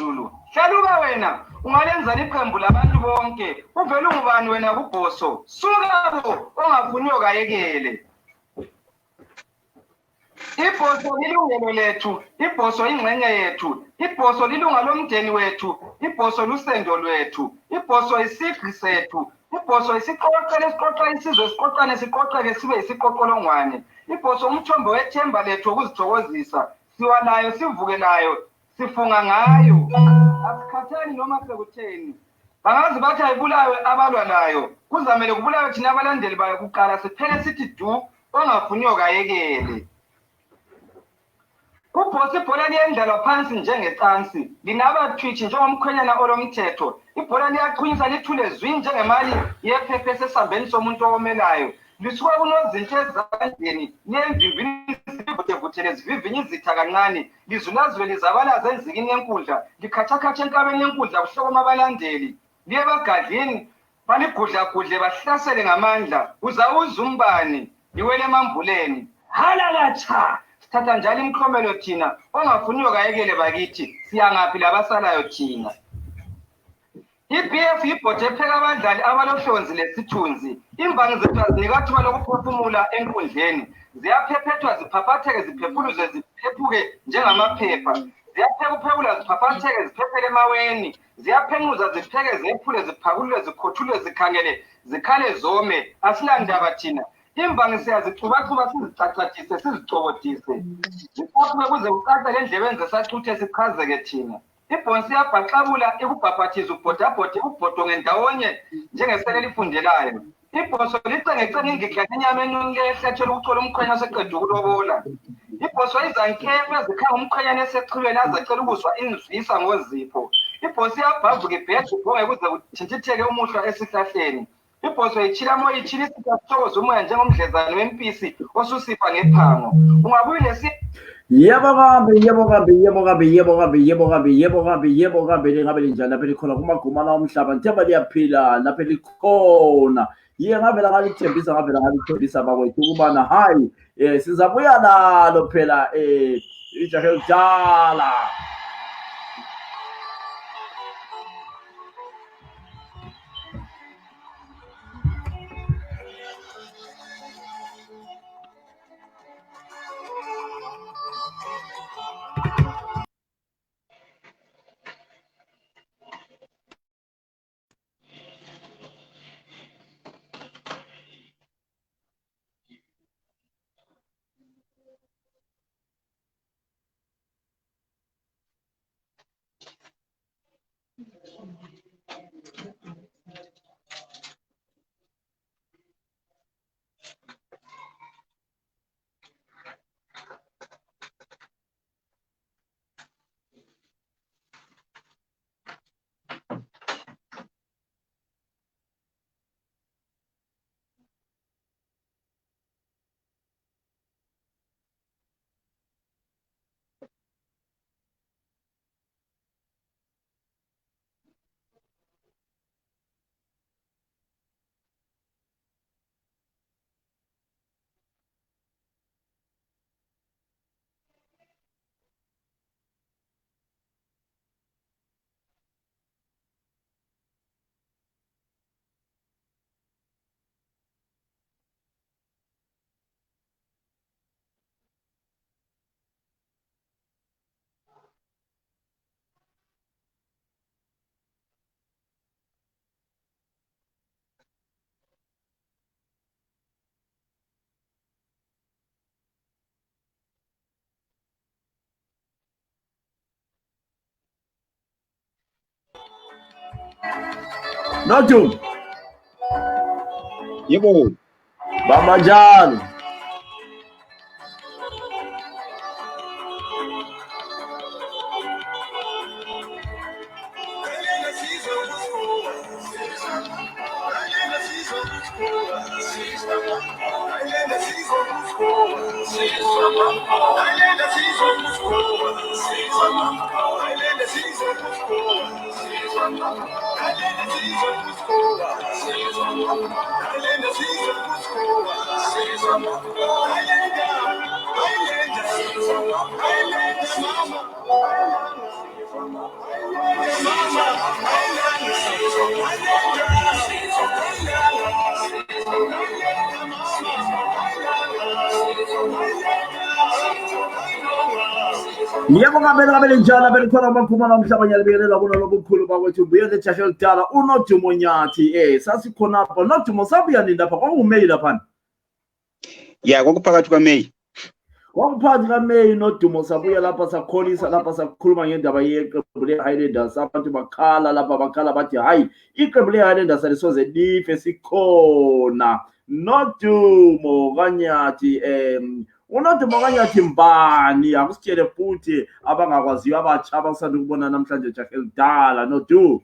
Zulu hlaluka wena ungalenza iqembu labantu bonke uvela ungubani wena kubhoso suka bo ongafuniyo kayekele ibhoso lilungelo lethu ibhoso ingxenye yethu ibhoso lilunga lomndeni wethu ibhoso lusendo lwethu ibhoso isigqi sethu ibhoso isiqoqele siqoqa isizwe siqoqane siqoqeke sibe isiqoqolongwane ibhoso umthombo wethemba lethu ukuzithokozisa siwa nayo sivuke nayo sifunga ngayo asikhathani noma sekutheni bangazi bathi ayibulawe abalwa nayo kuzamele kubulawe thina abalandeli bayo kuqala siphele sithi du ongafuniyo kayekele ubhosi ibhola liyendlalwa phansi njengecansi linabathwitshi njengomkhwenyana olomthetho ibhola liyachunyisa lithule zwi njengemali yephephe esesambeni somuntu owomelayo lisuka kunozinto ezandleni liyemvimbini zivuthele zivivinye izitha kancane lizulazwe lizabalaza enzikini yenkundla likhathakhatha enkabeni yenkundla kuhlokoma abalandeli liye bagadlini baligudlagudle bahlasele ngamandla uzawuza umbani liwele emambuleni halalatsha sithatha njalo imklomelo thina ongafuniyo kayekele bakithi siyangaphi labasalayo thina iBF ibhothe pheka abadlali abalohlonzi lesithunzi imbangi zethu azinika thuba lokuphefumula enkundleni ziyaphephethwa ziphaphatheke ziphephuluze ziphephuke njengamaphepha ziyaphephula ziphaphatheke ziphephele emaweni ziyaphenquza zipheke zephule ziphakulule zikhothulwe zikhangele zikhale zome asilandaba thina imbangi siyazicubacuba sizicacatise sizicobodise ziphaphuke kuze kucace lendlebeni zesacuthe sichazeke thina ibhonsi yabhaxabula ikubhabhathiza ubhodabhode ubhodo ngendawonye njengesele lifundelayo ibhoso licengecenge ingigla enyameni lehlethela ukucola umkhwenyana oseqeda ukulobola ibhoso izankepe zikhanga umkhwenyana esechilweni azacela ukuzwa inzwisa ngozipho ibhosi yabhavuka ibhede ubhonge kuze kuthintitheke umuhlwa esihlahleni ibhoso yichila moya ichila isithathokoza umoya njengomdlezane wempisi osusipha ngephango ungabuyile yebo ngabe linjani lapha likhona kumagumana omhlaba ngithemba liyaphila lapha likhona ngavela ngalithembisa bakwethu ukubana hayi sizabuya nalo phela ijahe elidala Notu. Yebo. Baba njani? Yebo ngabe njalo khona amaphuma namhlanje ngiyalekelela bona lokukhulu bakwethu buye lejashi elidala uNodumo Nyathi sasikhona apha Nodumo sabuya nini lapha kwakuMeyi lapha ya kwakuphakathi kwaMeyi kwakuphakathi kaMeyi Nodumo sabuya lapha sakholisa lapha sakhuluma ngendaba yeqembu le-Highlanders abantu bakhala lapha bakhala bathi hayi iqembu le-Highlanders alisoze life sikhona Nodumo kaNyathi uNodumo kaNyathi mbani akusitshele futhi abangakwaziyo abatsha abasanda ukubona namhlanje jahe elidala Nodu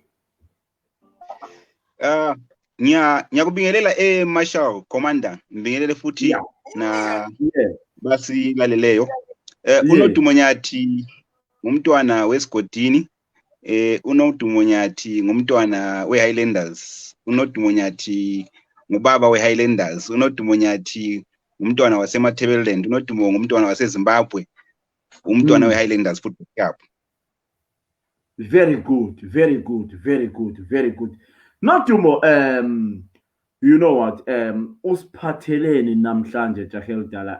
ngiyakubingelela Marshal Commander ngibingelele futhi na basilaleleyo uNodumo Nyathi ngumntwana wesigodini uNodumo Nyathi ngumntwana we-Highlanders uNodumo Nyathi ngubaba we-Highlanders uNodumo Nyathi umntwana wasemaTebeleland uNodumo ngumntwana waseZimbabwe umntwana we-Highlanders Football Club. Very good. Nodumo you know what usiphatheleni namhlanje jahe elidala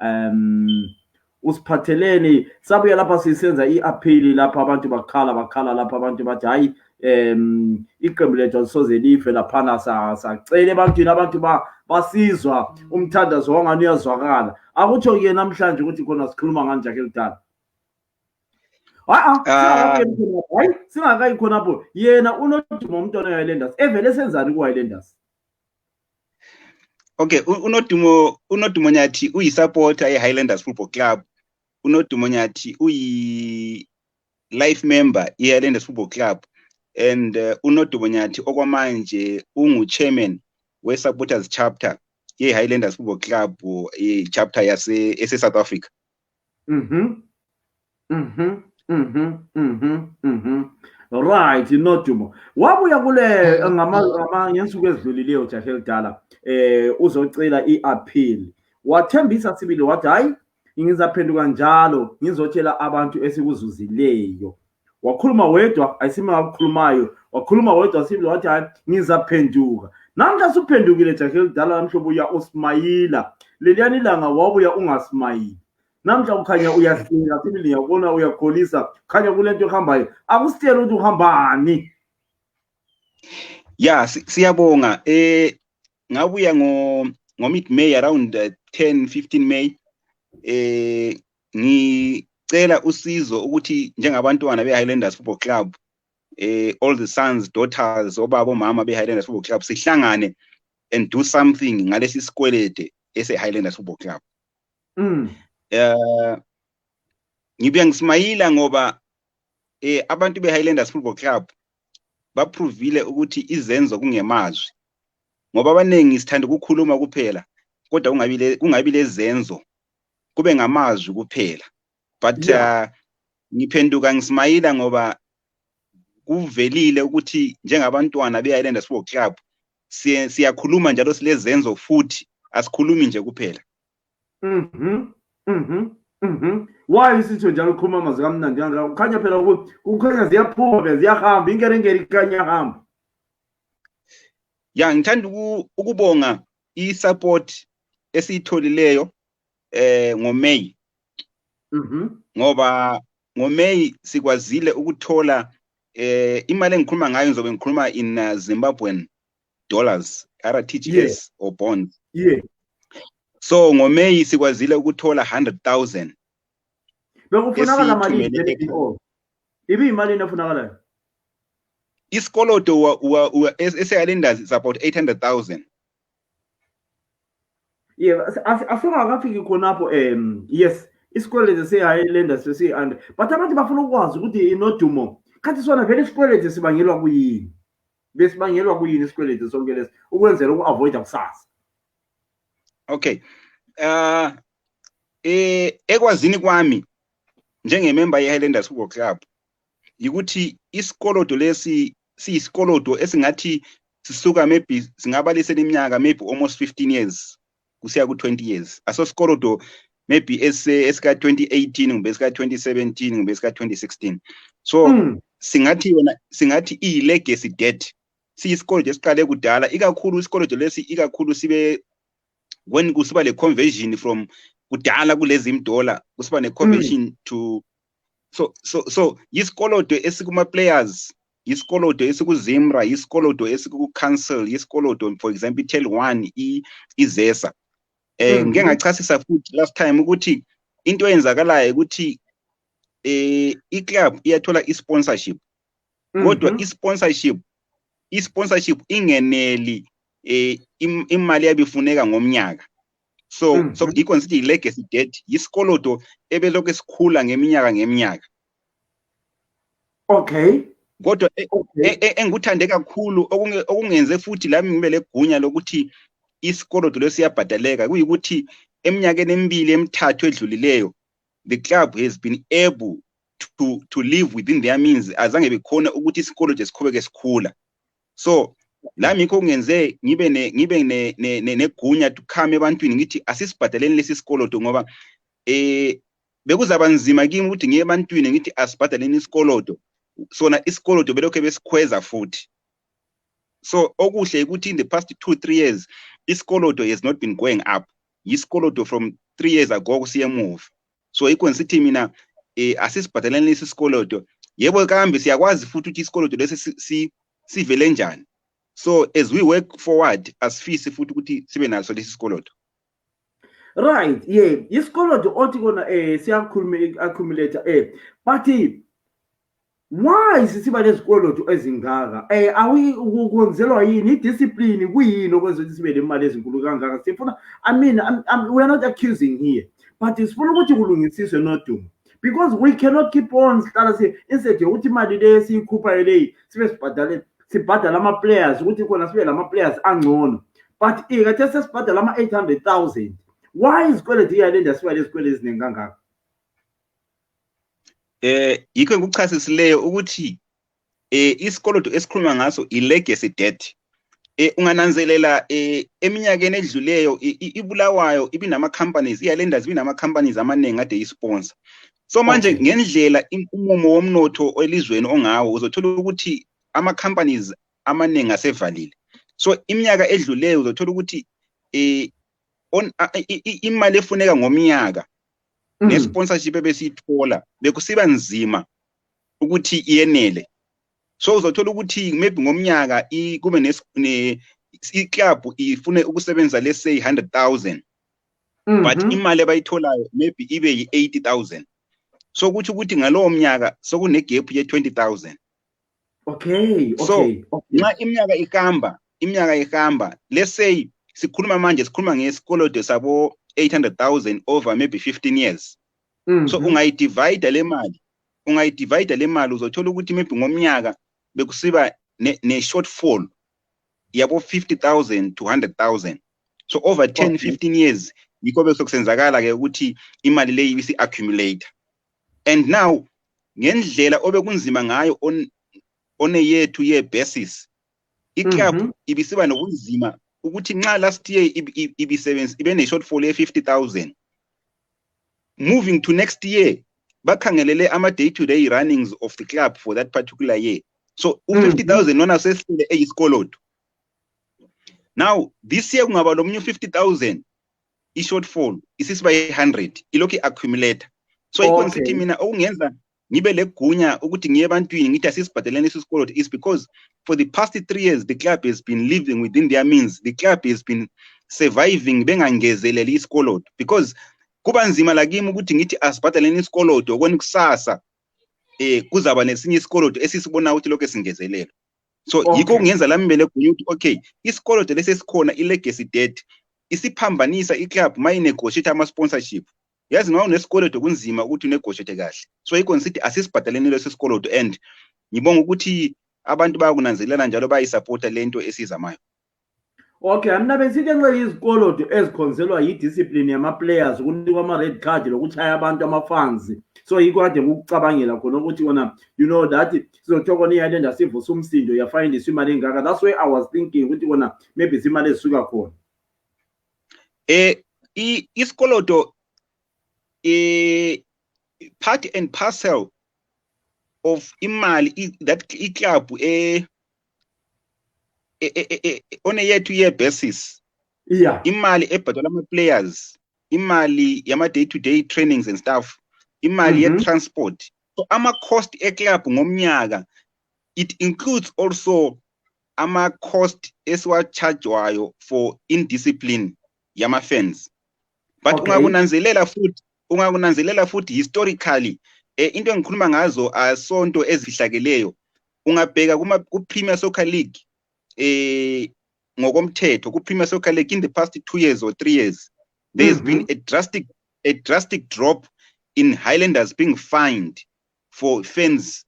usiphatheleni sabuya lapha sisenza i-appeal lapha abantu bakhala lapha abantu bathi hayi iqembu lethu alisoze life laphana sacela ebantwini abantu basizwa umthandazo wangani uyazwakala akutsho ke namhlanje ukuthi khona sikhuluma ngani jahe elidala singakayi khonapho yena uNodumo umntwana we-Highlanders evele senzani ku-Highlanders Okay, uNodumo Nyathi uyi-supporter ye-Highlanders Football Club. uNodumo Nyathi uyi-life member ye-Highlanders Football Club. And uNodumo Nyathi okwamanje ungu-chairman we-supporters chapter ye-Highlanders Football Club chapter yase-South Africa. Right, Nodumo. Wabuya kule ngensuku ezidlulileyo jahe elidala uzocela i-appeal. Wathembisa sibili wathi hayi ngizaphenduka njalo ngizotshela abantu esikuzuzileyo. Wakhuluma wedwa ayisimakhulumayo wakhuluma wedwa sibili wathi hayi ngizaphenduka. Namhla suphendukile jahe elidala namhlobo uya uSmayila. Leliyani ilanga wabuya ungasmayili. Namhla ukhanya uyahlika sibili ngiyabona uyakholisa khanya kulento ehambayo akusitshela ukuthi uhambani ya siyabonga ngabuya ngo mid May around 10-15 May ngicela usizo ukuthi njengabantwana be-Highlanders Football Club all the sons daughters obaba omama be-Highlanders Football Club sihlangane and do something ngalesi sikwelede ese-Highlanders Football Club. Ngibuya ngismayila ngoba abantu be-Highlanders Football Club baprovile ukuthi izenzo kungemazwi ngoba abaningi sithanda ukukhuluma kuphela kodwa kungabi lezenzo kube ngamazwi kuphela but ngiphenduka ngismayila ngoba kuvelile ukuthi njengabantwana be-Highlanders Football Club siyakhuluma njalo silezenzo futhi asikhulumi nje kuphela. Why isitho njalo ukhuluma amazwi kamnandi kangaka ukhanya phela ukuthi kukhanya ziyaphuma ziyahamba inkerengeri kanya hamba ya ngithanda ukubonga i-support esiyitholileyo ngoMeyi ngoba ngoMeyi sikwazile ukuthola imali engikhuluma ngayo ngizobe ngikhuluma in Zimbabwean dollars RTGS or bonds. So ngoMeyi sikwazile ukuthola 100,000. Bekufunakala malini ibi imali enafunakalayo? Isikoloto ese-Highlanders is about 800,000. Yeah, asingakafiki khonapho yes isikwelede se-Highlanders sesi-100 but abantu bafuna ukwazi ukuthi Nodumo kanti sona vele isikwelede sibangelwa kuyini besibangelwa kuyini isikwelede sonke lesi ukwenzela uku-avoida kusasa. Okay. Ekwazini kwami njengemember ye-Highlanders Football Club ukuthi isikoloto lesi siyisikoloto esingathi sisuka maybe singabalisela iminyaka maybe almost 15 years kusiya ku-20 years. Aso sikoloto maybe esika 2018 ngube esika 2017 ngube esika 2016. So singathi i-legacy debt siyisikoloto esiqale kudala ikakhulu isikoloto lesi ikakhulu sibe when kusiba le conversion from kudala kulezi $, kusiba ne conversion to so yisikoloto esikuma players, yisikoloto esikuzimra, yisikoloto esikucancel, yisikoloto for example Tel 1 izesa. Ngeke ngachasisa futhi last time ukuthi into eyenzakalayo ukuthi i-club iyathola i-sponsorship kodwa i-sponsorship ingeneli imali yabifuneka ngomnyaka. So i-consider i-legacy debt yisikoloto ebelokhu esikhula ngeminyaka. Okay. Kodwa engikuthande kakhulu okungenze futhi lami ngibe legunya lokuthi isikoloto lesiyabhadaleka kuyikuthi eminyakeni emibili emithathu edlulileyo the club has been able to live within their means azange bekhona ukuthi isikoloto siqhubeke sikhula. So lami yikho kungenze ngibe negunya to come ebantwini ngithi asisibhadaleni lesi sikoloto ngoba bekuzaba nzima kimi ukuthi ngiye ebantwini ngithi asibhadaleni isikoloto sona isikoloto belokho besikhweza futhi. So okuhle ukuthi in the past 2-3 years isikoloto has not been going up. Isikoloto from 3 years ago kusiye move. So ikonsithi mina asisibhadaleni lesi sikoloto yebo kambe siyakwazi futhi ukuthi isikoloto lesi sivele njani. So as we work forward asifisi futhi ukuthi sibe naso lesi sikoloto. Right, yeah, isikoloto othi kona accumulate but why sisiba lesikoloto ezingaka? Awukonzelwa yini discipline kuyini okwenza ukuthi sibe nemali ezinkulu kangaka? Sifuna we are not accusing here, but sifuna ukuthi kulungisiswe nodumo. Because we cannot keep on instead yokuthi imali le siyikhupha le sibe sibhadala ama-players ukuthi khona sibe lama-players angcono. But ikathe sesibhadala ama-800,000. Why isikweletu iyalenda siba lezikweletu eziningi kangaka? Yikho ngikuchasisileyo ukuthi isikoloto esikhuluma ngaso i-legacy debt. Ungananzelela eminyakeni edluleyo ibulawayo ibinama companies iyalenders ibinama companies amaningi ade isponsor. So manje ngendlela umumo womnotho elizweni ongawo uzothola ukuthi ama companies amaningi asevalile. So iminyaka edluleyo uzothola ukuthi imali efuneka ngomnyaka ne-sponsorship ebesiyithola bekusiba nzima ukuthi iyenele. So uzothola ukuthi maybe ngomnyaka kube i-club ifune ukusebenza let's say 100,000 but imali abayitholayo maybe ibe yi-80,000. So ukuthi ngalowo mnyaka sokune gap ye 20,000. Okay. So nxa iminyaka ihamba let's say sikhuluma ngesikoloto sabo 800,000 over maybe 15 years. So ungayidivide le mali uzothola ukuthi maybe ngomnyaka bekusiba ne shortfall yabo 50,000 to 100,000. So over 10-15 years yikho besokusenzakala ke ukuthi imali le ibisi accumulate. And now ngendlela obekunzima ngayo on a year to year basis i-club ibisiba nobunzima ukuthi nxa last year ibisebenza ibe ne shortfall ye 50,000 moving to next year bakhangelele ama day to day runnings of the club for that particular year. So 50,000 nona sesile eyisikoloto. Now this year kungaba lo munye 50,000 i shortfall isisiba 100 ilokhu accumulate. So ikonsithi mina okungenza ngibe legunya ukuthi ngiye ebantwini ngithi asisibhadeleni isikoloto is because for the past 3 years the club has been living within their means. The club has been surviving bengangezeleli isikoloto because kuba nzima lakimi ukuthi ngithi asibhadeleni isikoloto kwani kusasa kuzaba nesinye isikoloto esisibona ukuthi lokho esingezelelo. So yikho kungenza lami belegunya ukuthi okay isikoloto lesesikhona i-legacy debt isiphambanisa i-club mayinegotiate ama-sponsorship. Yazi ngawo nesikoloto kunzima ukuthi unegotiate kahle. So iconsider asisibhadaleni leso sikoloto and ngibonga ukuthi abantu bayakunanzelela njalo bayisupporta lento esizamayo. Okay, mina besithi nxa izikoloto ezikhonzelwa yi-discipline yama-players ukunikwa ama-red card lokuchaya abantu ama-fans. So yikho kade ngokucabangela khona ukuthi kona you know that sizothiwa kona iHighlanders sivusa umsindo yafayindiswa imali engaka. That's why I was thinking ukuthi kona maybe imali ezisuka khona. Isikoloto part and parcel of imali that club on a year-to-year basis. Yeah. Imali ebhadala ama-players, imali yama-day-to-day trainings and stuff, imali ye-transport. So ama-cost e-club ngomnyaka, it includes also ama-cost esiwachargewayo for indiscipline yama-fans. But ungakunanzelela futhi historically into engikhuluma ngazo asonto ezihlakeleyo, ungabheka ku-Premier Soccer League ngokomthetho ku-Premier Soccer League in the past 2 years or 3 years, there has been a drastic drop in Highlanders being fined for fans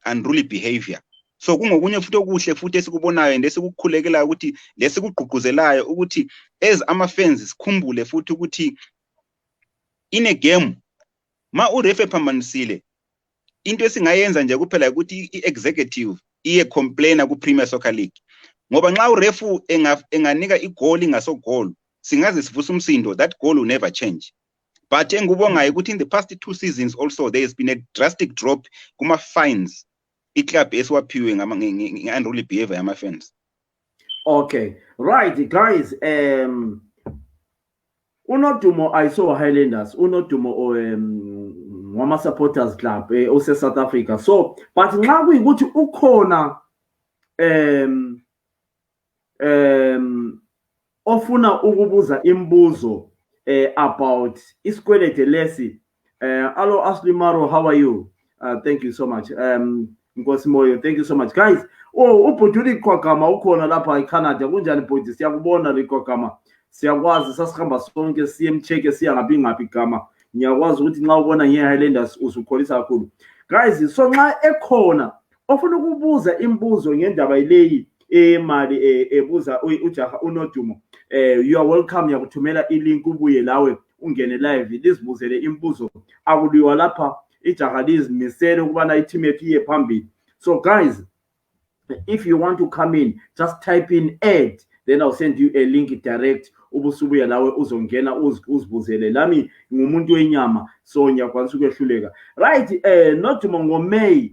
unruly behavior. So kungokunye futhi okuhle futhi esikubonayo and esikukhulekela ukuthi lesikugqugquzelayo ukuthi as ama-fans sikhumbule futhi ukuthi in a game ma urefe phambanisile, into esingayenza nje kuphela ukuthi i-executive iye complaina ku-Premier Soccer League, ngoba nxa urefu enganika igoli ingasogol singaze sivusa umsindo, that goal will never change. But engubongayo ukuthi in the past 2 seasons also there has been a drastic drop kuma-fines i-club esiwaphiwe nge-unruly behavior yama-fans. Okay, right guys, unodumo I saw Highlanders, unodumo wama-supporters club ose-South Africa. So but nxa kuyikuthi ukhona ofuna ukubuza imbuzo about isikwelede lesi, hello Ashley Maro, how are you? Thank you so much. Nkosi Moyo, thank you so much guys. Ubhutuli Kwagama ukhona lapha eCanada, kunjani bhuti? Siyakubona likwagama, siyakwazi sasihamba sonke CM-check siya ngaphi igama. Ngiyakwazi ukuthi nxa ubona nge-Highlanders usukholisa kakhulu guys. So nxa ekhona ofuna ukubuza imbuzo ngendaba leyi emali ebuza ujaha unodumo, you are welcome, yakuthumela ilink ubuye lawe ungene live lizibuzele imbuzo, akuliwa lapha ijaha lizimisele ukubana i-team yethu iye phambili. So guys, if you want to come in, just type in add, then I'll send you a link direct, ubusubuya lawe uzongena uzibuzele. Lami ngumuntu wenyama, so ngiyakwanisa ukwehluleka. Right, nodumo ngoMay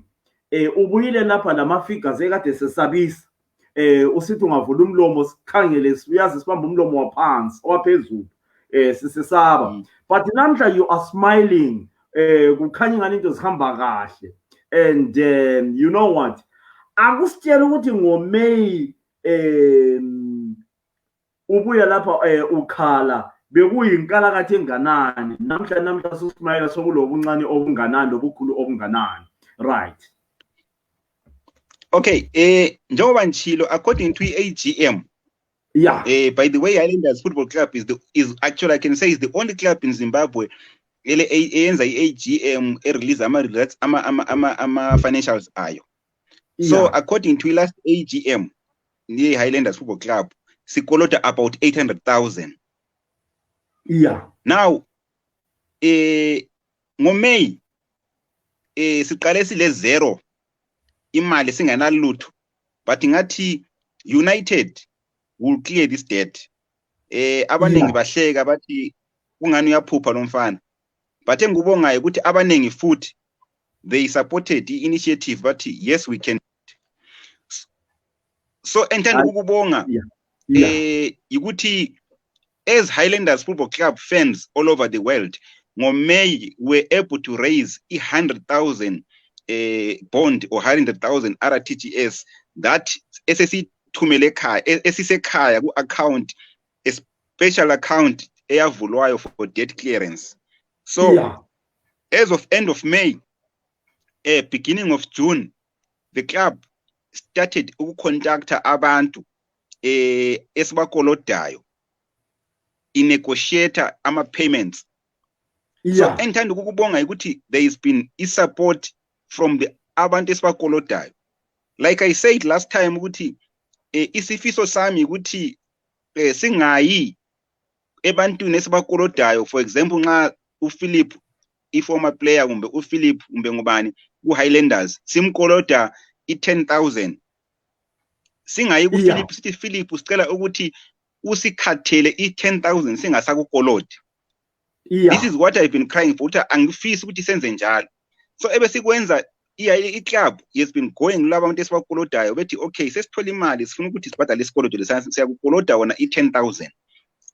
ubuyile lapha lama-figures ekade sesabisa, usithi ungavula umlomo sikhangele uyazi sibamba umlomo waphansi owaphezulu, sisesaba. But namhla you are smiling, kukhanya ngani into zihamba kahle. And you know what, akusitshela ukuthi ngoMay ubuya lapha ukhala bekuyinkalakatha enganani, namhla susmayela sokulobu uncane obunganani lobukhulu obunganani. Right. Okay, njengoba nchilo, according to AGM, yeah, by the way, Highlanders Football Club is actually, I can say, is the only club in Zimbabwe eyenza i-AGM release ama-results ama-financials ayo. So according to last AGM, the Highlanders Football Club sikolota about 800,000. Yeah. Now, ngoMay siqale sile zero imali singenalutho, but ngathi United will clear this debt. Abanengi bahleka bathi kungani uyaphupha lo mfana, but engubongayo ukuthi abanengi futhi they supported the initiative, but yes we can. So entanda ukubonga ukuthi as Highlanders Football Club fans all over the world, ngoMay were able to raise 100,000 bond or 100,000 RTGS that esesithumele ekhaya, esisekhaya ku-account, a special account eyavulwayo for debt clearance. So as of end of May, beginning of June, the club started ukucontacta abantu esibakolodayo inegotiate ama-payments. So entanda ukubonga ukuthi there has been support from the abantu esibakolodayo. Like I said last time ukuthi isifiso sami ukuthi singayi ebantwini esibakolodayo. For example, nxa uPhilip i-former player kumbe uPhilip kumbe ngubani ku-Highlanders simkoloda i-10,000, singayi kuPhilip sithi Philip sicela ukuthi usikhathele i-10,000 singasakukolodi. This is what I've been crying for, ukuthi angifisi ukuthi senze njalo. So ebesikwenza i-club has been going laba abantu esibakolodayo bethi okay sesithola imali sifuna ukuthi sibhadale isikolodo lesansi siyakukoloda wona i-10,000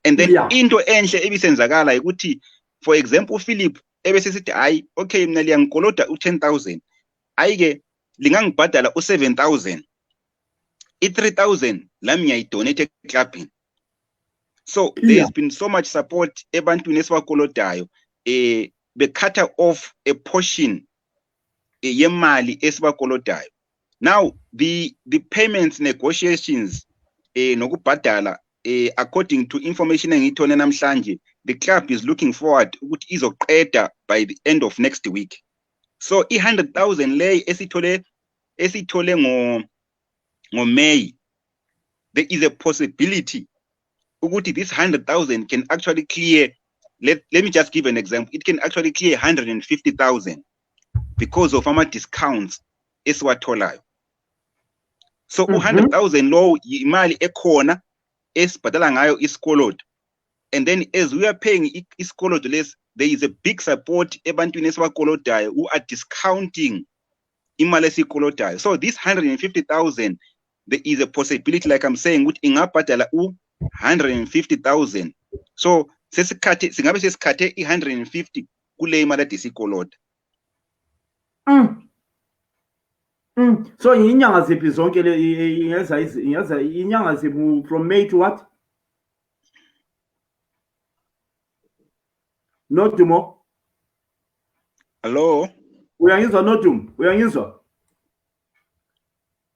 and then into enhle ebisenzakala ukuthi for example Philip ebesesithi hayi okay mina liyangikoloda u-10,000 ayike lingangibhadala u-7,000 i-3,000 lami ngiyayidonate eclubini. So there has been so much support ebantwini esibakolodayo bekhatha off a portion yemali esibakolodayo. Now the payments negotiations nokubhadala according to information engiyithole namhlanje, the club is looking forward ukuthi izoqeda by the end of next week. So i-100,000 lay esithole ngo May, there is a possibility ukuthi this 100,000 can actually clear, let me just give an example, it can actually clear 150,000 because of ama discounts esiwatholayo. So 100,000 low imali ekhona esibhadala ngayo isikolodo, and then as we are paying isikolodo less, there is a big support ebantwini esibakolodayo who are discounting imali esikolodayo. So this 150,000, there is a possibility, like I'm saying, ukuthi ingabhadala 150,000. So singabe sesikhathe i-150 kule imali esikoloda. So inyanga ziphi zonke le ingenza inyanga ziphi from May to what? Nodumo. Hello? Uyangizwa Nodumo?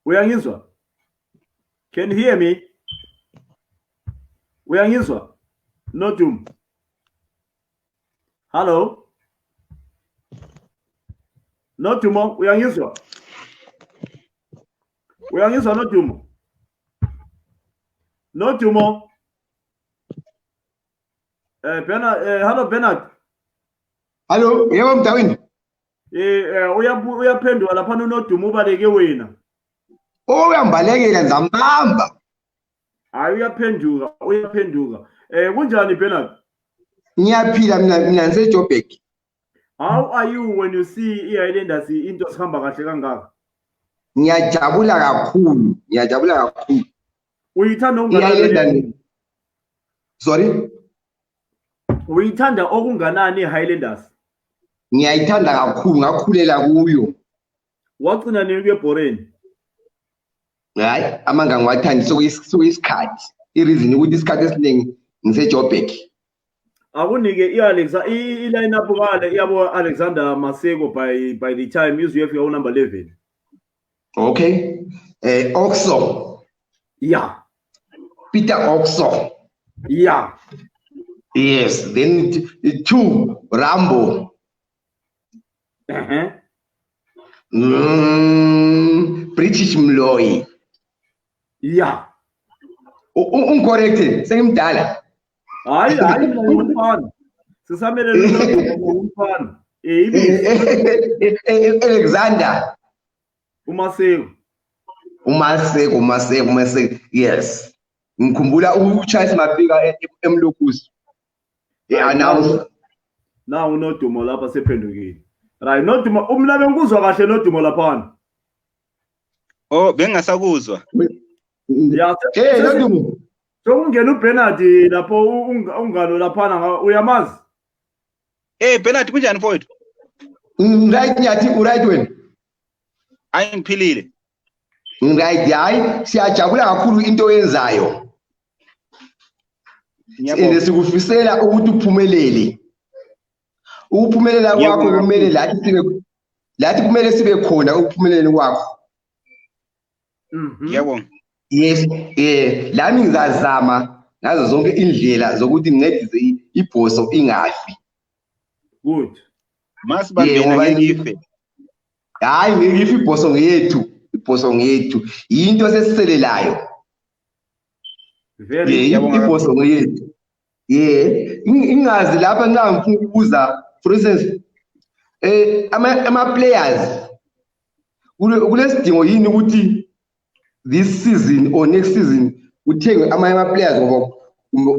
Uyangizwa? Can you hear me? Uyangizwa? Nodumo. Hello? Nodumo, uyangizwa? Uyangizwa Nodumo? Nodumo? Hello Bernard. Hello, yebo Mdawini. Uyaphendula lapha uNodumo ubaleke wena. Uyambalekela ngizambamba. Hayi uyaphenduka. Kunjani Bernard? Ngiyaphila mina ngiseJoburg. How are you when you see i-Highlanders into sihamba kahle kangaka? Ngiyajabula kakhulu. Uyithanda okunganani? Sorry? Uyithanda okunganani i-Highlanders? Ngiyayithanda kakhulu, ngakhulela kuyo. Wagcina nini kweBoreni? Hayi, amanga ngiwathandi sokuyisikhathi. I-reason ukuthi isikhathi esiningi ngiseJoburg. Akunike i-line up kale yabo Alexander Maseko by the time you have your number 11. Okay. Oxo. Yeah. Peter Oxo. Yeah. Yes. Then 2 Rambo. British Mloyi. Yeah. Uncorrected. Sengimdala. Hayi umfana. Sisamele umfana. Alexander. Umaseko. Yes. Ngikhumbula uCharles Mapika eMlokusi. Announce. Now uNodumo lapha sephendukile. Right, Nodumo umna bengikuzwa kahle Nodumo lapha. Oh, bengasakuzwa. Yeah. Nodumo. So ungena uBernard lapho ungalo lapha uyamazi? Bernard kunjani mfowethu? Right nyathi uright wena? Ayingiphilile. Right, hayi siyajabula kakhulu into oyenzayo. Ngiyabonga sikufisela ukuthi uphumelele. Ukuphumelela kwakho kumele lathi kumele sibe khona ukuphumeleni kwakho. Ngiyabonga. Yes, lami ngizazama ngazo zonke indlela zokuthi ngincedise ibhoso ingafi. Good. Masibambena ngiyife. Hayi ngiyife ibhoso ngeyethu. Ibhoso ngeyethu into sesiselelayo. Very ibhoso ngeyethu. Ingazi lapha nxa ngifuna ukubuza for instance ama players kulesidingo yini ukuthi this season or next season uthenge ama players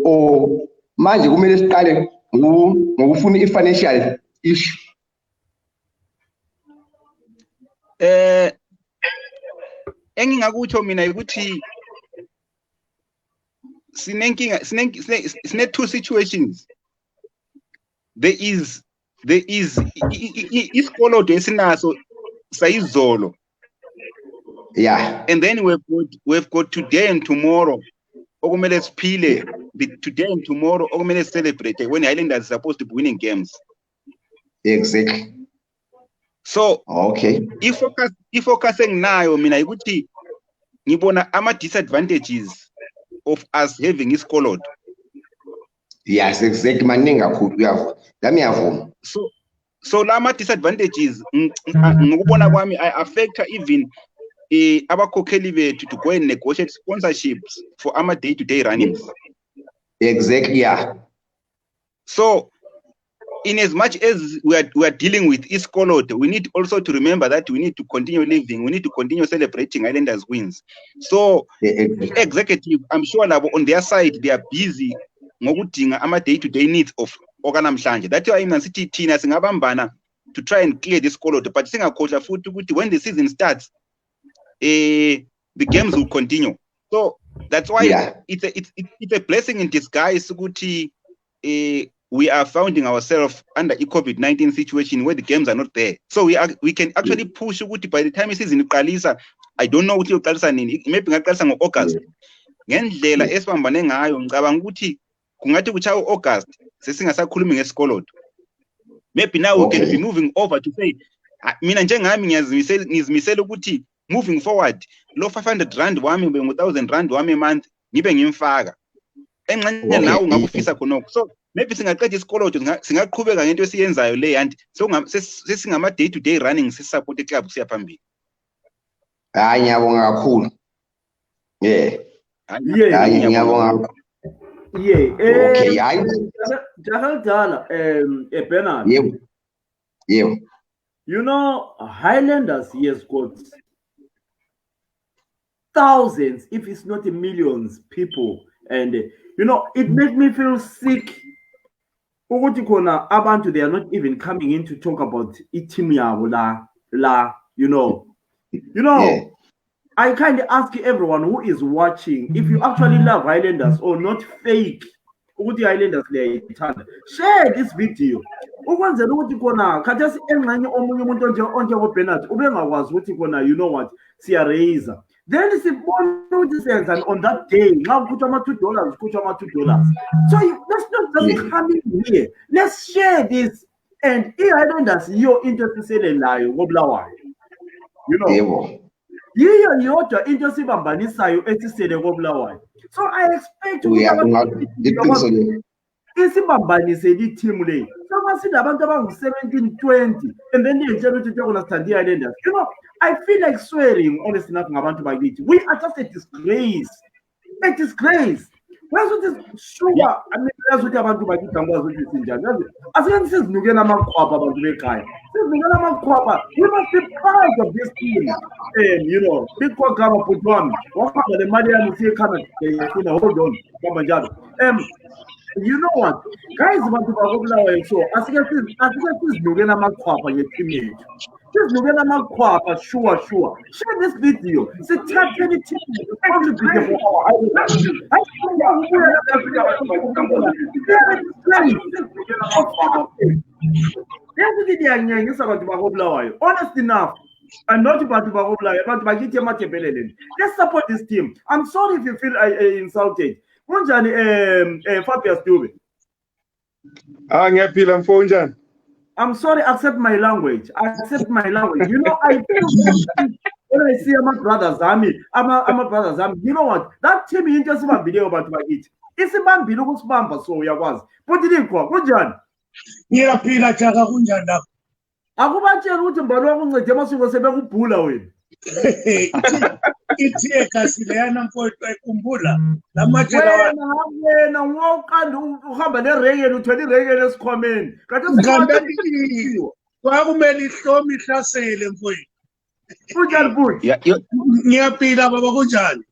or manje kumele siqale ngokufuna i-financial issue. engingakutsho mina ukuthi sine two situations. There is isikoloto esinaso sayizolo. Yeah. And then we've got today and tomorrow. Okumele siphile today and tomorrow. Okumele celebrate when Highlanders are supposed to be winning games. Exactly. So okay. If focusing nayo mina ukuthi ngibona ama disadvantages of us having isikoloto. Yes, exactly. Maningi kakhulu uyavuma. Lami yavuma. So lama disadvantages ngokubona kwami I affect even abakhokheli bethu to go and negotiate sponsorships for our day-to-day runnings. Exactly, yeah. So in as much as we are dealing with isikoloto, we need also to remember that we need to continue living, we need to continue celebrating Highlanders wins. So executive, I'm sure on their side they are busy ngokudinga ama day-to-day needs of okanamhlanje. That's why mina sithi thina singabambana to try and clear this isikoloto, but singakhohlwa futhi ukuthi when the season starts the games will continue. So that's why it's a blessing in disguise ukuthi we are finding ourselves under a COVID-19 situation where the games are not there. So we can actually push ukuthi by the time season iqalisa, I don't know ukuthi uqalisa nini, maybe ngaqalisa ngo-August. Ngendlela esibambane ngayo ngicabanga ukuthi kungathi kuchaya u-August sesingasakhulumi ngesikoloto. Maybe now we can be moving over to say mina njengami ngizimisela ukuthi moving forward lo 500 rand wami nge 1000 rand wami a month ngibe ngimfaka enxenye nawo ungakufisa khonoko. So maybe singaqeda isikoloto singaqhubeka ngento esiyenzayo le and so sesingama day to day running sisupport iclub siya phambili. Hayi ngiyabonga kakhulu. Hayi ngiyabonga. Okay, hayi Dala Bernard. Yeah. You know, Highlanders has got thousands, if it's not millions, people, and you know, it made me feel sick. Abantu, they are not even coming in to talk about itimia you know. I kind of ask everyone who is watching if you actually love Highlanders or not fake. Highlanders share this video. You know what? Then it's important and on that day, now put $2, put $2. So let's not just come in here. Let's share this. And Highlanders, you're interested in you know. So I expect to team lay. So see about 17-20, and then they to understand the Highlanders. You know, I feel like swearing, honestly, nothing about my beat. We are just a disgrace. A disgrace. Where's what is sure? I mean, that's what about to my as long as Nugana Makwapa about the guy. We must be proud of this team. And you know, big Kwakama put one. What the Madian is here coming? Hold on, you know what? Guys want to go so as you see Nugana Makwapa, your teammate. Just Nugana Makwapa, sure. Share this video. Say, tap any team. Honest enough, and not about let's support this team. I'm sorry if you feel insulted. I'm sorry, accept my language. You know, I feel when I see my brothers, my brothers, you know what? That team is just one video about my it. It's a man below Bamba, so ya was. Put it in for John. Here, Pila Chaka Kunjanda. Akubache ukuthi mbalo wakuncede masuku sebekubhula wena. Ithi kasileyana mfowethu ayikhumbula lamatshela wena ngokanda uhamba neregeni uthwele iregeni esikhomeni kanti kwakumele ihlomi ihlasele mfowethu. Kunjani futhi? Ngiyaphila baba kunjani?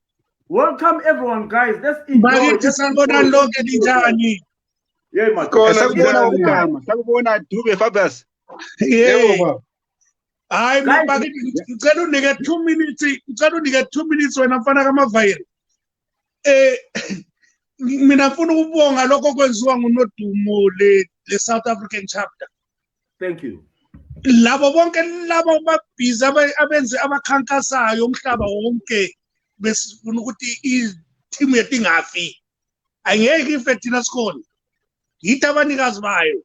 Welcome everyone guys. Let's enjoy. Bakithi sanibona lonke linjani? Yeah man. Sakubona Dube Fabius. Yeah. Hayi Guys, ngicela unike 2 minutes, ngicela unike 2 minutes wena mfana kaMavayiri. Mina mfuna ukubonga lokho kwenziwa nguNodumo le South African chapter. thank you. Labo bonke labo babhizi abenze abakhankasayo umhlaba wonke besifuna ukuthi i-team yethu ingafi. Angeke ife thina sikhona. Yithi abanikazi bayo.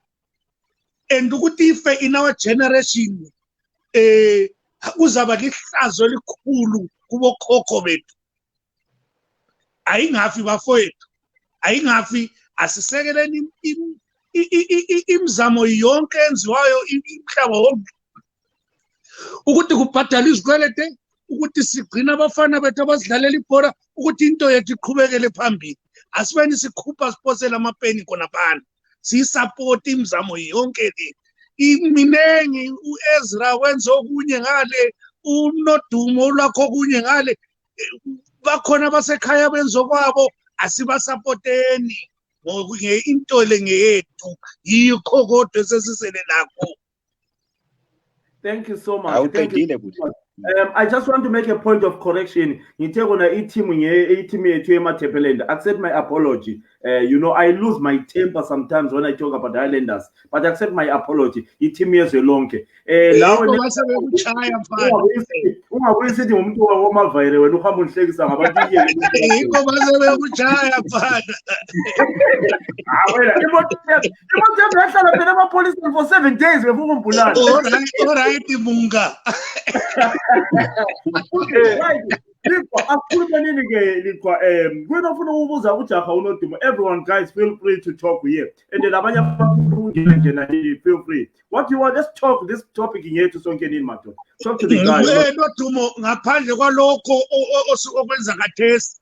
And ukuthi ife in our generation uzaba lihlazo elikhulu kubo khokho bethu. Ayingafi bafowethu. Ayingafi asisekeleni imizamo yonke enziwayo imhlaba wonke ukuthi kubhadala izikwelete, ukuthi sigcina abafana bethu abazidlalela ibhola, ukuthi into yethu iqhubekele phambili. Asibeni sikhupha siphosela amapeni khona phana, siyisupport imizamo yonke le. Iminengi uEzra wenza okunye ngale, uNodumo lakho okunye ngale, bakhona abasekhaya benzo kwabo, asibasupporteni into le ngeyethu, yikho kodwa sesisele lakho. Thank you so much. Thank you. Awuqedile futhi. I just want to make a point of correction. Ngithe kona i-team yethu eMatabeleland. Accept my apology. You know, I lose my temper sometimes when I talk about Highlanders, but accept my apology. I-team yezwe lonke. Now ungabuyisithi umuntu waMavayiri wena uhamba unhlekisa ngabantu Yikho basebekuchaya mfana. wena imoto yahlala phela amapolice for 7 days before umbulala. Alright Munga. Everyone, guys, feel free to talk here. And then feel free. What you want? Let's talk this topic in here to Sonkenin Mato. Talk to the guy. Nodumo ngaphandle kwalokho okwenza kathesi,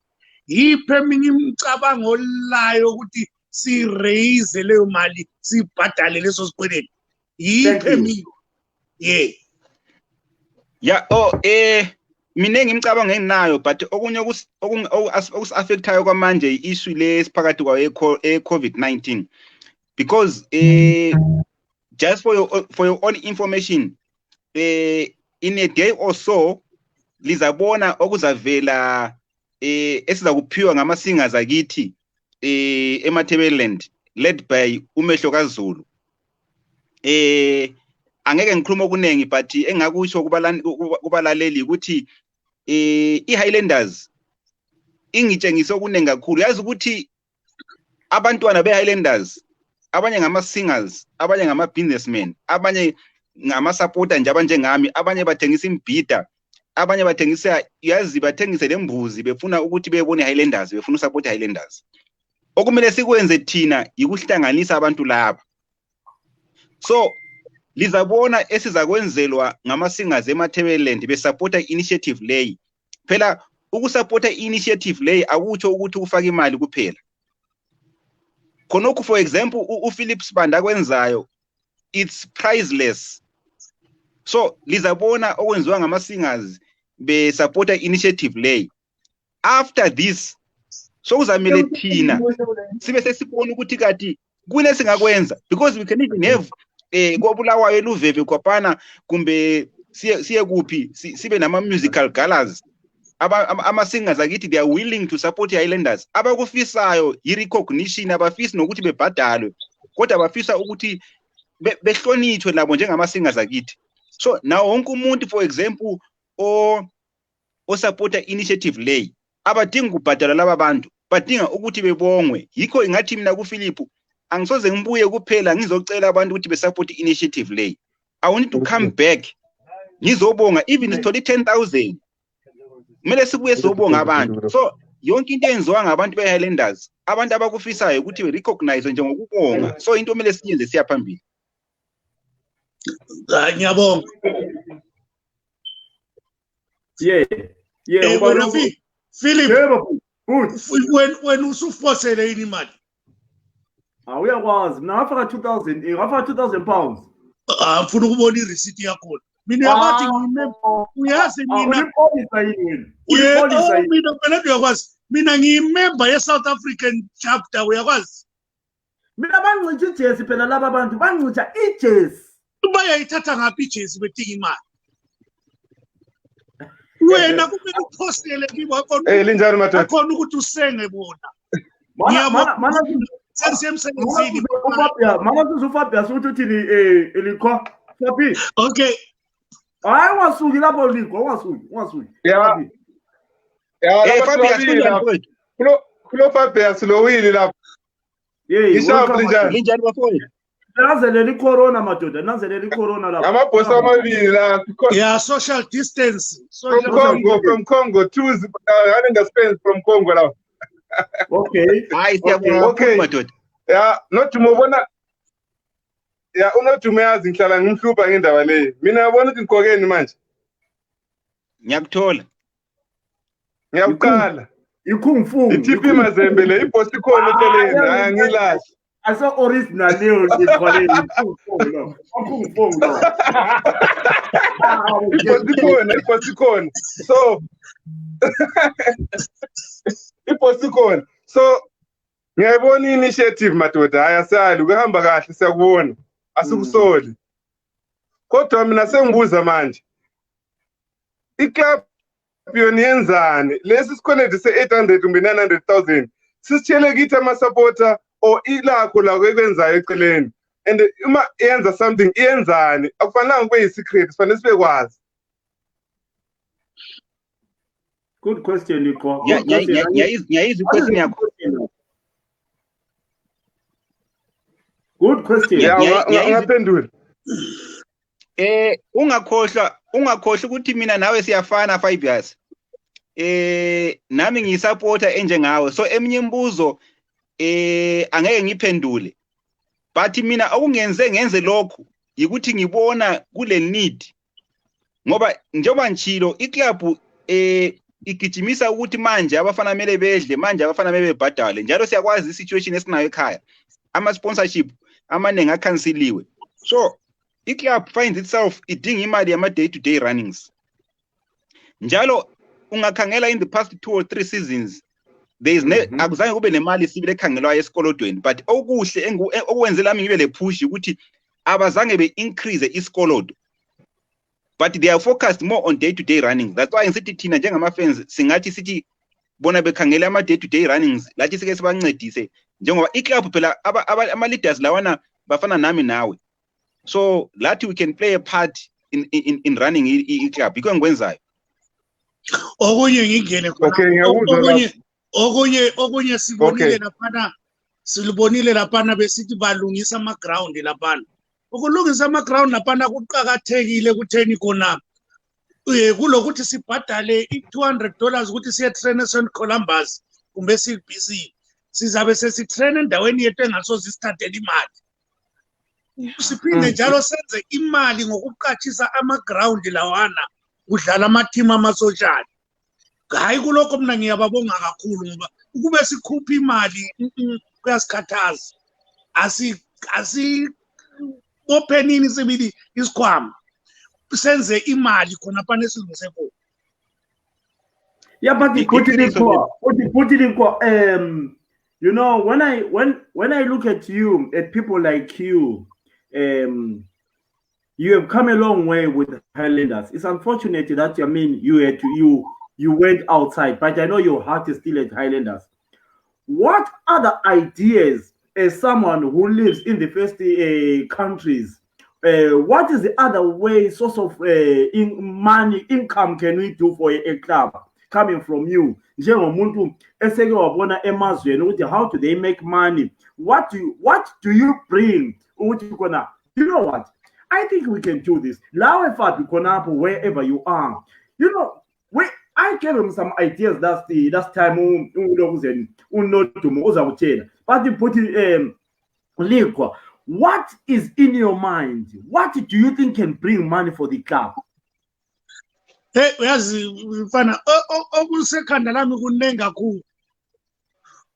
yiphi eminye imicabango olayo ukuthi si raise leyo mali sibhadale leso sikweleti? Yiphi eminye? Yeah. Yeah, mina ngimcabanga enginayo, but okunye okusaffectayo kwamanje i-issue lesiphakathi kwayo e-COVID-19, because just for your own information, in a day or so lizabona okuzavela esiza kuphiwa ngama-singers akithi eMatabeleland, led by uMehlo kaZulu. Angeke ngikhuluma okunengi, but engakusho kubalaleli ukuthi i-Highlanders ingitshengise okunengi kakhulu. Yazi ukuthi abantwana be-Highlanders abanye ngama-singers, abanye ngama-businessmen, abanye ngama-supporter nje abanjengami, abanye bathengisa imbhida, abanye bathengisa, yazi bathengise lembuzi befuna ukuthi bebone Highlanders, befuna usupport Highlanders. Okumele sikwenze thina yikuhlanganisa abantu laba. So lizabona esizakwenzelwa ngama-singers eMatabeleland besupporta initiative leyi. Phela ukusupporta initiative leyi akutsho ukuthi ufake imali kuphela. Khonokho, for example, uPhilip Sibanda kwenzayo, it's priceless. So lizabona okwenziwa ngama-singers besupporta initiative leyi. After this, so kuzamele thina sibe sesibona ukuthi kati kune singakwenza, because we can even have kobulawayo eluveve kwaphana kumbe siye kuphi sibe nama musical galas. Ama-singers akithi they are willing to support Highlanders. Abakufisayo i-recognition, abafisi nokuthi bebhadalwe, kodwa abafisa ukuthi behlonishwe labo njengama-singers akithi. So now wonke umuntu, for example, supporta initiative leyi, abadinga ukubhadala laba bantu, badinga ukuthi bebongwe. Yikho ingathi mina kuPhilip angisoze ngibuye kuphela ngizocela abantu ukuthi besupport initiative leyi. I want to come back ngizobonga, even sithole 10,000 kumele sibuye sobonga abantu. So yonke into enziwa ngabantu be-Highlanders, abantu abakufisayo ukuthi be-recognize njengokubonga. So into kumele siyenze siya phambili. Ngiyabonga. Philip, when usufosele yini imali? Uyakwazi mina ngafaka 2,000 pounds. Ngifuna ukubona i-receipt yakho. Mina yabathi uyazi mina mina phela uyakwazi, mina ngiyimember ye-South African chapter, uyakwazi. Mina bangicisha ijezi phela laba bantu bangicisha ijezi. Bayayithatha ngaphi ijezi bedinga imali? wena kumele uphostele kibo linjani madoda akhona ukuthi usenge bona mana sengisemsebenzini uFabius uthi uthini ilikho Fabi okay hayi wasuki lapho likho wasuki ya Fabius kulo Fabius lo wili lapho ishapu linjani bafowethu nanzelela icorona madoda nanzelela icorona lapho amabhosi amabili la yeah social distance from Congo choose running a space from Congo lapho okay hayi siyabonga madoda ya nothi mubona ya unothi uyazi ngihlala ngimhlupa ngendaba leyo mina yabona ukuthi ngikokeni manje ngiyakuthola ngiyaqala ikhungfu iTP Mazembe le ibhosi ikhona eceleni hayi angilahle asa original leo ikhwaleni ikhungfu ibhosi ikhona so ibhosi ikhona so ngiyayibona initiative madoda hayi asali ukuhamba kahle siyakubona asikusoli kodwa mina sengibuza manje iclub yona yenzani lesi sikhonede se800 kumbe 900,000 sisitshele kithi ama supporter or ilakho la ekwenzayo eceleni and uma yenza something iyenzani akufanele kube yisecret sifanele sibekwazi good question Likho yayizi question yakho good question ngaphendula ungakhohlwa ukuthi mina nawe siyafana 5 years nami ngiyisupporter enjengawe so eminye imibuzo angeke ngiphendule but mina ngenze lokho ukuthi ngibona kule need ngoba njengoba nchilo iclub igijimisa ukuthi manje abafana mele bedle manje abafana mele bebhadale njalo siyakwazi isituation esinayo ekhaya ama sponsorship amaningi akhanseliwe so iclub finds itself idinga imali yama day to day runnings njalo ungakhangela in the past 2 or 3 seasons there is akuzange kube nemali sibile ekhangelwayo esikolodweni but okuhle okwenzela mina ngibe le push ukuthi abazange be increase isikolodo but they are focused more on day to day runnings that's why ngithi thina njengama fans singathi sithi bona bekhangela ama day to day runnings lathi sike sibancedise njengoba iclub phela ama leaders lawana bafana nami nawe so lathi we can play a part in running iclub iko ngikwenzayo okunye ngingene khona okunye sibonile laphana silibonile laphana besithi balungisa ama ground laphana ukulungisa ama ground laphana kuqhakathekile kutheni khona kulokuthi sibhadale $200 ukuthi siye train eSt Columbus kumbe CBC sizabe sesitrain endaweni yethu engasoze isithathele imali siphinde njalo senze imali ngokuqatshisa ama ground lawana kudlala ama team ama social hayi kuloko mina ngiyababonga kakhulu ngoba ukube sikhupha imali kuyasikhathaza asi openini sibili isikhwama senze imali khona phana esilungise khona yeah but put it in you know when I look at you at people like you you have come a long way with the Highlanders. It's unfortunate that you went outside, but I know your heart is still at Highlanders. What other ideas, as someone who lives in the first countries, what is the other way, source of income can we do for a club coming from you? How do they make money? What do you bring? You know what? I think we can do this. Wherever you are, you know, I gave him some ideas. That's time. But you put it, what is in your mind? What do you think can bring money for the club? Hey, mfana okusekhanda lami kunengi kakhulu.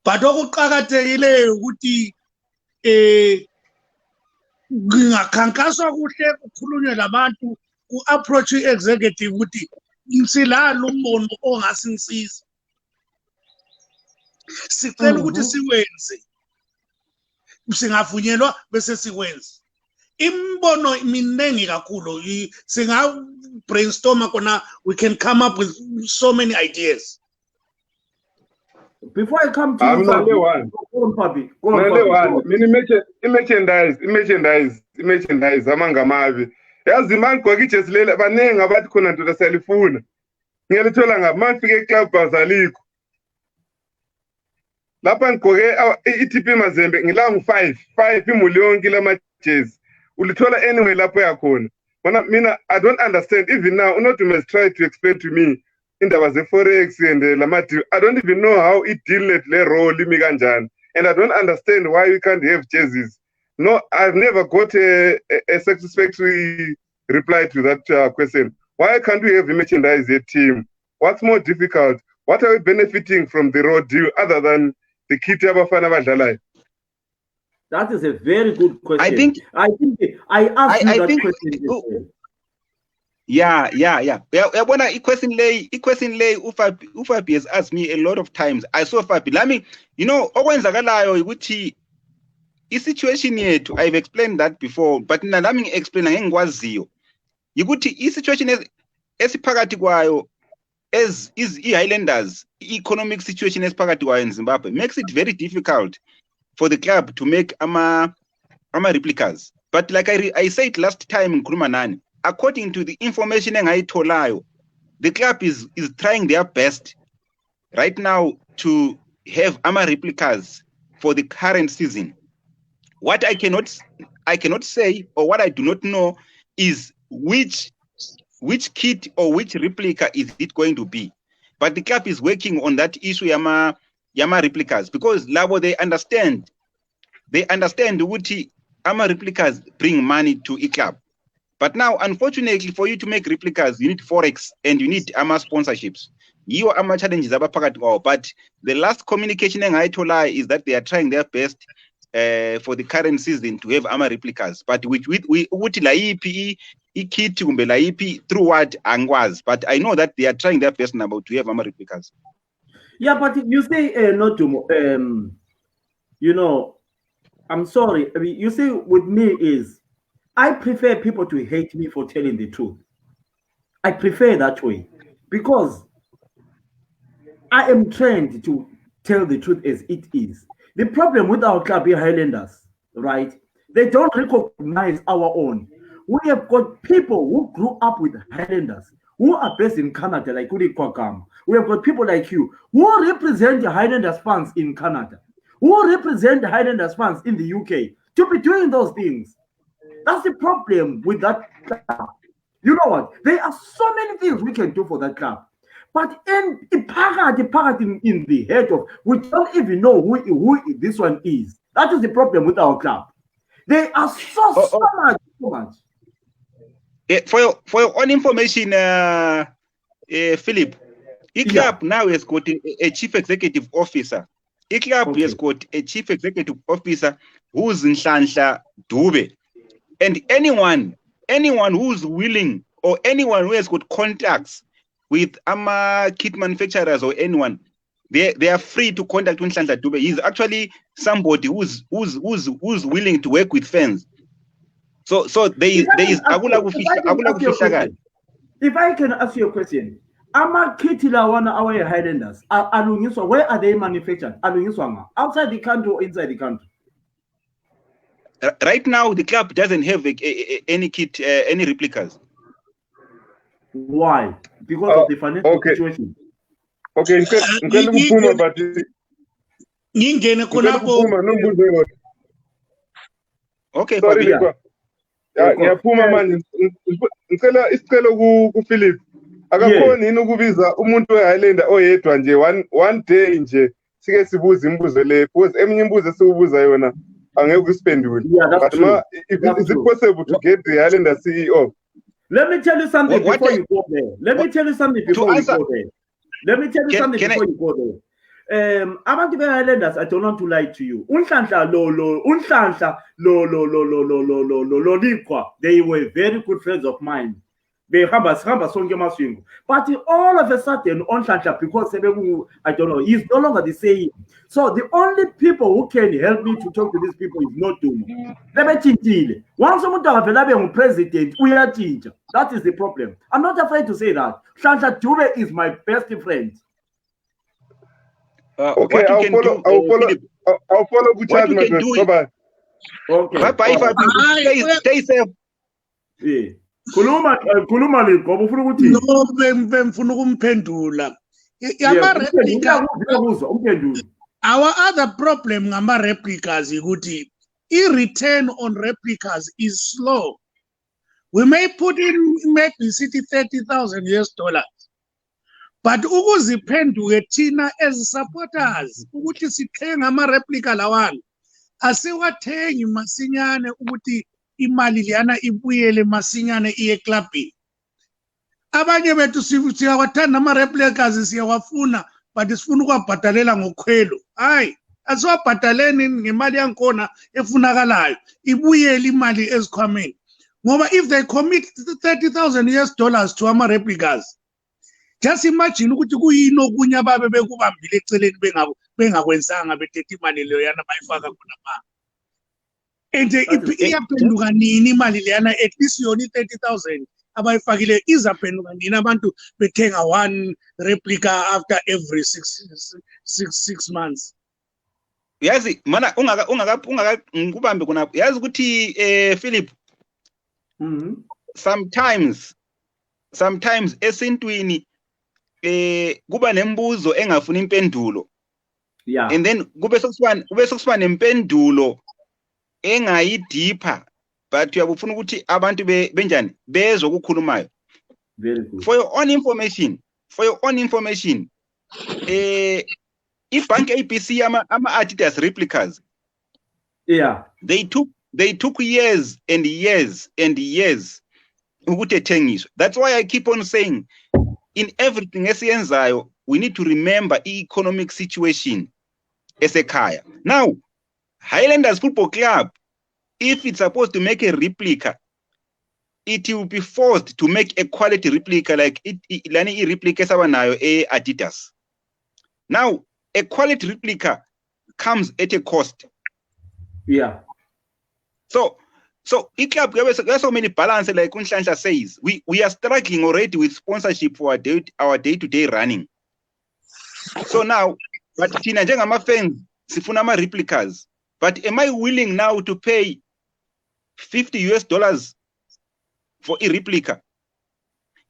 But okuqhakathekileyo ukuthi ngingakhankaswa kuhle kukhulunywe labantu ku-approach i-executive ukuthi ngisilala umbono ongasingisiza sicela ukuthi siwenze singavunyelwa bese sikwenze imbono minengi kakhulu singa brainstorm kona, we can come up with so many ideas. Before I come to I'm you, not Fabi, the one. go on, Fabi. Go on, Nale Fabi. one. Go on. Mini merchandise amanga mavi. Yazi man kwa kiche silele banenga bathi khona ndoda selifuna. Ngiyalithola ngamafike eclub bazaliko. Lapha ngigqoke iTP Mazembe ngila ngu5 imuli yonke lamajezi. Ulithola anyway lapho yakhona. Mina I don't understand even now uNodumo has tried to explain to me indaba ze forex and lamadi. I don't even know how it deal le role imi kanjani, and I don't understand why we can't have jerseys. No, I've never got a satisfactory reply to that question. Why can't we have a merchandise team? What's more difficult? What are we benefiting from the road deal other than the kit abafana badlalayo? That is a very good question. I think I asked you that question. Yeah. Yabona question lay uFabi has asked me a lot of times. I saw Fabi. Let me, okwenzakalayo ukuthi i-situation yethu, I've explained that before, but nami explain ngengikwaziyo. Ukuthi i-situation esiphakathi kwayo as is i-Highlanders, economic situation esiphakathi kwayo in Zimbabwe makes it very difficult for the club to make ama replicas. But like I said last time in Kurumanani, according to the information engayitholayo, the club is trying their best right now to have ama replicas for the current season. What I cannot say, or what I do not know, is which kit or which replica is it going to be. But the club is working on that issue yama replicas, because labo they understand ukuthi ama replicas bring money to a club. But now, unfortunately, for you to make replicas, you need forex and you need ama sponsorships. You ama challenges abaphakathi kwawo. But the last communication engayithola is that they are trying their best for the current season to have ama replicas. But we ukuthi la yipi ikit kumbe la yipi through what angwazi. But I know that they are trying their best now to have ama replicas. Yeah, but you say Nodumo, I'm sorry. I mean, you say with me is I prefer people to hate me for telling the truth. I prefer that way because I am trained to tell the truth as it is. The problem with our club here, Highlanders, right? They don't recognize our own. We have got people who grew up with Highlanders, who are based in Canada, like Udi Kwakam. We have got people like you who represent the Highlanders fans in Canada, who represent the Highlanders fans in the UK to be doing those things. That's the problem with that club. You know what? There are so many things we can do for that club. But in the head of, we don't even know who this one is. That is the problem with our club. They are so much. For your own information, Philip, the club now has got a chief executive officer. The club has got a chief executive officer who's Nhlanhla Dube. And anyone who's willing, or anyone who has got contacts with kit manufacturers or anyone, they are free to contact Nhlanhla Dube. He's actually somebody who's willing to work with fans. So there is If I can ask you a question, kit lawana our Highlanders alungiswa, where are they manufactured? Alungiswa outside the country or inside the country? Right now, the club doesn't have any kit, any replicas. Why? Because of the financial situation. Okay, ngicela ukuphuma but ngingene khonapho. Okay, sorry Likwa. Ngiyaphuma manje. Ngicela isicelo ku Philip. Akakhona yini ukubiza umuntu weHighlander oyedwa nje one day nje sike sibuza imibuzo le, because eminye imibuzo esikubuza yona angeke ukusiphendule. But if it is possible to get the Highlander CEO. Let me tell you something before you go there. Abantu be-Highlanders, I don't want to lie to you. Unhlanhla lo Likwa, they were very good friends of mine. But all of a sudden, on Shasha, because I don't know, he's no longer the same. So the only people who can help me to talk to these people is not Dumo. Once someone have president, we are teacher. That is the problem. I'm not afraid to say that. Shasha Dube is my best friend. Okay, I'll follow good charge, my friend. Bye-bye. Okay. Stay safe. Yeah. Kuluma ngoba ufuna ukuthi no bemfuna ukumphendula our other problem ngama replicas ukuthi i-return on replicas is slow. We may put in maybe $30,000 but ukuziphenduke thina as supporters ukuthi sithenga ama replica lawana asiwathengi masinyane ukuthi imali liyana ibuyele masinyane iye clubini. Abanye bethu siyawathanda ama replicas siyawafuna but sifuna ukwabhadalela ngokhwelo. Hayi, asiwabhadaleni ngemali yankona efunakalayo ibuyele imali ezikhwameni. Ngoba if they commit $30,000 to ama replicas, just imagine ukuthi kuyini okunye ababe bekubambile eceleni bengakwenzanga bethethe imali leyo yana bayifaka khona ma. And iyaphenduka nini imali leyana at least yona 30,000 abayifakile izaphenduka nini abantu bethenga one replica after every six months. Yazi mana ngikubambe khona yazi ukuthi Philip sometimes esintwini kuba nembuzo engafuni impendulo. Yeah. And then kube sokusiba nempendulo engayideeper but uyabufuna ukuthi abantu benjani bezwe ukukhulumayo. Very good. For your own information ibank ABC ama Adidas replicas, yeah, they took years and years ukuthi ethengiswe. That's why I keep on saying in everything esiyenzayo we need to remember economic situation esekhaya. Now Highlanders Football Club, if it's supposed to make a replica, it will be forced to make a quality replica like lani replica sabanayo Adidas. Now, a quality replica comes at a cost. Yeah. So club there's so many balances like Unhlanhla says. We are struggling already with sponsorship for our day-to-day running. So now, but thina njengama fans sifuna ama replicas. But am I willing now to pay $50 for a replica?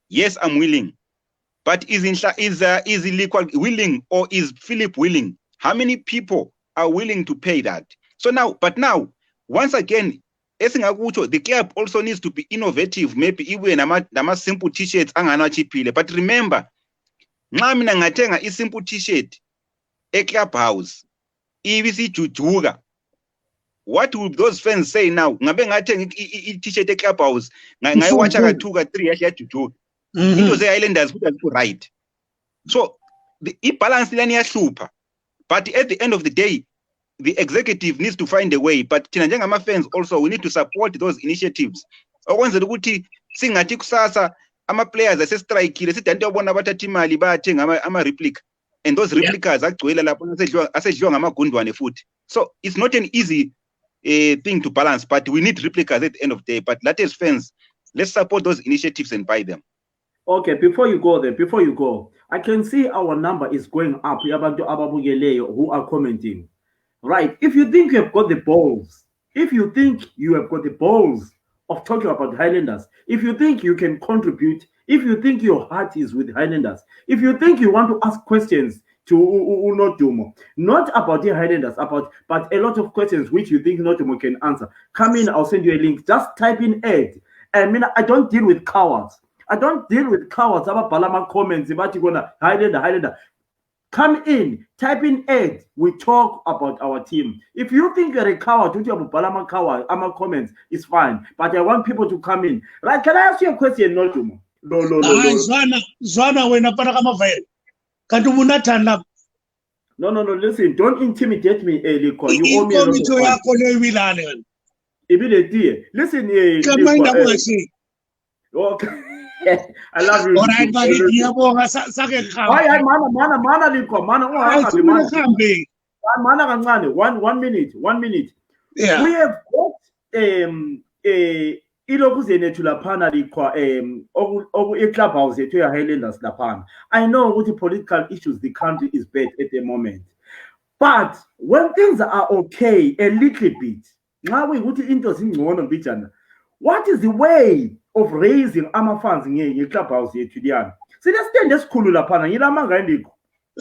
Yes, I'm willing. But is Liquid willing or is Philip willing? How many people are willing to pay that? So now, once again, the club also needs to be innovative. Maybe even nama simple t-shirts anganachiphile. But remember, nxa mina ngatenga a simple t-shirt a clubhouse ibisi jujuga. What will those fans say now? Ngabe ngatenga t-shirt a clubhouse ngayiwacha ka2 ka3 yajujuga. Into the Highlanders put right. So the balance lani yahlupha. But at the end of the day, the executive needs to find a way. But thina njengama fans also we need to support those initiatives. Okwenzela ukuthi singathi kusasa ama players asestrikeile sithi into yobona abathatha imali bayathenga ama replica and those replicas agcwele lapho asedliwa ngamagundwane futhi. So it's not an easy thing to balance, but we need replicas at the end of the day. But latest fans, let's support those initiatives and buy them. Okay, before you go, I can see our number is going up. Who are commenting, right? If you think you have got the balls, of talking about Highlanders, if you think you can contribute, if you think your heart is with Highlanders, if you think you want to ask questions to Unodumo, not about the Highlanders, but a lot of questions which you think Unodumo can answer, come in. I'll send you a link. Just type in Ed. I mean, I don't deal with cowards. About Balama comments about you gonna Highlander. Come in, type in Ed. We talk about our team. If you think you're a coward, don't you have Balama coward? Ama comments is fine, but I want people to come in. Right? Can I ask you a question, Notumo? No. Zwana wena para kama vile. Kantu munatanda. No. Listen, don't intimidate me, Eliko. You owe me a lot of money. Listen, Come on, okay. I love you. All right, bakithi ngiyabonga sake Hayi hayi mana likho mana ungahambi mana kancane 1 minute. Yeah. We have got ilokuzeni ethu laphana likho clubhouse yethu ya Highlanders laphana. I know ukuthi political issues the country is bad at the moment. But when things are okay a little bit, nxa kuyikuthi into zingcono mbijana, what is the way of raising ama-funds nge-clubhouse yethu liyana? Sinestand esikhulu laphana ngilamanga endikho.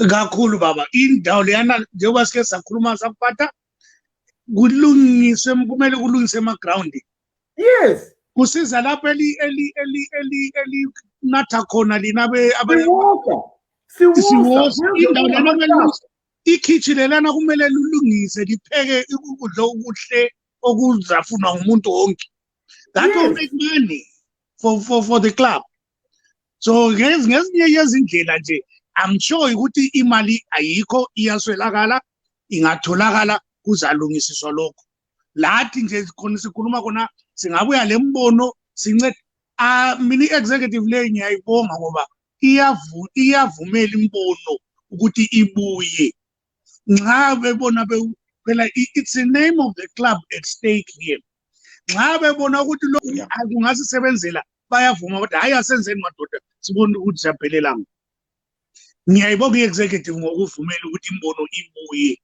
Kakhulu baba, indawo leyana njengoba sike sakhuluma sakuphatha kulungiswe, kumele kulungiswe ema-ground. Yes. Kusiza lapho natha khona lina Siwosa. Indawo lena kumele ikhichi lelana kumele lulungise lipheke ukudla okuhle okuzafunwa ngumuntu wonke. That will make money for the club. So ngezinye yezindlela nje I'm sure ukuthi imali ayikho iyaswelakala, ingatholakala kuzalungisiswa lokho. Lathi nje khona sikhuluma khona singabuya lembono sincede mini executive le ngiyayibonga ngoba iyavumela imbono ukuthi ibuye. Nxa bebona phela it's the name of the club at stake here. Nxa bebona ukuthi lokhu akungasisebenzela bayavuma ukuthi hayi asenzeni madoda sibone ukuthi siyaphelelanga. Ngiyayibonga i-executive ngokuvumela ukuthi imbono ibuye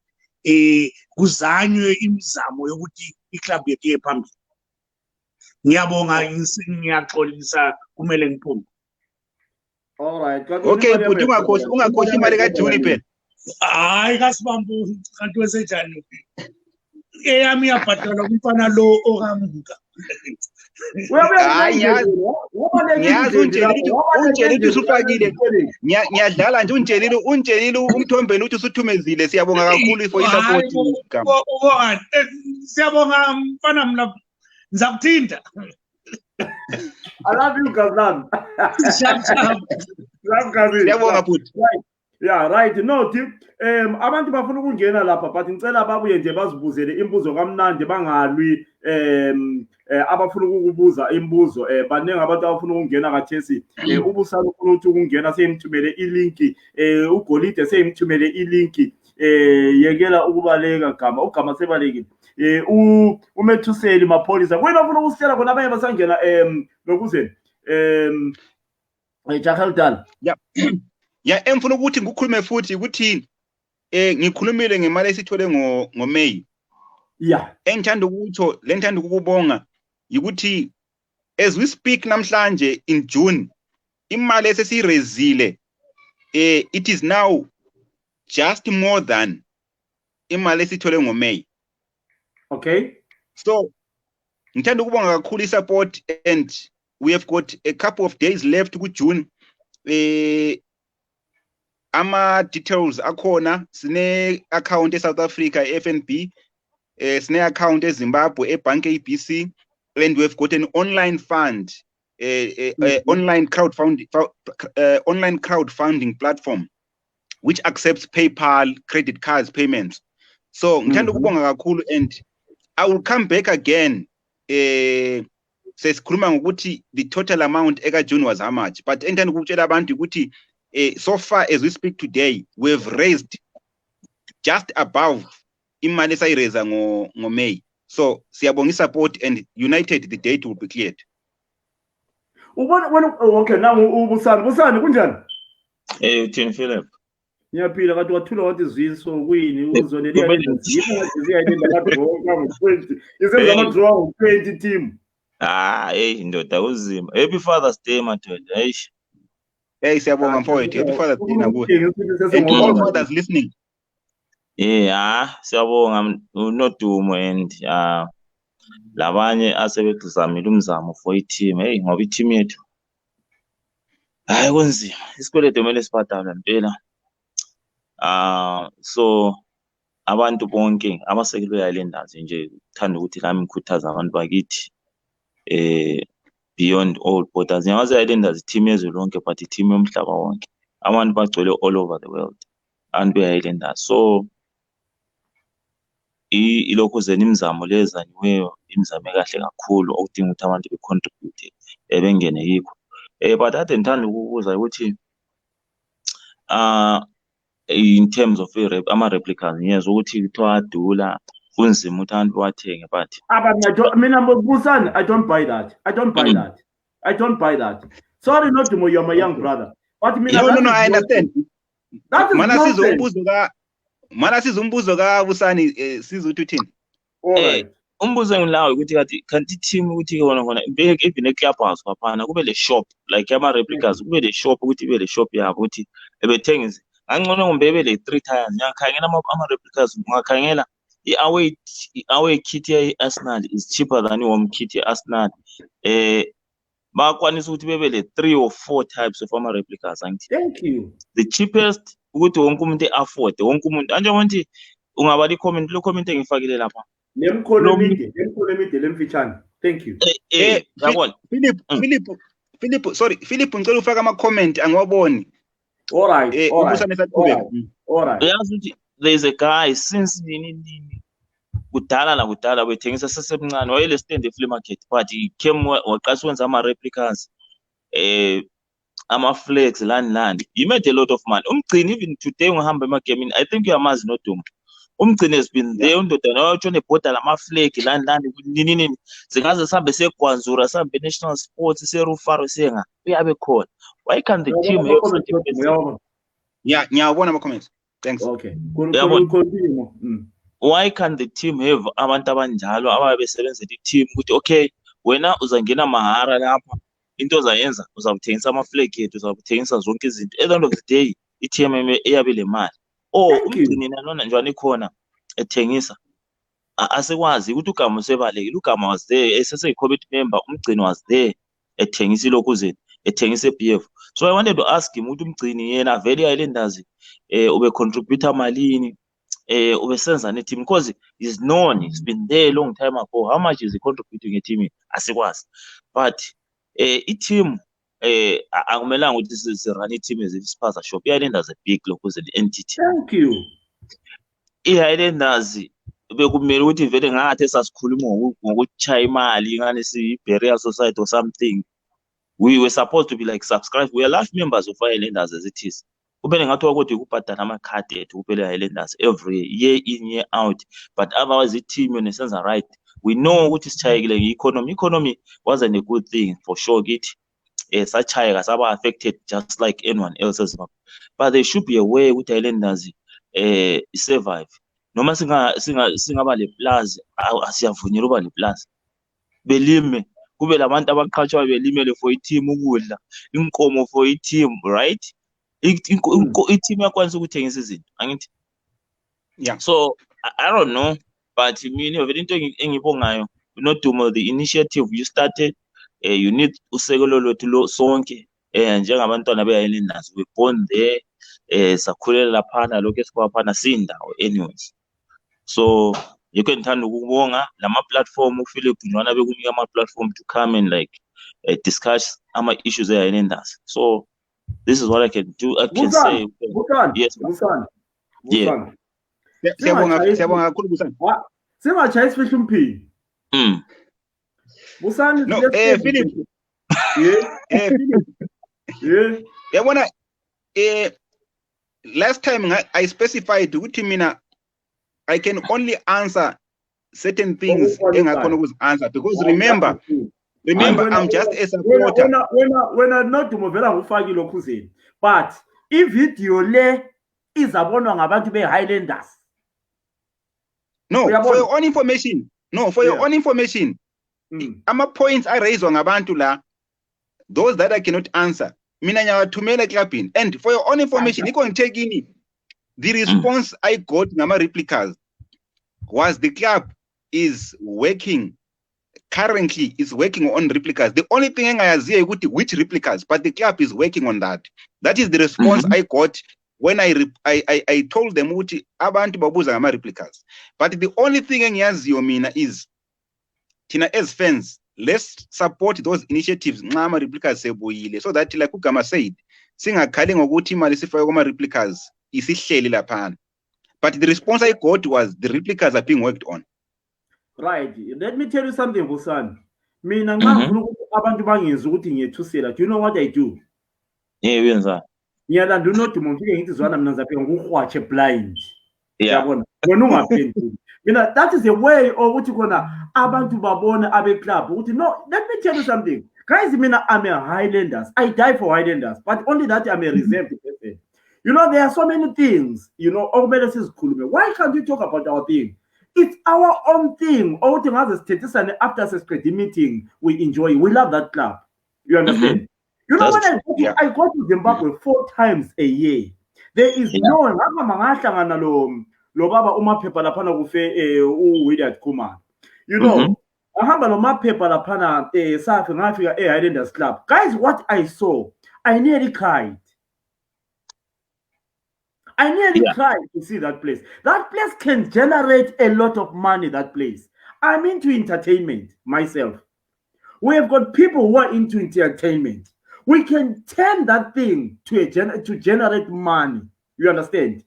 kuzanywe imizamo yokuthi iclub yethu iye phambili. Ngiyabonga ngiyaxolisa kumele ngiphume. All right. Okay, but ungakhosi imali kaJuni phela. Hayi kasibambu kanti wesenjani? Eyami iyabhadalwa kumfana lo okamuka. Ngiyazi untshelile usufakile. Ngiyadlala nje untshelile umthombeni ukuthi usuthumezile. Siyabonga kakhulu for i-support. Siyabonga mfana mina ngizakuthinta. I love you Gazlan. Siyabonga futhi. Yeah, right. No, abantu bafuna ukungena lapha but ngicela babuye nje bazibuzele imbuzo kamnandi bangalwi abafuna ukubuza imbuzo baningi abantu abafuna ukungena kathesi ubusana ufuna ukuthi ukungena seyimthumele ilinki uGolide seyimthumele ilinki yekela ukubaleka gama ugama sebalekile umethuseli mapholisa kwena ufuna ukusitshela khona abanye basangena lokuzeni Jakhaldal ya emfuna ukuthi ngikhulume futhi ukuthi ngikhulumile ngemali esithole ngoMay. Yeah. Engithanda ukutho lengithanda ukubonga ukuthi as we speak namhlanje in June imali esesirezile it is now just more than imali esithole ngoMay. Okay. So ngithanda ukubonga kakhulu i-support and we have got a couple of days left ku June. Ama details akhona sine account eSouth Africa FNB sine account eZimbabwe eBank ABC and we've got an online fund online crowdfunding platform which accepts PayPal credit cards payments. So ngithanda ukubonga kakhulu and I will come back again sesikhuluma ngokuthi the total amount eka June was how much, but engithanda ukutshela abantu ukuthi so far as we speak today we've raised just above imali esayireza ngoMay. So siyabonga support and united the date will be cleared. Okay, now ubusani kunjani? Uthini Philip? Ngiyaphila kanti wathula wathi ziso kuyini uzonele draw 20 team. Hey ndoda uzima. Happy Father's Day madoda. Hey siyabonga mfowethu, happy Father's Day nakuwe. And to all fathers listening. Yeah, siyabonga uNodumo and labanye asebekuzamile umzamo for i-team. Hey ngoba i-team yethu hayi kunzima. Isikweletu kumele sibhadale impela. So abantu bonke abasekeli be-Highlanders nje uthanda ukuthi lami ngikhuthaza abantu bakithi beyond all borders. Ngiyazi i-Highlanders team yezwe lonke but i-team yomhlaba wonke. Abantu bagcwele all over the world. Abantu be-Highlanders. So ilokho zena imizamo lezanyiweyo imizamo ekahle kakhulu okudinga ukuthi abantu becontribute bengene yikho. But ade ngithanda ukubuza ukuthi in terms of ama-replicas ngiyezwa ukuthi kuthiwa adula kunzima ukuthi abantu bawathenge, but Mina Busani, I don't buy that. I don't buy that. I don't buy that. Sorry, not to you're my young brother. But mina, No, I understand. That is Mana nonsense. siza umbuzo ka Busani sizuthi uthini? All right. Umbuzo engilawo ukuthi kanti i-team ukuthi khona even e-clubhouse kwaphana kube le shop like ama-replicas kube le shop ukuthi ibe le shop yabo ukuthi ebethengise angcono ngombe ebe le 3 tires ngiyakhangela ama-replicas ungakhangela i-away kit ye-Arsenal is cheaper than i-home kit ye-Arsenal. Bakwanisa ukuthi bebe le 3 or 4 types of ama-replicas angithi. Thank you. The cheapest ukuthi wonke umuntu e-afford wonke umuntu anjengokuthi ungaba lo comment engifakile lapha. Lemkholo emide lemfitshane. Thank you. Philip, sorry, Philip ngicela ufaka ama-comment angiwaboni. All right. There is a guy since kudala wethengisa sesemncane wayele stand e-flea market, but he came waqasha wenza ama-replicas ama-flags lani he made a lot of money. Umgcini even today ungihamba emagamini, I think uyamazi noDuma. Umgcini has been there undodana wayotshona ebhoda lama-flag lani nini singaze sihambe segwanzura sihambe national sports serufaro senga uyabe khona. Why can't the team have such a person? Yeah, ngiyabona ama-comments. Thanks. Okay. Why can't the team have abantu abanjalo ababe besebenzela i-team ukuthi okay wena uzangena mahara lapha into ozayenza uzawuthengisa ama-flag ethu uzawuthengisa zonke izinto at the end of the day i-team eyabe le mali umgcini nanona njani khona ethengisa asekwazi ukuthi ugama usebalekile ugama was there esese-committee member umgcini was there ethengisa ilokuzeni ethengisa e-BF. So I wanted to ask him ukuthi umgcini yena vele i-Highlanders ube contributor malini ubesenza ne-team because he's known, he's been there a long time ago. How much is he contributing a-team asikwazi, but i-team akumelanga ukuthi sirun i-team as i-spaza shop. I-Highlanders a big lokuzeni entity. Thank you. I-Highlanders bekumele ukuthi vele ngathi esasikhuluma ngokutshaya imali ngani si-burial society or something. We were supposed to be like subscribe. We are large members of Highlanders as it is. Kubele ngathi ukuthi ukubhadala ama-card ethu kuphela Highlanders every year in year out, but otherwise i-team yona isenza right. We know ukuthi sichayekile nge-economy. Economy wasn't a good thing for sure kithi. Sachayeka saba affected just like anyone else, but there should be a way ukuthi Highlanders survive. Noma singaba le plus asiyavunyelwa uba le plus belime kube labantu abaqhatshwa belimele for i-team ukudla inkomo for i-team, right? I-team yakwanisa ukuthengisa izinto angithi. Yeah. So I don't know, but mina vele into engibongayo noDumo, the initiative you started, you need usekelo lwethu lo sonke njengabantwana be-Highlanders, we born there, sakhulela laphana lokho esikwaphana sindawo anyways. So you can turn ukubonga lama-platform uPhilip njwana bekunika ama-platform to come and like discuss ama-issues e-Highlanders. So this is what I can do. I can say. Yes. Busani. Siyabonga kakhulu Busani. Singatshaya isifihle umphini. Busani. No, Philip. Yeah. Yabona last time I specified ukuthi mina I can only answer certain things engakhona ukuzi-answer because remember I'm just a supporter. Wena noDumo vela ngufaki lokhu zeni, but ivideo le izabonwa ngabantu be-Highlanders. No, for your own information. Ama-points arayizwa ngabantu la, those that I cannot answer, mina ngiyawathumela eklabhini. And for your own information, iko ngithekini, the response I got ngama-replicas was the club is working, currently is working on replicas. The only thing engayaziyo ukuthi which replicas, but the club is working on that. That is the response I got when I told them ukuthi abantu babuza ngama-replicas. But the only thing engiyaziyo mina is thina as fans, let's support those initiatives nxa ama-replicas sebuyile, so that like uGama said, singakhali ngokuthi imali sifake kuma-replicas isihleli laphana. But the response I got was the replicas are being worked on. Right. Let me tell you something, Busani. mina ngifuna ukuthi abantu bangizwe ukuthi ngiyethusela. Do you know what I do? Yeah, uyenza. Ngiyalanda uNodumo ngifike ngithi zwana mina ngizaphinga ngikuhwatshe blind. Yeah. Yabona wena ungaphenduli. Mina that is a way ukuthi khona abantu babone abe club ukuthi no, let me tell you something. Guys, mina I'm a Highlanders. I die for Highlanders, but only that I'm a reserved person. You know, there are so many things, you know, why can't you talk about our thing? It's our own thing. All thing as a status and after the meeting, we enjoy. We love that club. You understand? You know, when I go to Zimbabwe 4 times a year, there is no you know, Highlanders club. Guys, what I saw, I nearly cried. I nearly cried to see that place. That place can generate a lot of money, that place. I'm into entertainment myself. We have got people who are into entertainment. We can turn that thing to generate money. You understand?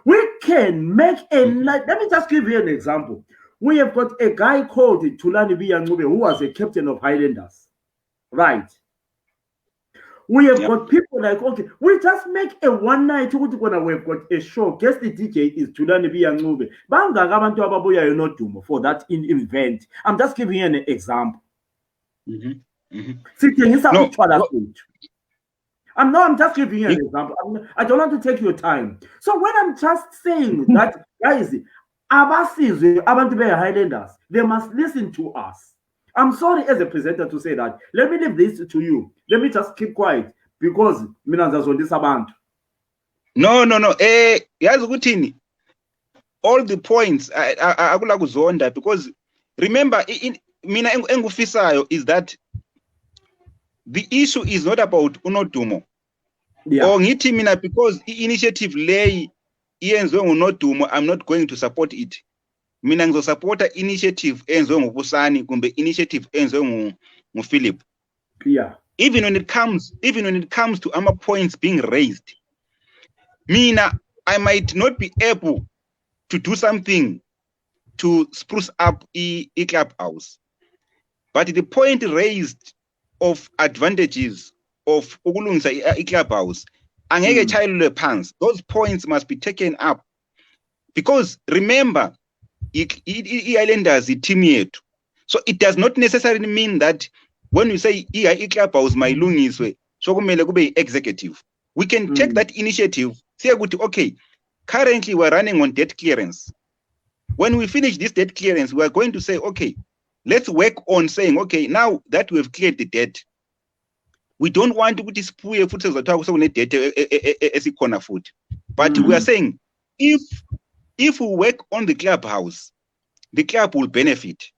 We can make a... Let me just give you an example. We have got a guy called Thulani Biyanqube who was a captain of Highlanders. Right. We have got people like, okay, we just make a one night, we've got a show. Guess the DJ is Thulani Biyanqube. For that event. I'm just giving you an example. I'm just giving you an example. I don't want to take your time. So when I'm just saying that, guys, abantu be Highlanders, they must listen to us. I'm sorry as a presenter to say that. Let me leave this to you. Let me just keep quiet because Minanza's on this abantu. No. All the points I would like to zonda because remember, mina engufisayo is that the issue is not about uNodumo. Or ngithi mina because initiative lay iyenzwe nguNodumo, I'm not going to support it. Mina ngizosupporta initiative enziwe nguBusani kumbe initiative enziwe nguPhilip. Yeah. Even when it comes to our points being raised, mina I might not be able to do something to spruce up a clubhouse, but the point raised of advantages of ukulungisa a clubhouse, angeke chayilwe phansi. Those points must be taken up because remember, Highlanders is team yethu. So it does not necessarily mean that when we say clubhouse mayilungiswe so kumele kube executive. We can take that initiative. Say okay, currently we're running on debt clearance. When we finish this debt clearance, we are going to say, okay, let's work on saying, okay, now that we have cleared the debt, we don't want to put this poor food debt as a corner food. But we are saying if we work on the clubhouse, the club will benefit.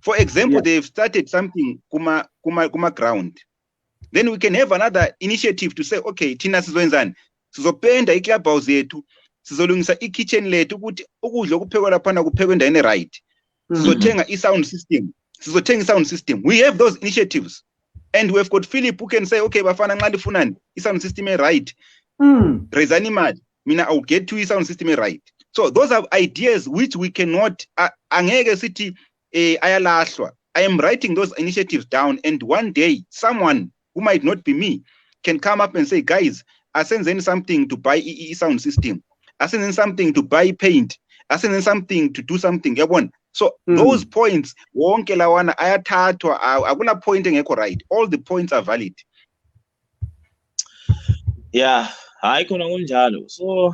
For example, they've started something kuma ground. Then we can have another initiative to say, okay, Tina Sizwenzani, sizopenda i-clubhouse yethu, sizolungisa i-kitchen lethu ukuthi ukudla okuphekwa laphana kuphekwe endaweni right. Sizothenga i-sound system. We have those initiatives. And we've got Philip who can say, okay, bafana nxa lifunani i-sound system right. Rezani imali, mina I'll get to i-sound system right. So those are ideas which we cannot angeke sithi ayalahlwa. I am writing those initiatives down, and one day someone who might not be me can come up and say, guys, I send in something to buy sound system. I send in something to buy paint. I send in something to do something. So those points, wonke lawana ayathathwa, akuna point engekho right. All the points are valid. Yeah, hayi khona kunjalo. So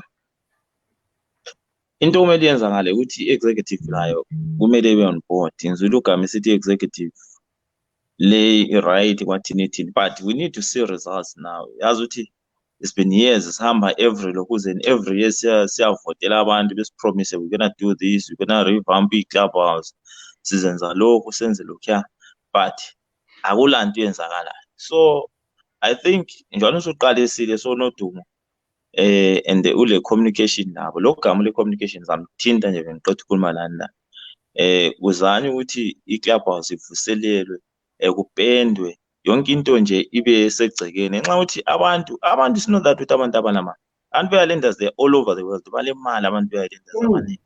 into kumele yenza ngale ukuthi executive nayo kumele ibe on board. Ngizulu gama sithi executive lay right kwathini, but we need to see results now. Yazi ukuthi it's been years sihamba every year siyavotela abantu besipromise we're gonna do this, we're gonna revamp i-clubhouse, sizenza lokhu senze lokhuya, but akulanto yenzakala. So I think njalo soqalisile so Nodumo and ule communication nabo lo gama le communication zamthinta nje bengiqotha ukukhuluma lana la uzani ukuthi i-clubhouse ivuselelwe kupendwe yonke into nje ibe segcekeni nxa uthi abantu is not that with abantu abanama abantu be-Highlanders they're all over the world balemali abantu be-Highlanders abaningi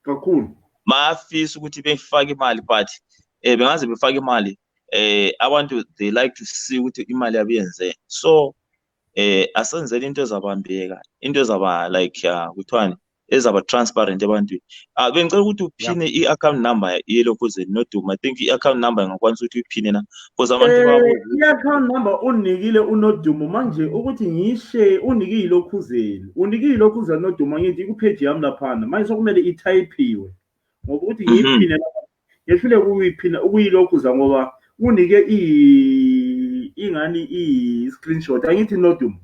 kakhulu mafisa ukuthi befake imali but bengaze befake imali abantu they like to see ukuthi imali yabo yenze. So asenzele into ezabambeka, into ezaba like kuthiwani ezaba transparent ebantwini. Bengicela ukuthi uphine i-account number yelokhuzeni noDuma. I think i-account number ngakwanisa ukuthi uyiphine na because abantu babuza i-account number unikile unoDuma manje ukuthi ngishe unikile ilokhuzeni. Unikile ilokhuzeni noDuma ngithi ku-page yami laphana. Manje sokumele itypiwe. Ngoba ukuthi ngiyiphine lapha. Ngehlule ukuyiphina ukuyilokhuza ngoba unike ingani i-screenshot. Angithi noDuma.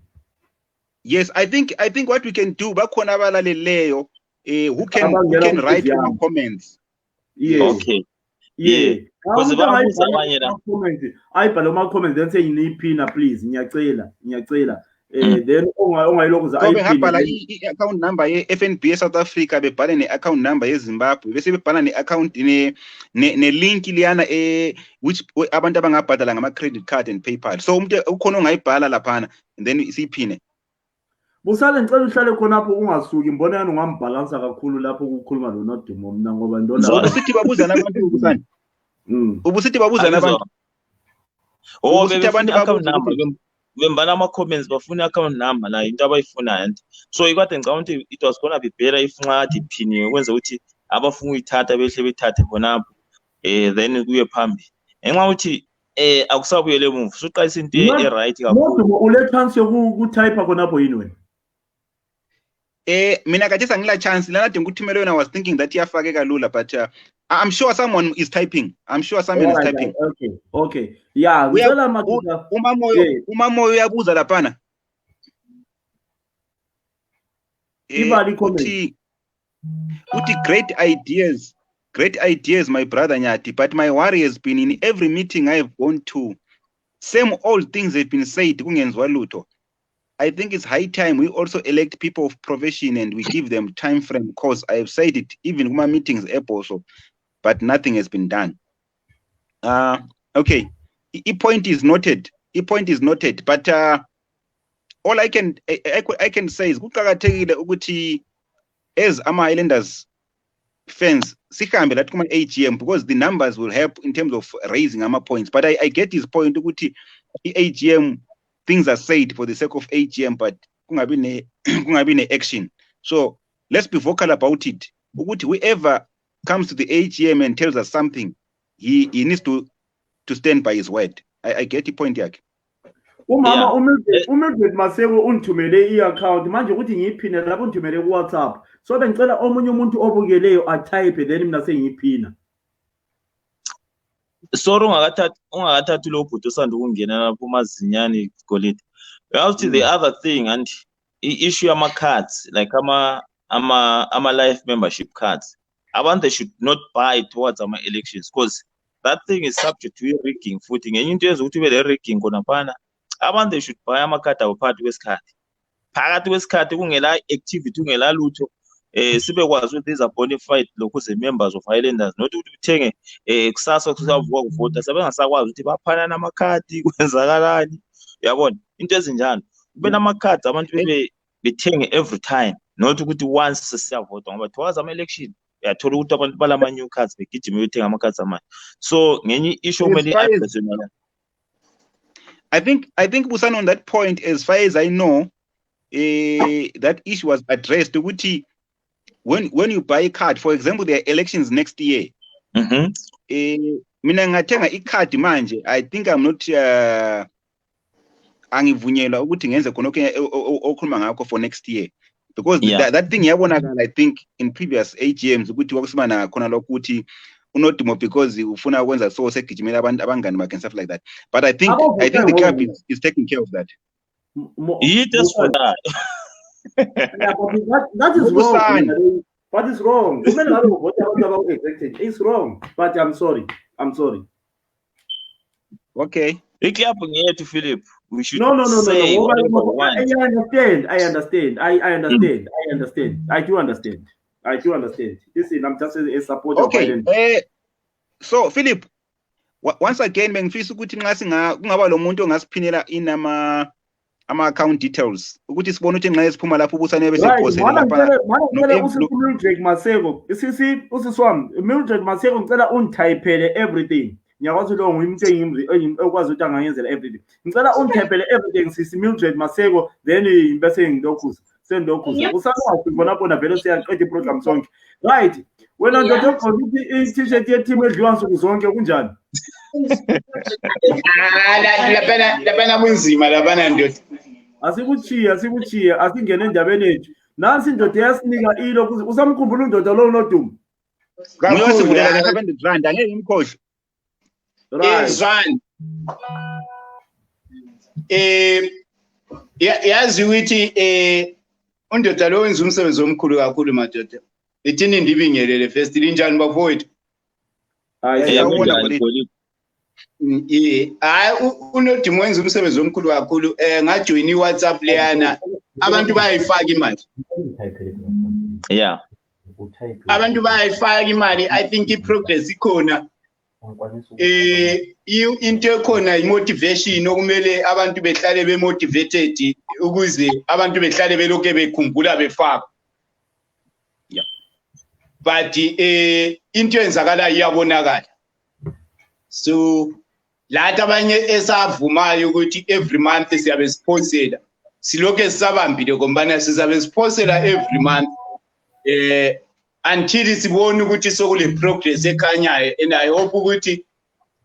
Yes, I think what we can do bakhona abalaleleyo who can write in the comments. Yes. Okay. Yeah. Because babuza abanye la. Ayibhala ama comments then say niyiphina please. Ngiyacela. Then ongayilokhuza ayiphina. So bebhala i-account number ye-FNB South Africa, bebhala ne-account number yeZimbabwe, bese bebhala ne-account ne-link liyana which abantu abangabhadala ngama-credit card and PayPal. So umuntu ukhona ongayibhala laphana and then isiphine. Busale ngicela uhlale khonapho ungasuki ngibona yana ungambhalansa kakhulu lapho ukukhuluma lo noDuma mina ngoba ndona ubusithi babuza nabantu ubusani ubusithi babuza nabantu ubusithi abantu account number bembana ama comments bafuna account number la into abayifunayo. So ikade ngicabanga ukuthi it was gonna be better if ngathi iphiniwe kwenza ukuthi abafuna uyithatha behle bethathe khonapho then kuye phambili enxa ukuthi akusabuyele emuva usuqalisa into e-right kakhulu. noDuma ule chance yokutype khonapho yini wena? Mina kathi sangila chance lana dinga ukuthumela wena. I was thinking that iyafakeka lula, but I'm sure someone is typing. Okay. Yeah, ngicela makuza umamoyo uyabuza laphana. Ibali comment. Uthi great ideas my brother Nyati, but my worry has been in every meeting I have gone to, same old things have been said kungenziwa lutho. I think it's high time we also elect people of profession and we give them time frame, because I have said it even in my meetings also, but nothing has been done. Okay, point is noted, but all I can say is kuqakathekile ukuthi as ama-Highlanders fans sihambe lathi kuma AGM, because the numbers will help in terms of raising ama-points. But I get his point ukuthi AGM things are said for the sake of AGM, but kungabi ne action. So let's be vocal about it. Whoever comes to the AGM and tells us something, he needs to stand by his word. I get the point yakhe. Umama uMildred Maseko undithumele i-account manje ukuthi ngiyiphine lapho undithumele ku-WhatsApp. So bengicela omunye umuntu obukeleyo atype then mina sengiyiphina. Sorry ungakathathi lo bhuti osanda ukungena lapho umazinyani Golide. Well, the other thing and issue ama cards like ama life membership cards. Abantu they should not buy towards ama elections, because that thing is subject to rigging footing. Enye into yenza ukuthi ube rigging khona phana. Abantu they should buy ama card phakathi kwesikhathi. Phakathi kwesikhathi kungela activity kungela lutho. Sibe kwazi ukuthi is bona fight lokho ze members of Highlanders, not ukuthi uthenge kusasa kusavuka kuvota sebengasakwazi ukuthi baphana namakhadi kwenzakalani. Uyabona into ezinjalo kube namakhadi abantu bethenge every time, not ukuthi once sesiyavota ngoba towards ama election uyathola ukuthi abantu balama new cards begijima uyothenga amakhadi amanye. So ngenye issue kumele i-personal. I think Busan on that point, as far as I know, that issue was addressed. When you buy a card, for example, there are elections next year. Mina ngathenga i-card manje, I think I'm not angivunyelwa ukuthi ngenze khonke okhuluma ngakho for next year, because that thing yabonakala I think in previous AGMs ukuthi wakusibana khona lokuthi unoDuma because ufuna ukwenza so segijimela abantu abangani bakhe and stuff like that. But I think the club is taking care of that. It is for that. Yeah, but that is wrong. But it's wrong. It's wrong. But I'm sorry. Okay. To Philip. We should no. say I understand. I do understand. Listen, I'm just a supporter. Okay. So Philip, once again, bengifisa ukuthi nxa kungaba lo muntu ongasiphinela ama-account details ukuthi sibone ukuthi nxa esiphuma lapho ubusane bese phosela lapha. Mildred Maseko, usiswami Mildred Maseko ngicela untypele everything. ngiyakwazi lo ngumuntu okwazi ukuthi angayenzela everyday. Ngicela undithempele everything sisi Mildred Maseko then bese ngilokhuza sendokhuza usanwazi bona vele siyaqeda iprogram sonke right wena ndoda ogqoke i-t-shirt ye-team edliwa nsuku zonke kunjani? Lapana kunzima lapana ndoda. Asikuchiye asingene endabeni ethu. Nansi indoda yasinika ilo usamkhumbula undoda lo unodumo. Ngiyosivulela nge-R700 angeke ngimkhohle. Zwan. Yazi ukuthi undoda lo wenza umsebenzi omkhulu kakhulu madoda. Ithini ndibingelele first linjani bafowethu? Hayi unodumo wenza umsebenzi omkhulu kakhulu ngajoyina iWhatsApp leyana abantu bayayifaka imali. Yeah. Abantu bayayifaka imali. I think iprogress ikhona. Into ekhona imotivation okumele abantu behlale bemotivated ukuze abantu behlale beloke bekhumbula befaka. Yeah. But into enzakala iyabonakala. So lathi abanye esavumayo ukuthi every month siyabe sponsor siloke sisabambile ngombana sizabe sponsor every month until sibone ukuthi sokule progress ekhanyayo and I hope ukuthi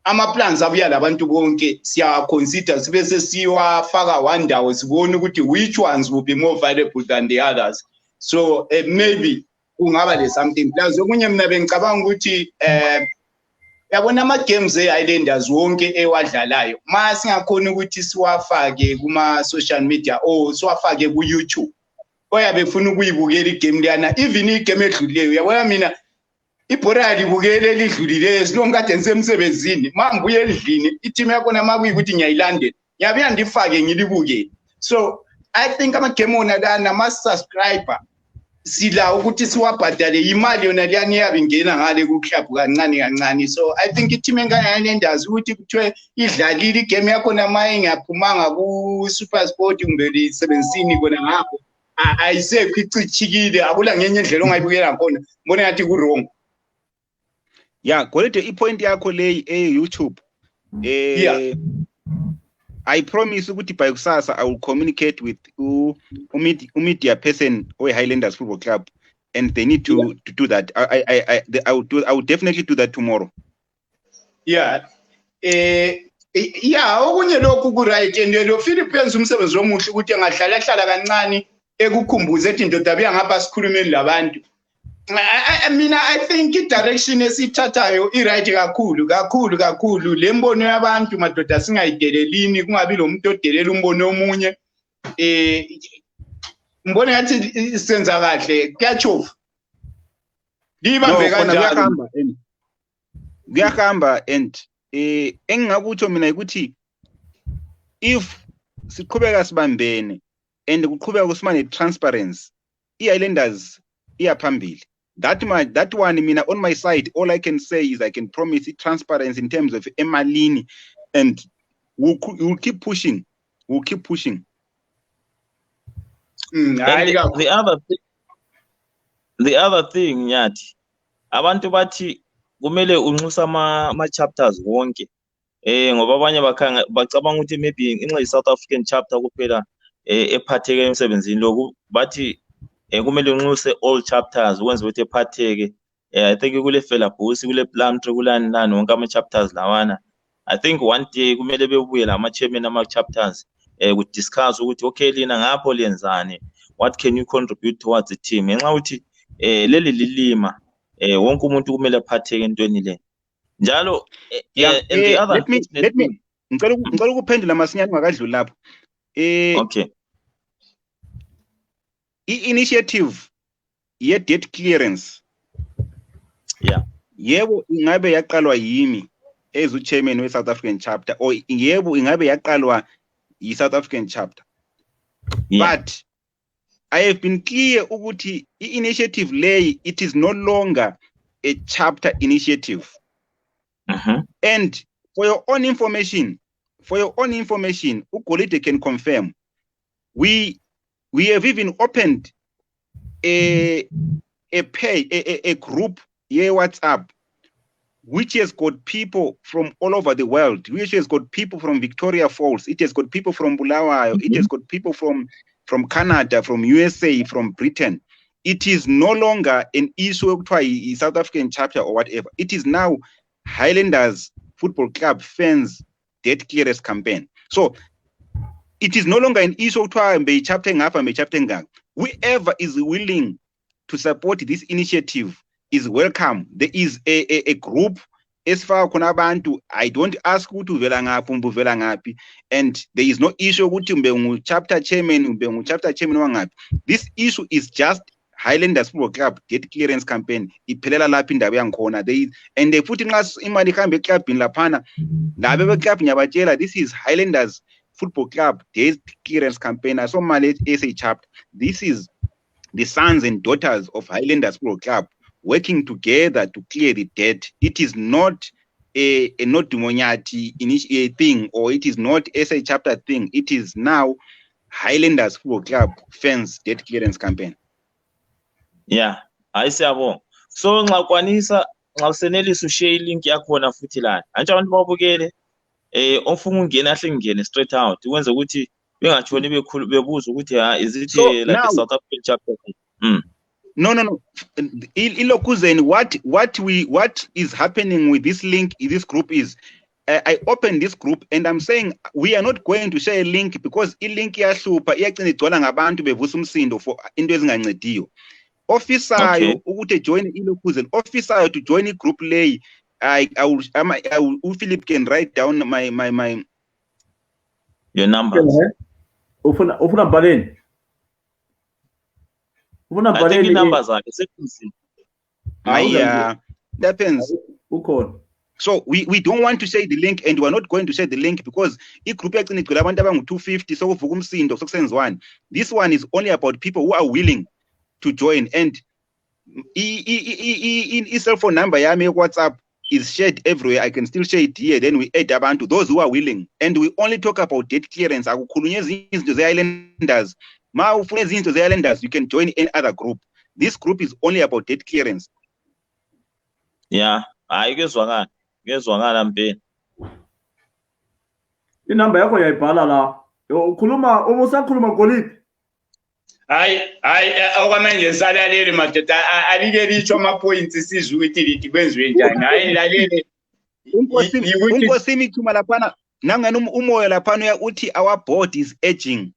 ama plans abuya labantu bonke siya consider sibe sesiwafaka one ndawo sibone ukuthi which ones will be more valuable than the others. So maybe kungaba le something plus okunye mina bengicabanga ukuthi yabona ama games eHighlanders wonke ewadlalayo ma singakhona ukuthi siwafake kuma social media siwafake ku YouTube oyabe ufuna ukuyibukela igame liyana even igame edlulileyo yabona mina ibhora libukele lidlulileyo silonke kade ngisemsebenzini mangibuye endlini i-team yakho namakuyi ukuthi ngiyayilandela ngiyabuya ndifake ngilibukele. So I think ama game ona la nama subscriber sila ukuthi siwabhadale imali yona liyani yabe ingena ngale ku club kancane. So I think i-team eNgayalendazi ukuthi kuthiwe idlalile igame yakho namaye ngiyaphumanga ku Super Sport kumbe lisebenzisini kona ngapho ayisekho ichithikile akula ngenye indlela ongayibukela khona ngibone ngathi ku wrong. Yeah, Golide ipoint yakho leyi YouTube Yeah. I promise ukuthi by kusasa I will communicate with media person or Highlanders Football Club and they need to do that. I would definitely do that tomorrow. Yeah. Yeah, okunye lokhu ku right and lo Philippines umsebenzi omuhle ukuthi angahlala kancane ekukhumbuza ethi indoda biya ngapha sikhulumeni labantu. I think i-direction esithathayo i-right kakhulu lembono yabantu madoda singayidelelini kungabi lo muntu odelela umbono omunye mbone ngathi senza kahle kuyachofa libambe kanjalo kuyahamba and engingakutsho mina ukuthi if siqhubeka sibambene and kuqhubeka kusimane transparency i-Highlanders iyaphambili. That one, I mean, on my side, all I can say is I can promise it transparency in terms of emalini, and we'll keep pushing. We'll keep pushing. The other thing, Nyati, abantu bathi kumele unxusa ama chapters wonke. Ngoba abanye bacabanga ukuthi maybe inxa South African chapter kuphela ephatheke emsebenzini lokhu bathi kumele unxuse all chapters ukwenza ukuthi ephatheke. I think kule Fela Busi kule Plumtree kulani wonke ama chapters lawana. I think one day kumele bebuye lama chairman ama chapters ku discuss ukuthi okay lina ngapho lenzani, what can you contribute towards the team. Ngenxa ukuthi leli lilima wonke umuntu kumele aphatheke entweni le njalo. And the other let me ngicela ukuphendula masinyane ungakadluli lapho. Okay. I-initiative ye-debt clearance, yeah, yebo ingabe yaqalwa yimi as chairman we-South African chapter or yebo ingabe yaqalwa yi-South African chapter, yeah. But I have been clear ukuthi i-initiative lay, it is no longer a chapter initiative. And for your own information, Ugolide can confirm, we have even opened a group here WhatsApp which has got people from all over the world, which has got people from Victoria Falls, it has got people from Bulawayo, it has got people from Canada, from USA, from Britain. It is no longer an issue of South African chapter or whatever. It is now Highlanders Football Club fans debt clearance campaign. So it is no longer an issue of chapter. Whoever is willing to support this initiative is welcome. There is a group as far as I don't ask who to velangapi, and there is no issue with chapter chairman. This issue is just Highlanders Football Club debt clearance campaign. Iphelela lapha indaba yangikhona. And they put in us imali khambe club in lapana. Nabe club nyabatshela this is Highlanders Football Club debt clearance campaign. So mali SA chapter. This is the sons and daughters of Highlanders Football Club working together to clear the debt. It is not a not Dumonyati thing, or it is not SA chapter thing. It is now Highlanders Football Club fans debt clearance campaign. Yeah, ayisiyabonga. So ngakwanisa ngawusenelisa ushare link yakhona futhi la. Anje abantu babukele ofuna ungena ahle ngene straight out. Ukwenza ukuthi bengatshoni bebuza ukuthi is it So like now, a South African chapter? No. Ilokuzeni, what is happening with this link, this group is, I opened this group and I'm saying we are not going to share a link because i-link iyahlupa iyagcina igcwala ngabantu bevusa umsindo for into ezingancediyo. Officer ukuthi join ilokuzeni, officer to join i-group lay. Philip can write down my Your number. Ufuna baleni. I think the numbers are depends. So we don't want to say the link, and we're not going to say the link because if group is 250, so this one is only about people who are willing to join. And in cell phone number, WhatsApp is shared everywhere. I can still share it here. Then we add about to those who are willing, and we only talk about debt clearance. The Islanders. The Islanders, you can join any other group. This group is only about debt clearance. Yeah, I guess one. Mpe. Inamba yakho yayibhala la. Ukhuluma umusakhuluma goliphi? Hayi okwamanje salalele madoda alike licho ama points sizwe ukuthi lithi kwenziwe njani. Hayi lalele. Unkosimi thuma laphana nangani umoya laphana uthi our board is aging.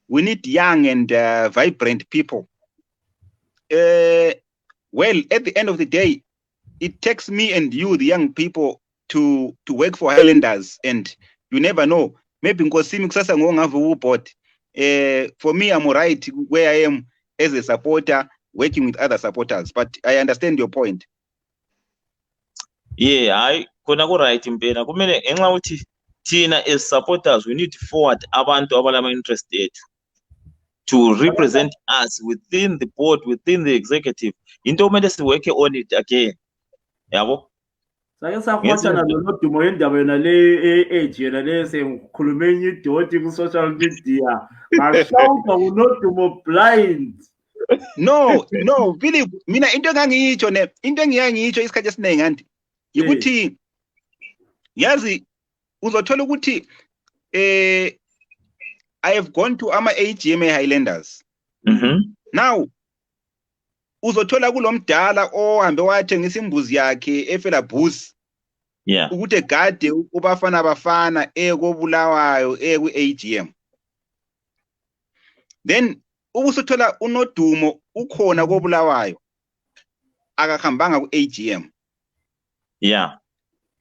We need young and vibrant people. Well, at the end of the day, it takes me and you, the young people, to work for Highlanders, and you never know. Maybe Nkosimi kusasa ngongava board. For me, I'm right where I am as a supporter, working with other supporters. But I understand your point. Yeah, I kona go right impela. Kumele enxa uthi thina as supporters we need to forward abantu abalama interested to represent us within the board, within the executive. Into kumele siwork on it again. Yabo? Sake sakhwathana lo dumo yendaba yona le age yona le sengikhulumenye idoti ku social media. Ngashawuka unodumo blind. No, Philip, mina into engangiyitsho isikhathi esiningi anti ukuthi yazi uzothola ukuthi I have gone to ama AGM Highlanders. Now uzothola kulomdala ohambe wathengisa imbuzi yakhe efela bus. Yeah. Ukuthi egade abafana ekobulawayo ku AGM. Then ubusuthola unodumo ukhona kobulawayo akahambanga ku AGM. Yeah.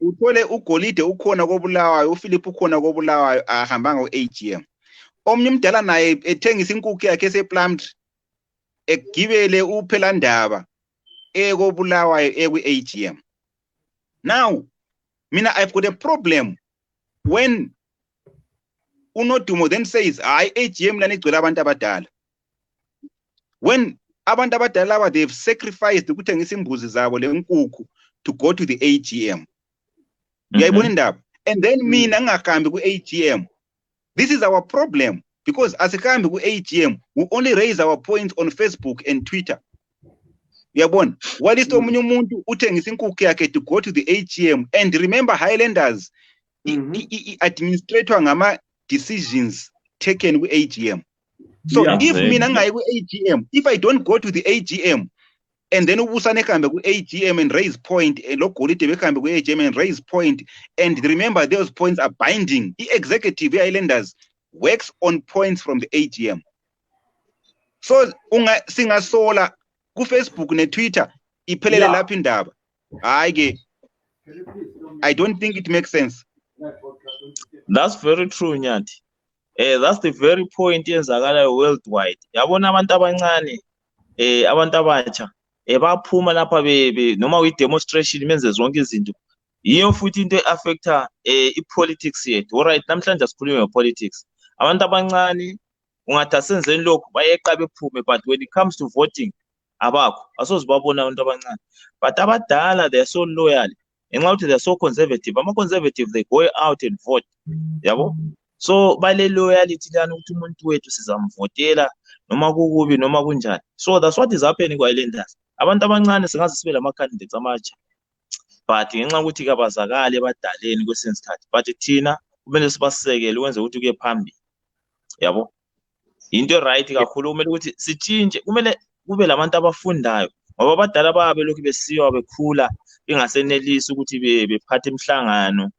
Uthole ugolide ukhona kobulawayo, uPhilip ukhona kobulawayo akahambanga ku AGM. Omnye umdala naye ethengisa inkukhu yakhe eseplummed egibele uphela ndaba ekobulawayo ku AGM. Now mina I've got a problem when unodumo then says AGM lana igcwele abantu abadala. When abantu abadala they've sacrificed ukuthengisa imbuzi zabo lenkukhu to go to the AGM. Uyayibona indaba? And then mina ngingahambi ku AGM. This is our problem because as a kambi ku AGM we only raise our points on Facebook and Twitter. uyabona walist omunye umuntu uthengisa inkukhu yakhe to go to the AGM, and remember highlanders administrator ngama decisions taken with AGM. So if mina ngayi ku AGM, if I don't go to the AGM and then ubusane kambe ku AGM and raise point, lo Golide bekambe ku AGM and raise point, and remember those points are binding. The executive highlanders works on points from the AGM. So singasola ku Facebook ne Twitter iphelele lapha indaba. Hayi ke I don't think it makes sense. That's very true, Nyathi. That's the very point yenzakalayo worldwide. Yabona abantu abancane abantu abatsha baphuma lapha noma uyi demonstration menze zonke izinto. Yiyo futhi into affecta ipolitics yethu. Alright, namhlanje sikhuluma ngepolitics. Abantu abancane ungathi asenzeni lokho bayeqa bephume, but when it comes to voting abakho asozibabona abantu abancane. But abadala they are so loyal. Ngenxa ukuthi they are so conservative. Ama-conservative they go out and vote. Yabo? So bale loyalty lana ukuthi umuntu wethu sizamvotela noma kukubi noma kunjani. So that's what is happening kwa-highlanders. Abantu abancane singaze sibe lama-candidates amatsha, but ngenxa ukuthi kabazakali ebadaleni kwesinye isikhathi, but thina kumele sibasekele ukwenza ukuthi kuye phambili. Yabo? Into right kakhulu kumele ukuthi sitshintshe, kumele kube labantu abafundayo ngoba abadala babe lokhu besiwa bekhula bengasenelisi ukuthi bephathe imihlangano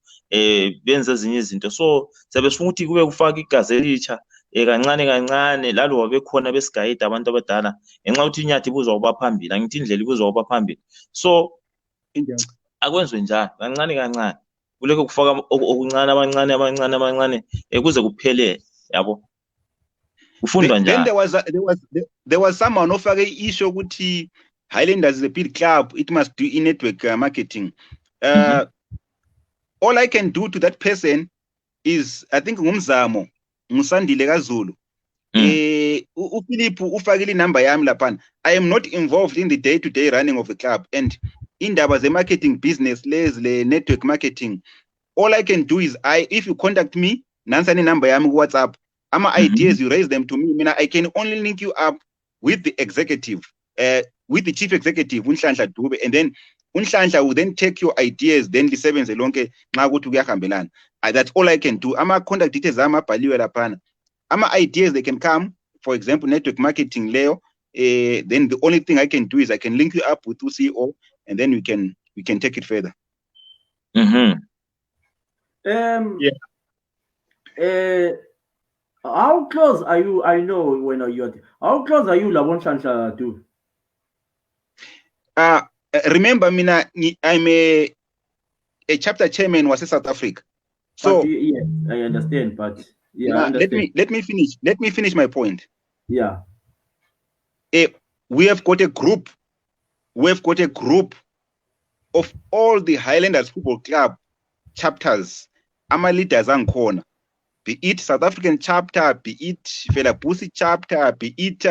benze ezinye izinto. So siyabe sifuna ukuthi kube kufaka igazi elitsha kancane kancane lalo wabekhona besigayida abantu abadala ngenxa ukuthi inyathi ibuzwa kuba phambili, angithi indlela ibuzwa kuba phambili. So akwenzwe njalo kancane kancane kuleke kufaka okuncane abancane kuze kuphelele. Yabo? Ufundwa njalo. Then there was someone ofake issue ukuthi Highlanders is a big club, it must do in-network marketing. All I can do to that person is, I think ngumzamo ngusandile kaZulu. uPhilip ufakile inamba yami laphana. I am not involved in the day-to-day running of the club, and indaba ze marketing business le network marketing, all I can do is if you contact me nansa ni number yami ku WhatsApp, ideas you raise them to me, mina I can only link you up with the executive, with the chief executive uNhlanhla Dube, and then uNhlanhla will then take your ideas then lisebenze lonke nxa ukuthi kuyahambelana. That's all I can do. Contact details abhaliwe laphana. Ideas they can come, for example network marketing Leo, then the only thing I can do is I can link you up with CEO, and then we can take it further. How close are you? I know when you're. How close are you, Labonhlanhla, to? Remember, mina, I'm a chapter chairman was in South Africa. So yes, I understand, but yeah, let me finish my point. Yeah. We have got a group. We have got a group of all the Highlanders Football Club chapters. Leaders and corner. Be it South African chapter, be it Felabusi chapter, be it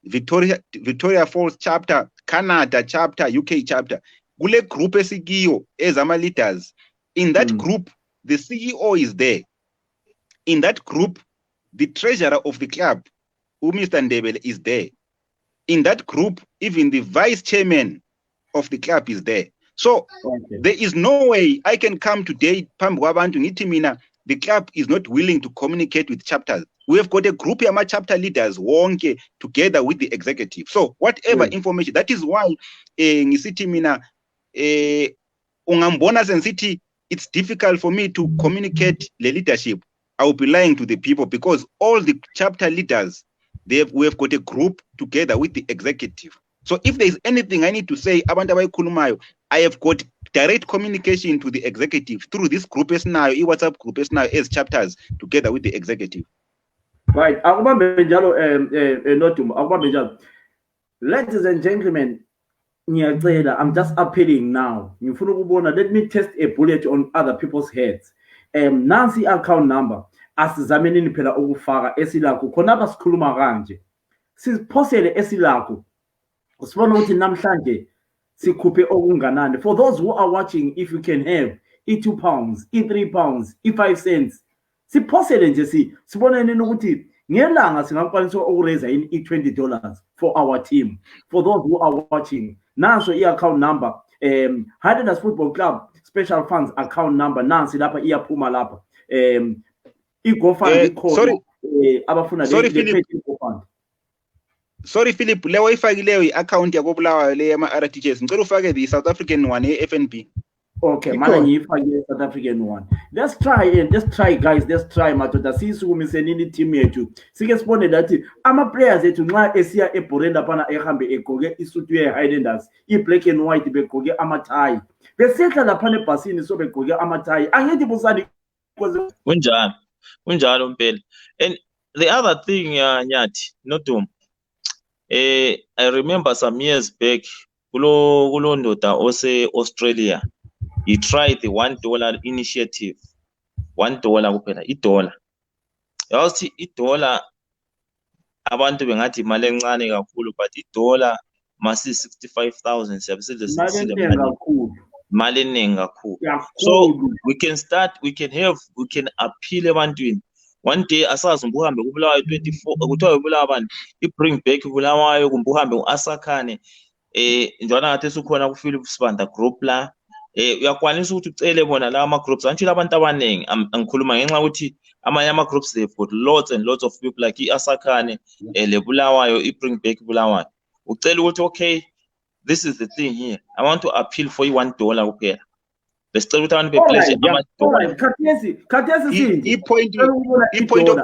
Victoria Falls chapter, Canada chapter, UK chapter. Gule group esigiyo as leaders. In that group, the CEO is there. In that group, the treasurer of the club, Mr. Ndebele, is there. In that group, even the vice chairman of the club is there. So there is no way I can come today, the club is not willing to communicate with chapters. We have got a group of chapter leaders wonke together with the executive. So whatever information, that is why ungambona sensithi it's difficult for me to communicate the leadership. I will be lying to the people because all the chapter leaders, we have got a group together with the executive. So if there is anything I need to say, I have got direct communication to the executive through this group now, WhatsApp group now as chapters together with the executive. Right. Ladies and gentlemen, I'm just appealing now. Let me test a bullet on other people's heads. Nancy account number asizamenini phela ukufaka esilakho khona basikhuluma kanje. Siphosele esilakho. Usibona ukuthi namhlanje sikhuphe okunganani. For those who are watching, if you can have £2, £3, £5, siphosele nje sibonene ukuthi ngelanga singakwanisa ukuraise $20 for our team. For those who are watching, naso i-account number Highlanders Football Club Special Funds account number nansi lapha iyaphuma lapha i-GoFund ikhona abafuna le GoFund. Sorry Philip, le wayifakileyo i-account yakobulawayo le yama-RTGs ngicela ufake the South African one ye-FNB. Okay, mana ngiyifake South African one. Let's try guys, let's try madoda sisukumise nini team yethu. Sike sibone lathi ama players ethu nxa esiya eBorenda pana ehambe egqoke isuit ye Highlanders, i-black and white begqoke ama-tie. Besehla lapha ebhasini so begqoke ama-tie. Angithi busani kunjalo mpela. And the other thing Nyathi Notum, I remember some years back kulo ndoda ose Australia. He tried the $1 initiative. $1 kuphela, $1. Yazi $1 abantu bengathi imali encane kakhulu, but $1 masi 65,000 siyabisile mali eningi kakhulu. So we can appeal ebantwini. One day asazi umbuhambe kubulawayo 24 kuthiwa ubulawa abantu i-bring back ubulawayo kumbuhambe uAsakhane njalo ngathi sukhona ku Philip Sibanda group la uyakwanisa ukuthi ucele bona la ama groups antshila abantu abaningi angikhuluma ngenxa ukuthi amanye ama groups they've got lots and lots of people like iAsakhane lebulawayo i-bring back bulawayo ucela ukuthi okay, this is the thing here, I want to appeal for $1 kuphela. Besicela ukuthi abantu bepledge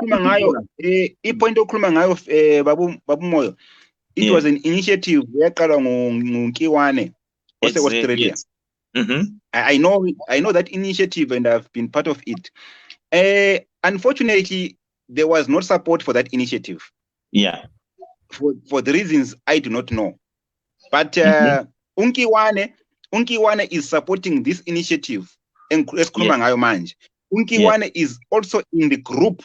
ama-$. I-point okhuluma ngayo babu Moyo, it was an initiative yaqalwa nguNkiwane ose Australia. I know that initiative and I've been part of it. Unfortunately, there was no support for that initiative. Yeah. For the reasons I do not know. But Unkiwane is supporting this initiative. Unkiwane is also in the group.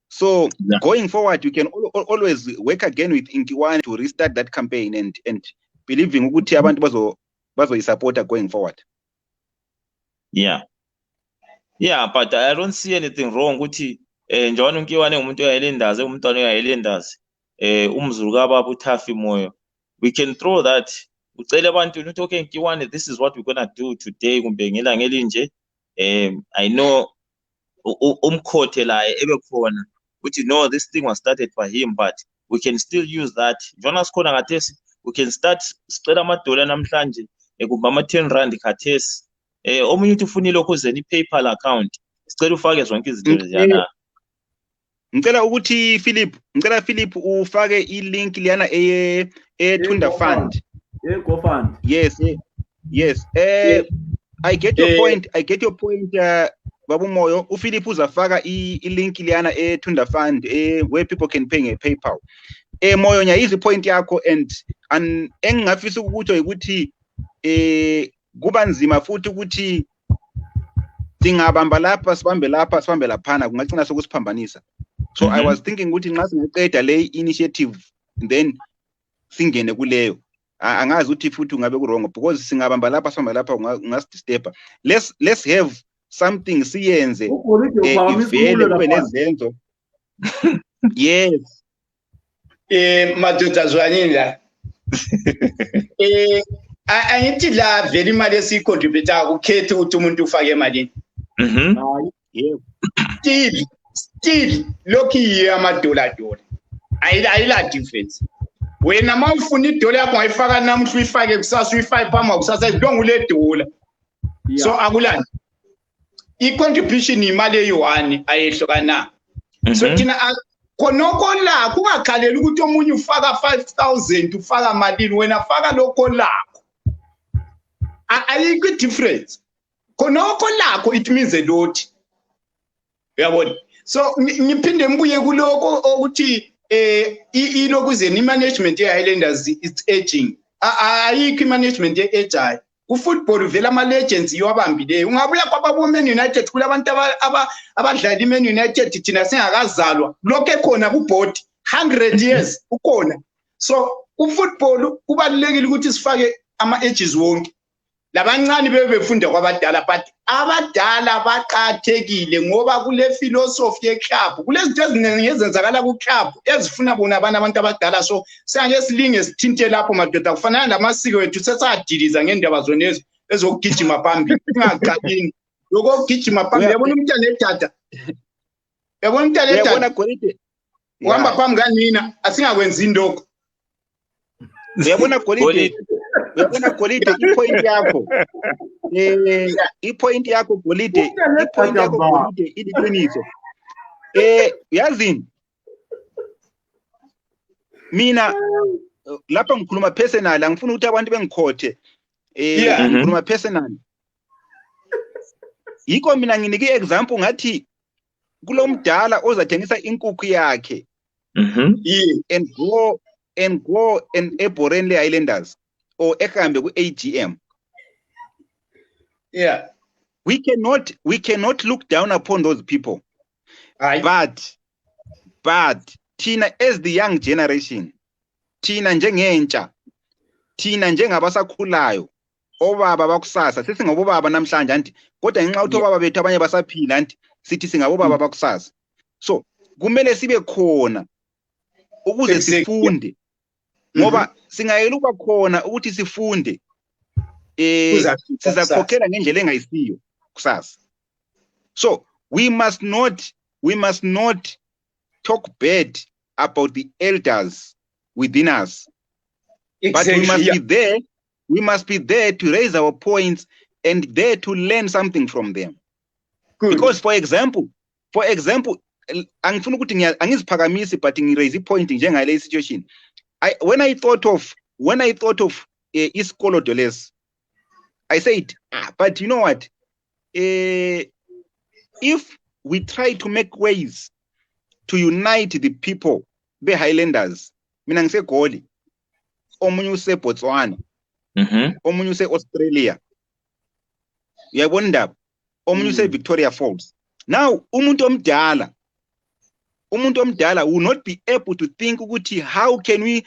So going forward, you can always work again with Unkiwane to restart that campaign and believing ukuthi abantu bazoyisupport going forward. Yeah, but I don't see anything wrong ukuthi njengoba Unkiwane umuntu oyayilendazi umntwana oyayilendazi umzulu kababa uThafi Moyo, we can throw that ucela abantu ukuthi okay Unkiwane, this is what we're gonna do today kumbe ngelanga elinje. I know umkhothe la ebekhona ukuthi no, this thing was started by him, but we can still use that. Jonas khona ngathesi we can start sicela $1 namhlanje kumbe ama-R10 khathesi. Omunye uthi ufunile ukuze ni-PayPal account sicela ufake zonke izinto leziyana. Ngicela ukuthi Philip ufake i-link liyana Thunda Fund. GoFund. Yes. I get your point. Babu Moyo, uPhilip uzafaka i-link liyana Thunda Fund where people can pay PayPal. Moyo nyayizi point yakho and engingafisa ukuthi ukuthi kuba nzima futhi ukuthi singabamba lapha sibambe laphana kungagcina sokusiphambanisa. So I was thinking ukuthi nxa singeqeda le initiative then singene kuleyo. Angazi ukuthi futhi ungabe ku-wrong because singabamba lapha sibambe lapha ungasidisturba. Let's have something siyenze ivele kube nezenzo. Yes. Madoda zwanini la. Angithi la vele imali esicontribute ukhethe ukuthi umuntu ufake emalini. Still lokhu yiye $1. Ayila difference. Wena mawufuna $1 yakho ngayifaka namuhla uyifake kusasa uyifake phama kusasa idonga $1. So akulani. I-contribution imali eyi-1 ayehlukana. So thina khonoko la kungakhalela ukuthi omunye ufaka 5,000 ufaka malini wena faka lokho lakho. Ayikho difference. Khonoko lakho it means a lot. Uyabona? So ngiphinde ngibuye kuloko ukuthi ilokuze ni management ye Highlanders it's aging. Ayikho management ye ageayo. Ufootball vela ama legends yowabambileyo. Ungabuya kwababu Man United kulabantu abadlala iMan United thina singakazalwa. Lokho ekhona ku board 100 years ukona. So ufootball kubalekile ukuthi sifake ama ages wonke. labancane bebefunda kwabadala, but abadala baqathekile ngoba kule philosophy ye-club kulezinto eziningi ezenzakala ku-club ezifuna bona abantu abadala. So siyanje silinge sithinte lapho madoda, kufanana namasiko ethu sesadiliza ngendaba zona ezokugijima phambili, singaqalini lokugijima phambili. Yabona umntana edada, yabona umntana edada uhamba phambi kanina, asingakwenzi indoko. Uyabona Golide, uyabona Golide, ipoint yakho ipoint yakho Golide, ipoint yakho Golide iliqiniso. Yazini mina lapha ngikhuluma personal, angifuni ukuthi abantu bengikhothe ngikhuluma personal. Yiko mina nginike example ngathi kulomdala ozathengisa inkukhu yakhe and go and eBorenle Highlanders or ehambe ku-AGM. We cannot look down upon those people. But Tina, as the young generation, Tina njengentsha, Tina njengabasakhulayo, obaba bakusasa, sesingobaba namhlanje anti, kodwa ngenxa ukuthi obaba bethu abanye basaphila anti, sithi singabobaba bakusasa. So kumele sibe khona ukuze sifunde. Ngoba singayela ukuba khona ukuthi sifunde sizakhokhela ngendlela engayisiyo kusasa. So we must not talk bad about the elders within us. But we must be there to raise our points and there to learn something from them. Because for example angifuna ukuthi angiziphakamisi but ngiraise point njengale situation. When I thought of isikolo lesi, I said, but you know what? If we try to make ways to unite the people, the Highlanders, mina ngise Goli, omunye use Botswana, omunye use Australia, uyabona indaba, omunye use Victoria Falls. Now umuntu omdala will not be able to think ukuthi how can we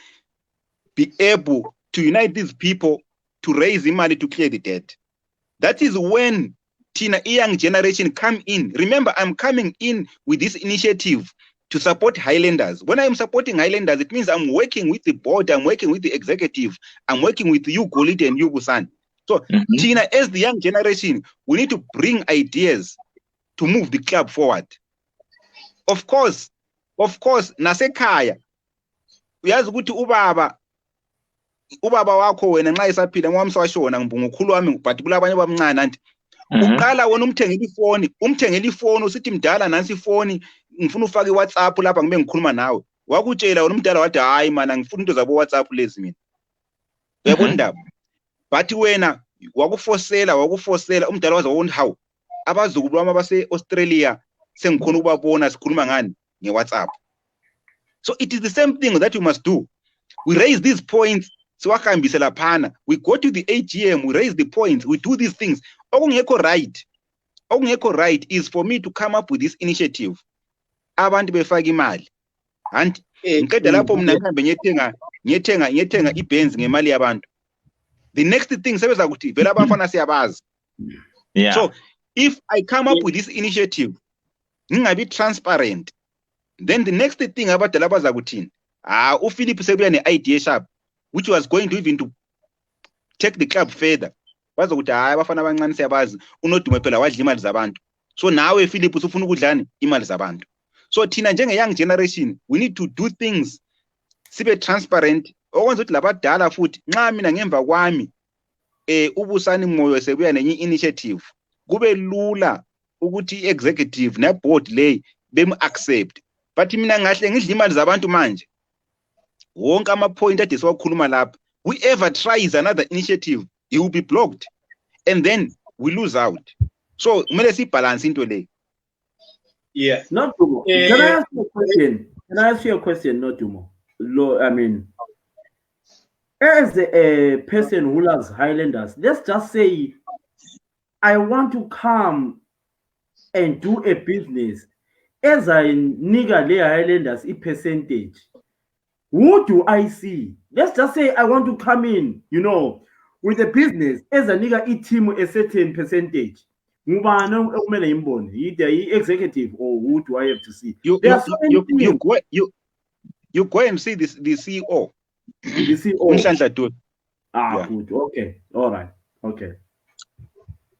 be able to unite these people to raise money to clear the debt. That is when Tina, young generation come in. Remember, I'm coming in with this initiative to support Highlanders. When I'm supporting Highlanders, it means I'm working with the board, I'm working with the executive, I'm working with you, Golide and you, Busan. So Tina, as the young generation, we need to bring ideas to move the club forward. Of course, nasekhaya uyazi ukuthi ubaba wakho wena nxa esaphila ngwamswashona ngibungukhulu wami but kulabanye bamncane anti uqala wona umthengele ifoni usithi mdala nansi ifoni ngifuna ufake iWhatsApp lapha ngibe ngikhuluma nawe wakutshela wona umdala wathi hayi mana ngifuna into zabo WhatsApp lezi mina uyabona indaba but wena wakufosela umdala waze wona how abazukulu bami base Australia sengikhona ukubabona sikhuluma ngani ngeWhatsApp. So it is the same thing that you must do. We raise these points, we go to the AGM, we raise the points, we do these things. Okungekho right is for me to come up with this initiative. Abantu befaka imali. And ngiqeda lapho mina ngihambe ngiyethenga iBenz ngemali yabantu. The next thing sebeza ukuthi vela abafana siyabazi. So if I come up with this initiative, ngingabi transparent, then the next thing abadala bazakuthini uPhilip sebuya ne-idea sharp which was going to even to take the club further. Bazokuthi hayi abafana abancane siyabazi unodume phela wadla imali zabantu. So nawe Philip usufuna ukudlani imali zabantu. So thina njenge young generation we need to do things sibe transparent okwenza ukuthi labadala futhi nxa mina ngemva kwami ubusani moyo sebuya nenye initiative kube lula ukuthi executive ne board lay bem accept. But mina ngahle ngidla imali zabantu manje wonke ama point ade siwakhuluma lapha, whoever tries another initiative he will be blocked and then we lose out. So kumele sibalance into le. Nodumo, can I ask you a question? Nodumo? I mean, as a person who loves Highlanders, let's just say I want to come and do a business as I nigga the Highlanders a percentage. Who do I see? Let's just say I want to come in, with a business ezanika i-team a certain percentage, ngubani okumele imbone? Either i-executive or who do I have to see? There are so many things. You go and see this the CEO. The CEO. Unhlanhla. Ah, good. Okay. All right. Okay.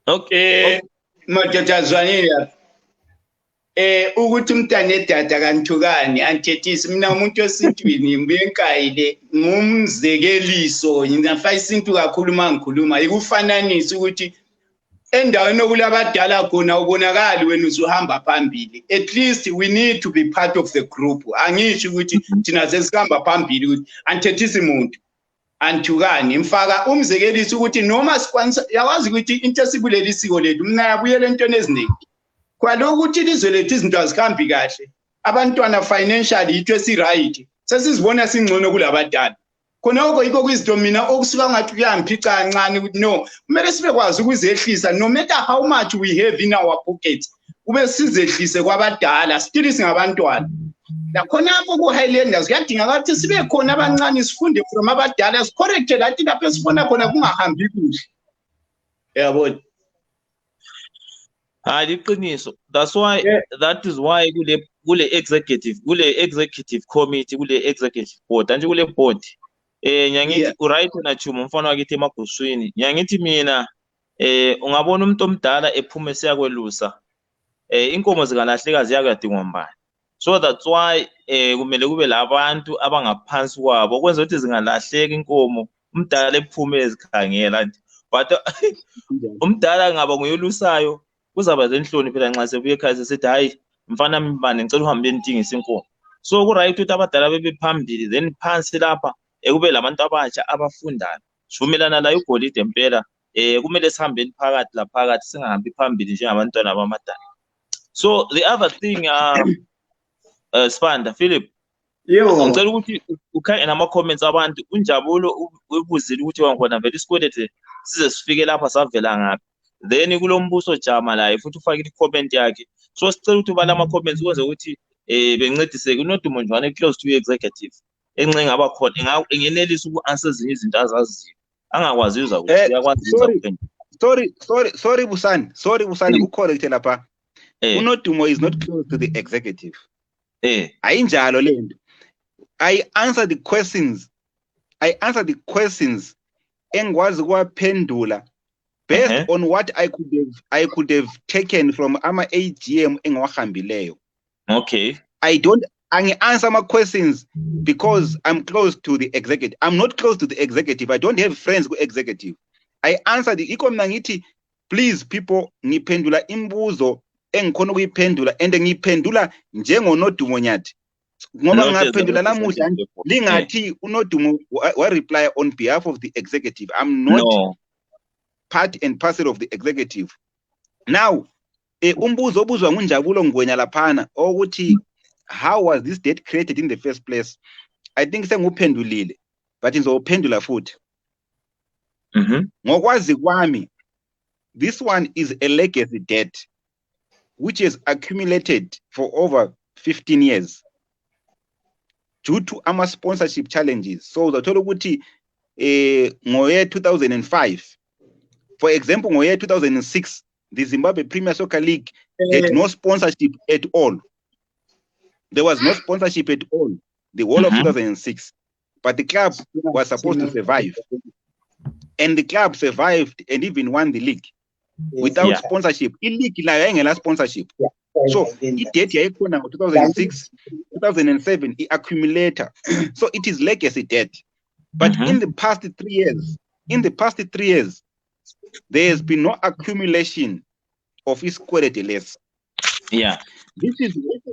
Okay. Madoda zwanile. Ukuthi umntana edada kanthukani antethisi mina umuntu osintwini mbenkayile ngumzekeliso nginafa isintu kakhulu mangikhuluma ikufananisa ukuthi endaweni okulabadala khona ubonakala wena usuhamba phambili. At least we need to be part of the group. Angisho ukuthi thina sesihamba phambili ukuthi antethisi umuntu anthukani mfaka umzekeliso ukuthi noma sikwanisa yawazi ukuthi into esibuleli isiko lethu mina yabuyela entweni eziningi. Kwaloko ukuthi ilizwe lethu izinto azikhambi kahle abantwana financially yitho esiright sesizibona singcono kulabadala khonoko yikho kwizinto mina okusuka ngathi kuyamphica kancane ukuthi no kumele sibe kwazi ukuzehlisa no matter how much we have in our pockets kube sizehlise kwabadala still singabantwana lakhonapho ku highlanders kuyadingakala ukuthi sibe khona abancane sifunde from abadala sicorrecte lathi lapho sifuna khona kungahambi kuhle yabona. Liqiniso. That's why that is why kule executive committee kule executive board anje kule board nyangithi uright na chuma mfana wakithi emaguswini nyangithi mina ungabona umuntu omdala ephuma esiyakwelusa inkomo zikalahleka ziyakadingwa mbani. So that's why kumele kube labantu abangaphansi kwabo kwenza ukuthi zingalahleka inkomo umdala ephume ezikhangela but umdala ngaba nguyolusayo kuzaba zenhloni phela nxa sebuye ekhaya sesithi hayi mfana mbane ngicela uhambe entingisa inkomo. So ku right ukuthi abadala bebe phambili then phansi lapha kube labantu abatsha abafundayo sivumelana la igolide impela kumele sihambeni phakathi la phakathi singahambi phambili njengabantwana abamadala. So the other thing Spanda Philip ngicela ukuthi ukhangele nama comments abantu unjabulo ubuzile ukuthi wangona vele isikwelete size sifike lapha savela ngaphi then kulombuso jama la futhi ufake i-comment yakhe. So sicela ukuthi ubala ama comments ukwenza ukuthi bencediseke unodumo njwane close to executive enxe ngaba khona engenelisa uku-answer ezinye izinto azaziyo angakwazi uza ukuthi uyakwazi sorry Busani ku-correct lapha unodumo is not close to the executive ayinjalo lento. I answer the questions engwazi kwaphendula based on what I could have taken from ama AGM engiwahambileyo. Okay. I answer my questions because I'm close to the executive. I'm not close to the executive. I don't have friends with executive. I answer the ikomna ngithi please people ngiphendula imbuzo engikhona ukuyiphendula and ngiphendula njengonodumo nyathi ngoba ngaphendula namuhla lingathi unodumo wa reply on behalf of the executive. I'm not part and parcel of the executive. Now umbuzo obuzwa ngunjabulo ngwenya laphana ukuthi how was this debt created in the first place? I think senguphendulile but ngizophendula futhi. Ngokwazi kwami this one is a legacy debt which has accumulated for over 15 years due to ama sponsorship challenges. So uzathola ukuthi ngoye 2005 for example ngoye 2006 the Zimbabwe Premier Soccer League had no sponsorship at all. There was no sponsorship at all the whole of 2006, but the club was supposed to survive, and the club survived and even won the league without sponsorship. League la yayingela sponsorship. So i-debt yayikhona ngo 2006 2007 i-accumulator. So it is legacy debt. But in the past 3 years there has been no accumulation of iskwelete less.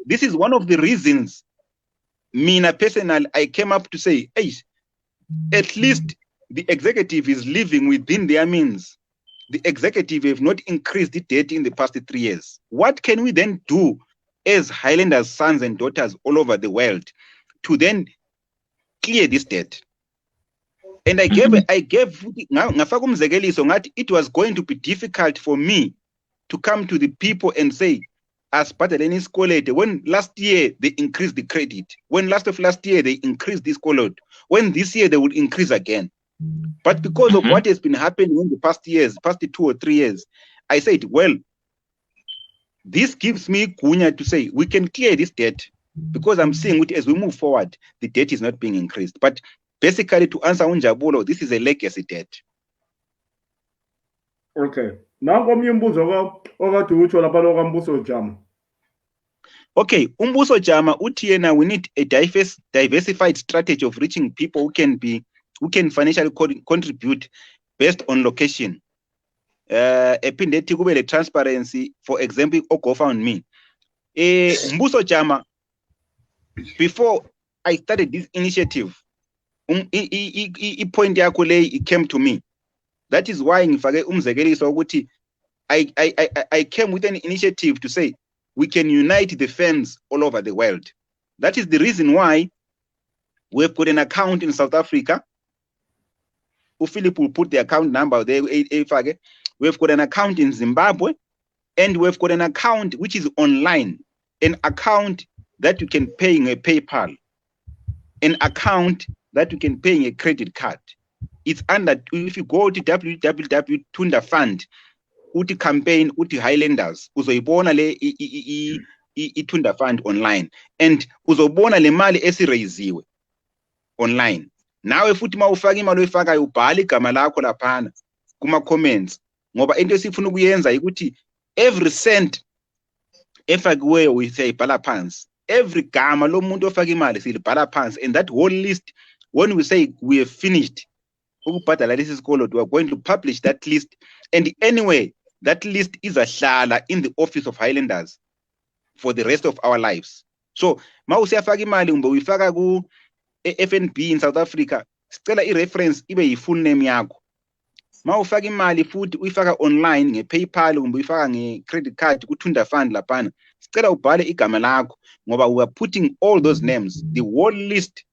This is one of the reasons mina personally I came up to say, hey, at least the executive is living within their means. The executive have not increased the debt in the past 3 years. What can we then do as Highlanders sons and daughters all over the world to then clear this debt? And I gave ngafaka umzekeliso ngathi it was going to be difficult for me to come to the people and say as bhadeleni isikwelete when last year they increased the credit, when last year they increased this quote, when this year they would increase again. But because of what has been happening in the past 2 or 3 years, I said, well, this gives me gunya to say we can clear this debt, because I'm seeing it as we move forward, the debt is not being increased. But basically, to answer Unjabulo, this is a legacy debt. Okay. Now come umbuzo okade utsho lapha lokambuso Jama. Okay, Umbuso Jama utiena, we need a diversified strategy of reaching people who can financially contribute based on location. Epindethi kube le transparency, for example, GoFundMe. Mbuso Jama, before I started this initiative, point yakho le it came to me. That is why ngifake umzekeliso ukuthi I came with an initiative to say we can unite the fans all over the world. That is the reason why we've got an account in South Africa. Philip will put the account number there. We've got an account in Zimbabwe, and we've got an account which is online, an account that you can pay in a PayPal, an account that you can pay in a credit card. It's under, if you go to www.tunda fund, uti campaign, uti highlanders, uzoibona le Tunda fund online, and uzobona le mali esiraisiwe online. Nawe futhi mawufaka imali oyifakayo ubhala igama lakho laphana kuma comments, ngoba into esifuna ukuyenza ukuthi every cent efakiweyo uyibhala phansi, every gama lomuntu ofaka imali silibhala phansi, and that whole list, when we say we have finished ukubhadala lesi sikolo, we are going to publish that list, and anyway that list is ahlala in the office of Highlanders for the rest of our lives. So mawusiyafaka imali umbe uyifaka ku FNB in South Africa, sicela i-reference ibe yi-full name yakho. Mawufaka imali futhi uyifaka online nge-PayPal umbe uyifaka nge-credit card ku-Tunda fund laphana, sicela ubhale igama lakho, ngoba we are putting all those names, the whole list,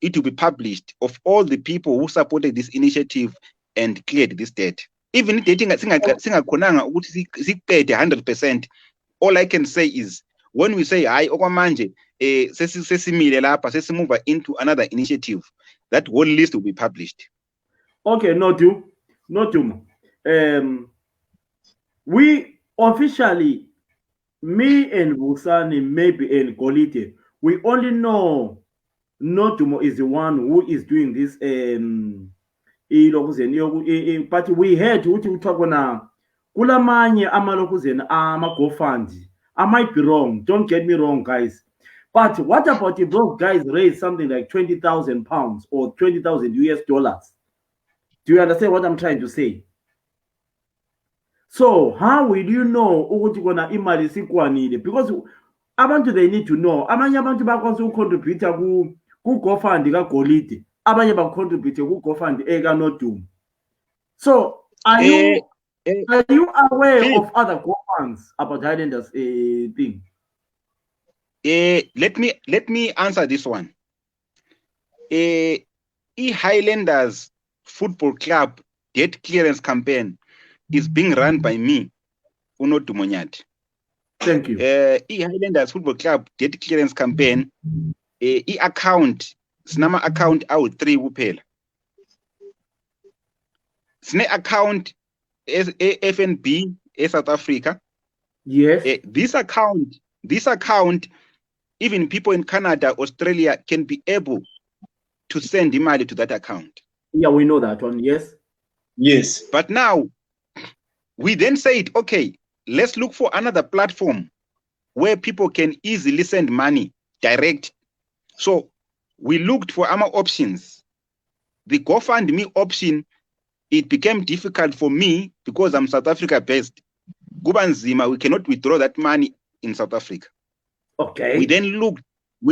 it will be published of all the people who supported this initiative and cleared this debt. Even if singakhonanga ukuthi siqede 100%, all I can say is when we say hayi okwamanje sesimile lapha sesimove into another initiative, that whole list will be published. Okay, not you. We officially, me and Busani, maybe and Golite, we only know Notumo is the one who is doing this. But we heard ukuthi uthakona kulamanye amalokuzeni ama-GoFund. I might be wrong. Don't get me wrong, guys. But what about if those guys raise something like 20,000 pounds or 20,000 US dollars? Do you understand what I'm trying to say? So how will you know ukuthi kona imali sikwanile? Because abantu, they need to know. Abanye abantu bakwazi ucontribute ku GoFund kaGolide, abanye bacontribute ku GoFund ekaNodum. So are you aware of other GoFunds about Highlanders thing? Let me answer this one. Highlanders Football Club debt clearance campaign is being run by me, Unodumonyati. Thank you. Highlanders Football Club debt clearance campaign, account, sinama account out 3 kuphela. Sine account FNB South Africa. Yes. This account, even people in Canada, Australia can be able to send money to that account. Yeah, we know that one. Yes. Yes. But now we then said, okay, let's look for another platform where people can easily send money direct. So we looked for our options. The GoFundMe option, it became difficult for me because I'm South Africa based. Gubanzima, we cannot withdraw that money in South Africa. Okay. We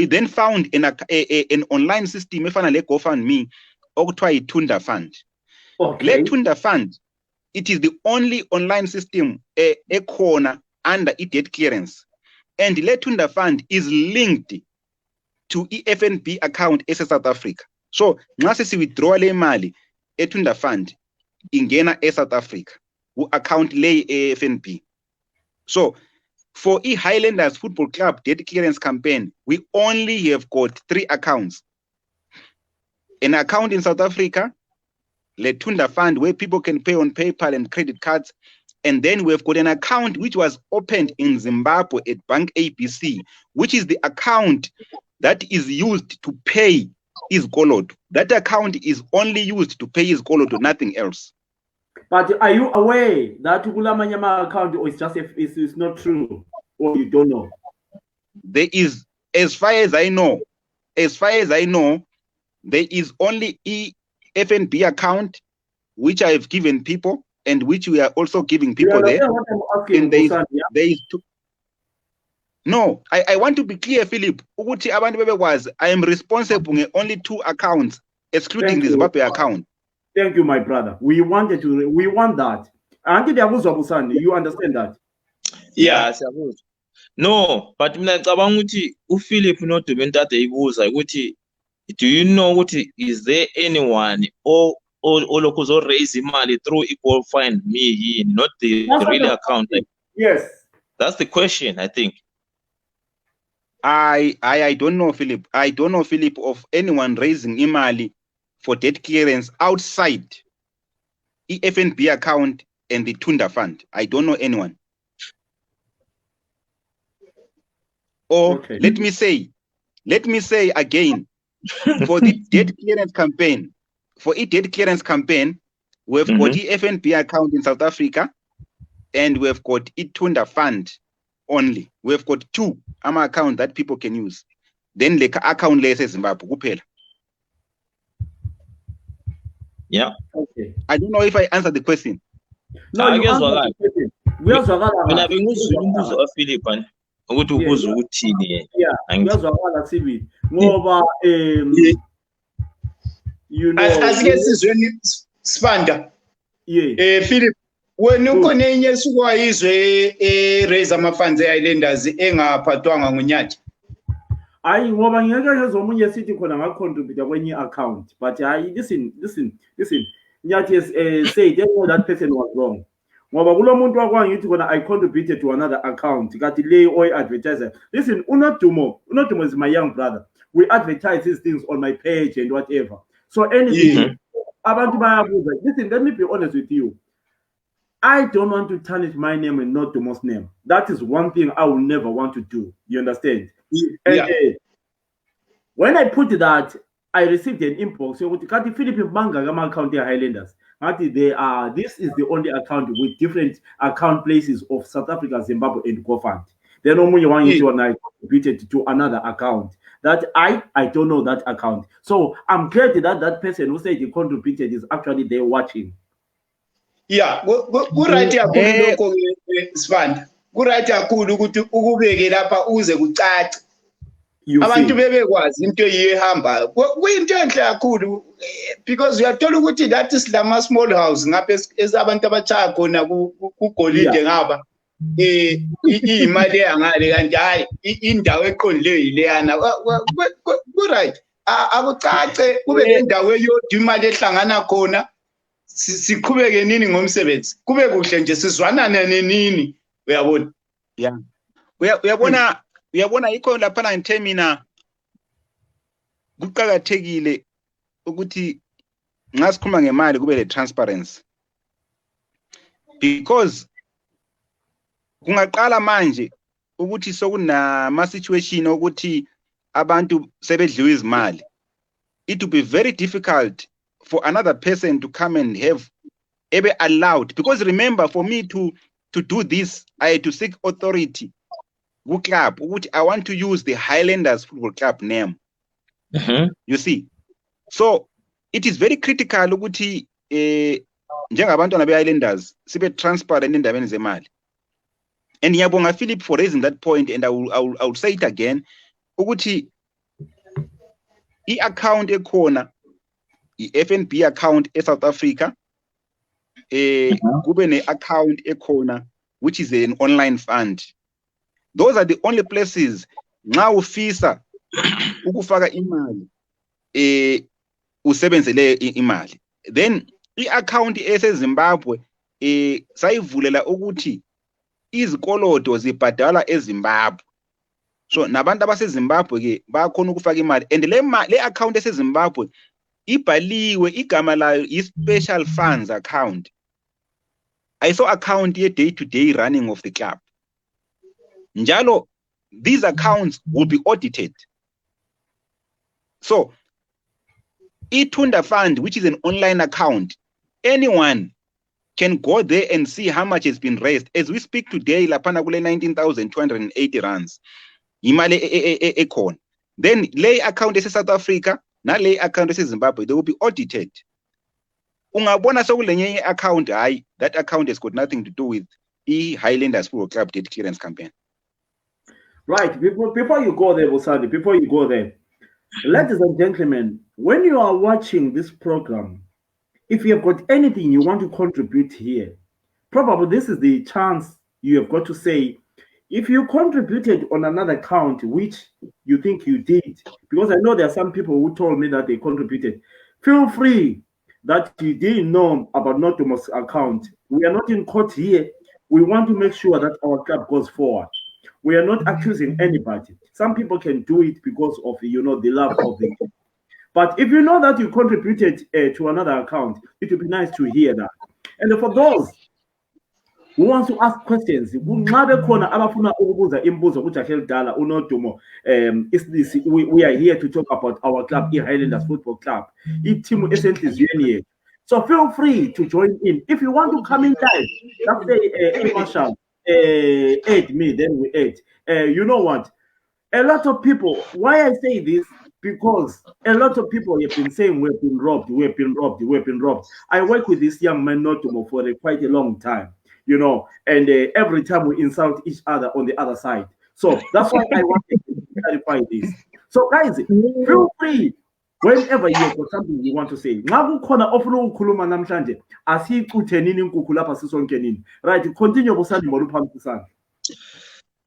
then found an online system, efanele GoFundMe, okuthiwa Tunda fund. Okay. Let Tunda fund, it is the only online system ekhona under debt clearance. And Let Tunda fund is linked to FNB account South Africa. So nxa si withdraw le mali eTunda fund ingena South Africa who account lay FNB. So for Highlanders Football Club debt clearance campaign, we only have got 3 accounts. An account in South Africa, Letunda Fund, where people can pay on PayPal and credit cards. And then we've got an account which was opened in Zimbabwe at Bank ABC, which is the account that is used to pay izikoloto. That account is only used to pay izikoloto, nothing else. But are you aware that Kulamanyama account is just it's not true, or you don't know? There is, as far as I know, there is only FNB account which I have given people and which we are also giving people there. What I'm asking, And there is two. No, I want to be clear, Philip. I am responsible for only 2 accounts, excluding the Zimbabwe account. Thank you, my brother. We want that. You understand that? Yeah, no, but mina ngicabanga ukuthi uPhilip noDube ntate ibuza ukuthi, do you know ukuthi is there anyone or lokho zo raise imali through Equal Find Me, not the real account? Yes. That's the question, I think. I don't know, Philip. I don't know, Philip, of anyone raising imali for debt clearance outside FNB account and the Tunda Fund. I don't know anyone. Or okay. let me say again, for the debt clearance campaign, we've got the FNB account in South Africa, and we've got Tunda Fund only. We've got 2 accounts that people can use. Then the account less Zimbabwe kuphela. Yeah. Okay. I don't know if I answered the question. No, I guess what. Mina bengizwile umbuzo kaPhilip ukuthi ubuza ukuthini. Yeah. Ngiyazwakala Sibili. Ngoba you know. Asike sizweni Sibanda. Yeah. Philip, wena ukhona enye esukwayizwe raise ama-funds e-Highlanders engaphathwanga nguNyathi? Hayi ngoba ngeke ngezomunye sithi khona ngacontribute kwenye account, but hayi listen Nyathi has said that person was wrong. Ngoba kulo muntu wakwangithi khona I contributed to another account kathi le oy advertiser. Listen, unodumo is my young brother. We advertise these things on my page and whatever. So anything abantu bayabuza. Listen, let me be honest with you. I don't want to tarnish my name and not Dumo's name. That is one thing I will never want to do. You understand? Yeah. And, when I put that, I received an inbox. So, Philip Banga account here Highlanders. This is the only account with different account places of South Africa, Zimbabwe, and GoFund. Then only one issue and I contributed to another account. That I don't know that account. So I'm glad that person who said he contributed is actually there watching. Yeah, ku-right kakhulu lokho Sibanda. Ku-right kakhulu ukuthi ukubeke lapha uze kucace. Abantu bebekwazi into eyihamba. Kuyinto enhle kakhulu because uyathola ukuthi that is lama small house ngapha esabantu abachaya khona kugolide ngapha. Imali yangale kanti hayi indawo eqondileyo yileyana. Ku-right. Akucace kube nendawo eyodwa imali ehlangana khona. Siqhubeke nini ngomsebenzi kube kuhle nje sizwanana nini uyabona. Yeah, uyabona ikho lapha ngithe mina kuqhakathekile ukuthi nxa sikhuluma ngemali kube le transparency, because kungaqala manje ukuthi sokunama situation ukuthi abantu sebedliwe izimali. It will be very difficult for another person to come and have ever allowed, because remember, for me to do this, I had to seek authority. Club, which I want to use the Highlanders Football Club name. You see, so it is very critical ukuthi njengabantwana be-Highlanders sibe transparent endabeni zemali. And ngiyabonga Philip for raising that point, and I will say it again ukuthi i-account ekhona i-FNB account e-South Africa, kube ne-account ekhona which is an online fund. Those are the only places nxa ufisa ukufaka imali usebenzele imali. Then i-account eseZimbabwe sayivulela ukuthi izikolodo zibhadala eZimbabwe. So nabantu abaseZimbabwe ke bayakhona ukufaka imali, and le account eseZimbabwe ibhaliwe igama layo i-special funds account. I saw account ye day-to-day running of the club. Njalo, these accounts will be audited. So, Itunda Fund, which is an online account, anyone can go there and see how much has been raised. As we speak today, lapana kule 19,280 rands. Imale ekon. Then lay account is South Africa, na lay account is Zimbabwe, they will be audited. Ungabona sokulenye account, that account has got nothing to do with the Highlanders Football Club debt clearance campaign. Right, before you go there, Bosadi, before you go there, ladies and gentlemen, when you are watching this program, if you have got anything you want to contribute here, probably this is the chance you have got to say, if you contributed on another account, which you think you did, because I know there are some people who told me that they contributed, feel free that you didn't know about Notomo's account. We are not in court here. We want to make sure that our club goes forward. We are not accusing anybody. Some people can do it because of, the love of the game. But if you know that you contributed to another account, it would be nice to hear that. And for those who want to ask questions, we are here to talk about our club, the Highlanders Football Club. So feel free to join in. If you want to come in live, let's say, Marshall, aid me, then we aid. You know what? A lot of people, why I say this, because a lot of people have been saying we've been robbed. I work with this young man Notomo for quite a long time, and every time we insult each other on the other side. So that's why I wanted to clarify this. So guys, feel free whenever you have got something you want to say. Right, continue.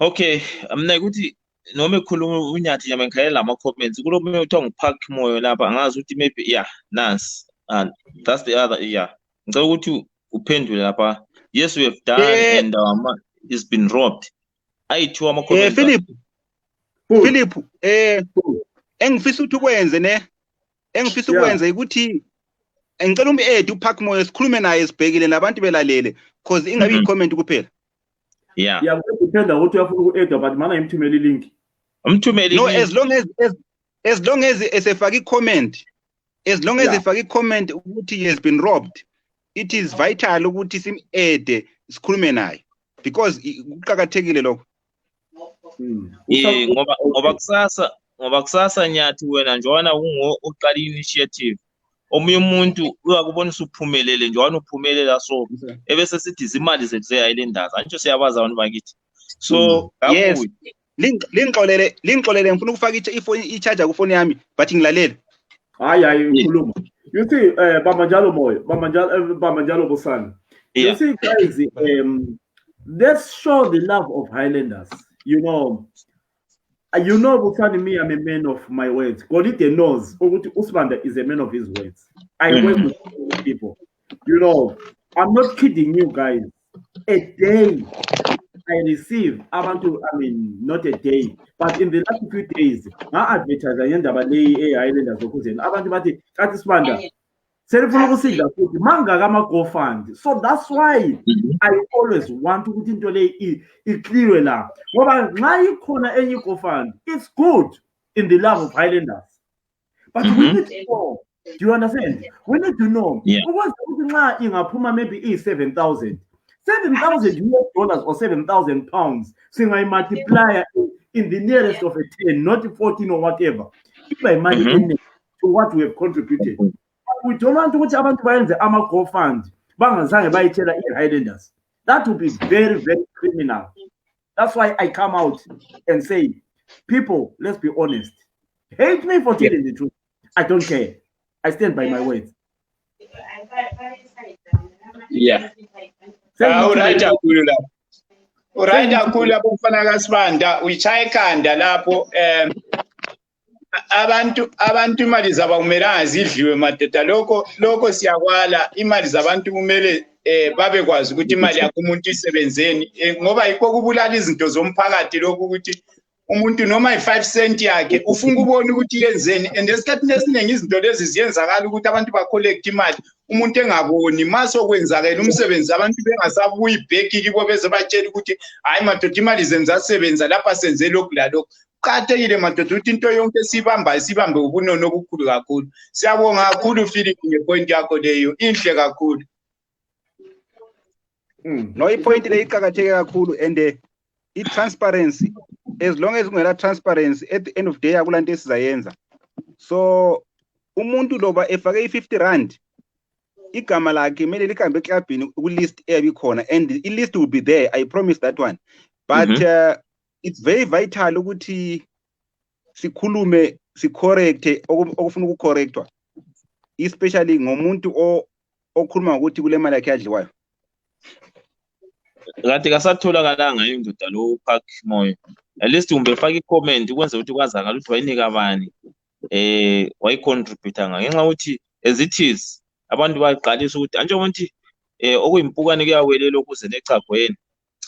Okay, mnakuthi noma ekhuluma uNyathi yamenkhayela lama comments kulo mina uthi ngipark moyo lapha angazi ukuthi maybe nansi and that's the other ngicela ukuthi uphendule lapha. Yes, we have done and it's been robbed. Ayithiwa ama comments. Philip engifisa ukuthi ukwenze ne engifisa ukwenza ukuthi ngicela umi-aid upark moyo sikhulume naye sibhekile nabantu belalele because ingabe i-comment kuphela. Yeah, depend on what you have to add, but man, I'm to mail link. No, as long as a comment, as long as a comment he has been robbed, it is vital ukuthi sim-add sikhulume naye because kuqakathekile lokho. Ngoba kusasa Nyathi wena njwana uqala initiative. Omunye umuntu uyakubonisa uphumelele njalo uphumelela so ebese sithi izimali zethu ze-Highlanders antsho siyabaza abantu bakithi. So yes, lingixolele ngifuna ukufaka i-charger kufoni yami but ngilalela. Hayi ukhuluma. You see Bamajalo Moyo, Bamajalo Bosana. You see guys, let's show the love of Highlanders. Bosani, me, I'm a man of my words. Golite knows Usmanda is a man of his words. I work with people. I'm not kidding you guys. A day I receive, not a day, but in the last few days, I advertise Highlanders Usmanda. So that's why I always want to put into it clear now. It's good in the love of Highlanders. But we need to know. Do you understand? We need to know. Maybe 7,000. $7,000 or 7,000 pounds. So I multiply in the nearest of a 10, not 14 or whatever. If I money to what we have contributed. We don't want to abantu bayenze ama-go fund bangazange bayitshela i-Highlanders. That would be very, very criminal. That's why I come out and say, people, let's be honest. Hate me for telling the truth. I don't care. I stand by my words. Yeah. Alright, kakhulu lapho mfana kaSibanda uyichaya ikhanda lapho abantu imali zabo akumelanga zidliwe madoda lokho siyakwala imali zabantu kumele babe kwazi ukuthi imali yakho umuntu isebenzeni ngoba yikho kubulala izinto zomphakathi lokho ukuthi umuntu noma i5 cent yakhe ufuna ukubona ukuthi yenzeni, and esikhathini esiningi izinto lezi ziyenzakala ukuthi abantu ba collect imali umuntu engaboni maso kwenzakela umsebenzi abantu bengasabuyi back kibo beze batshela ukuthi hayi madoda imali zenzasebenza lapha senze lokhu lalokho. Kuqakathekile madoda ukuthi into yonke sibambe ubunono obukhulu kakhulu. Siyabonga kakhulu Philip ngepoint yakho leyo, inhle kakhulu. No, ipoint le iqakatheke kakhulu, and i-transparency, as long as kungela transparency, at the end of the day akulanto esizayenza. So umuntu loba efake i-50 rand igama lakhe kumele lihambe eklabhini ku-list eyabikhona, and i-list will be there, I promise that one. But it's very vital ukuthi sikhulume sicorrecte okufuna ukucorrectwa, especially ngomuntu okhuluma ukuthi kule mali yakhe yadliwayo. Kanti kasatholakala indoda lo Park Moyo. At least umbefaka i-comment ukwenza ukuthi kwazakala ukuthi wayinika bani wayicontribute ngenxa ukuthi as it is abantu baqalisa ukuthi njengoba ukuthi okuyimpukane kuyawelela ukuze necagweni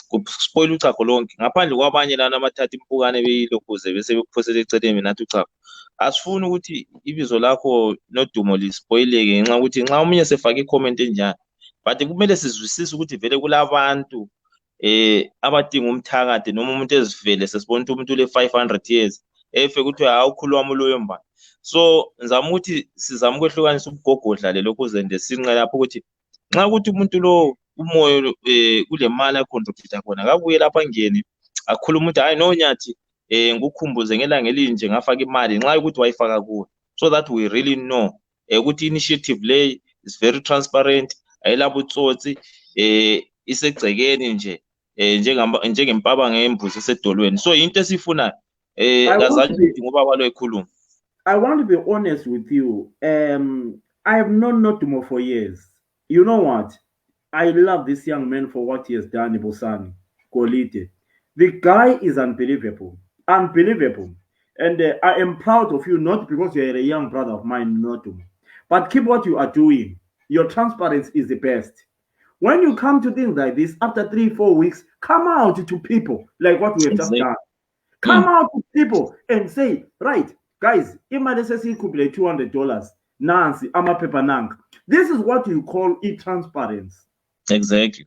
kuspoil ucago lonke ngaphandle kwabanye lana abathatha impukane beyilokuze bese bekuphosela eceleni nathi ucago. Asifuni ukuthi ibizo lakho nodumo lispoileke ngenxa ukuthi nxa umunye sefaka i-comment enjani, but kumele sizwisise ukuthi vele kulabantu abadinga umthakade noma umuntu ezivele sesibona ukuthi umuntu le 500 years efe ukuthi awukhuluma uloyo mbani. So ngizama ukuthi sizama ukwehlukanisa ubugogodla lelo kuze nje sinqe lapho ukuthi nxa ukuthi umuntu lo umoyo kule mali acontribute khona kabuye lapha ngene akhuluma ukuthi hayi no nyathi ngikukhumbuze ngelanga elinje ngafaka imali nxa ukuthi wayifaka kuwe, so that we really know ukuthi initiative lay is very transparent, ayilabo utsotsi isegcekeni nje njengempaba ngembuzi esedolweni. So into esifuna ngazange ngoba kwalo ekhuluma. I want to be honest with you. I have known Notumo for years. You know what? I love this young man for what he has done in Bosani, Kolite. The guy is unbelievable. Unbelievable. And I am proud of you, not because you are a young brother of mine, Notumo, but keep what you are doing. Your transparency is the best. When you come to things like this, after 3-4 weeks, come out to people like what we have just done. Come out to people and say, right, guys, if my necessity could be like $200, Nancy, I'm a paper nank. This is what you call e-transparency. Exactly.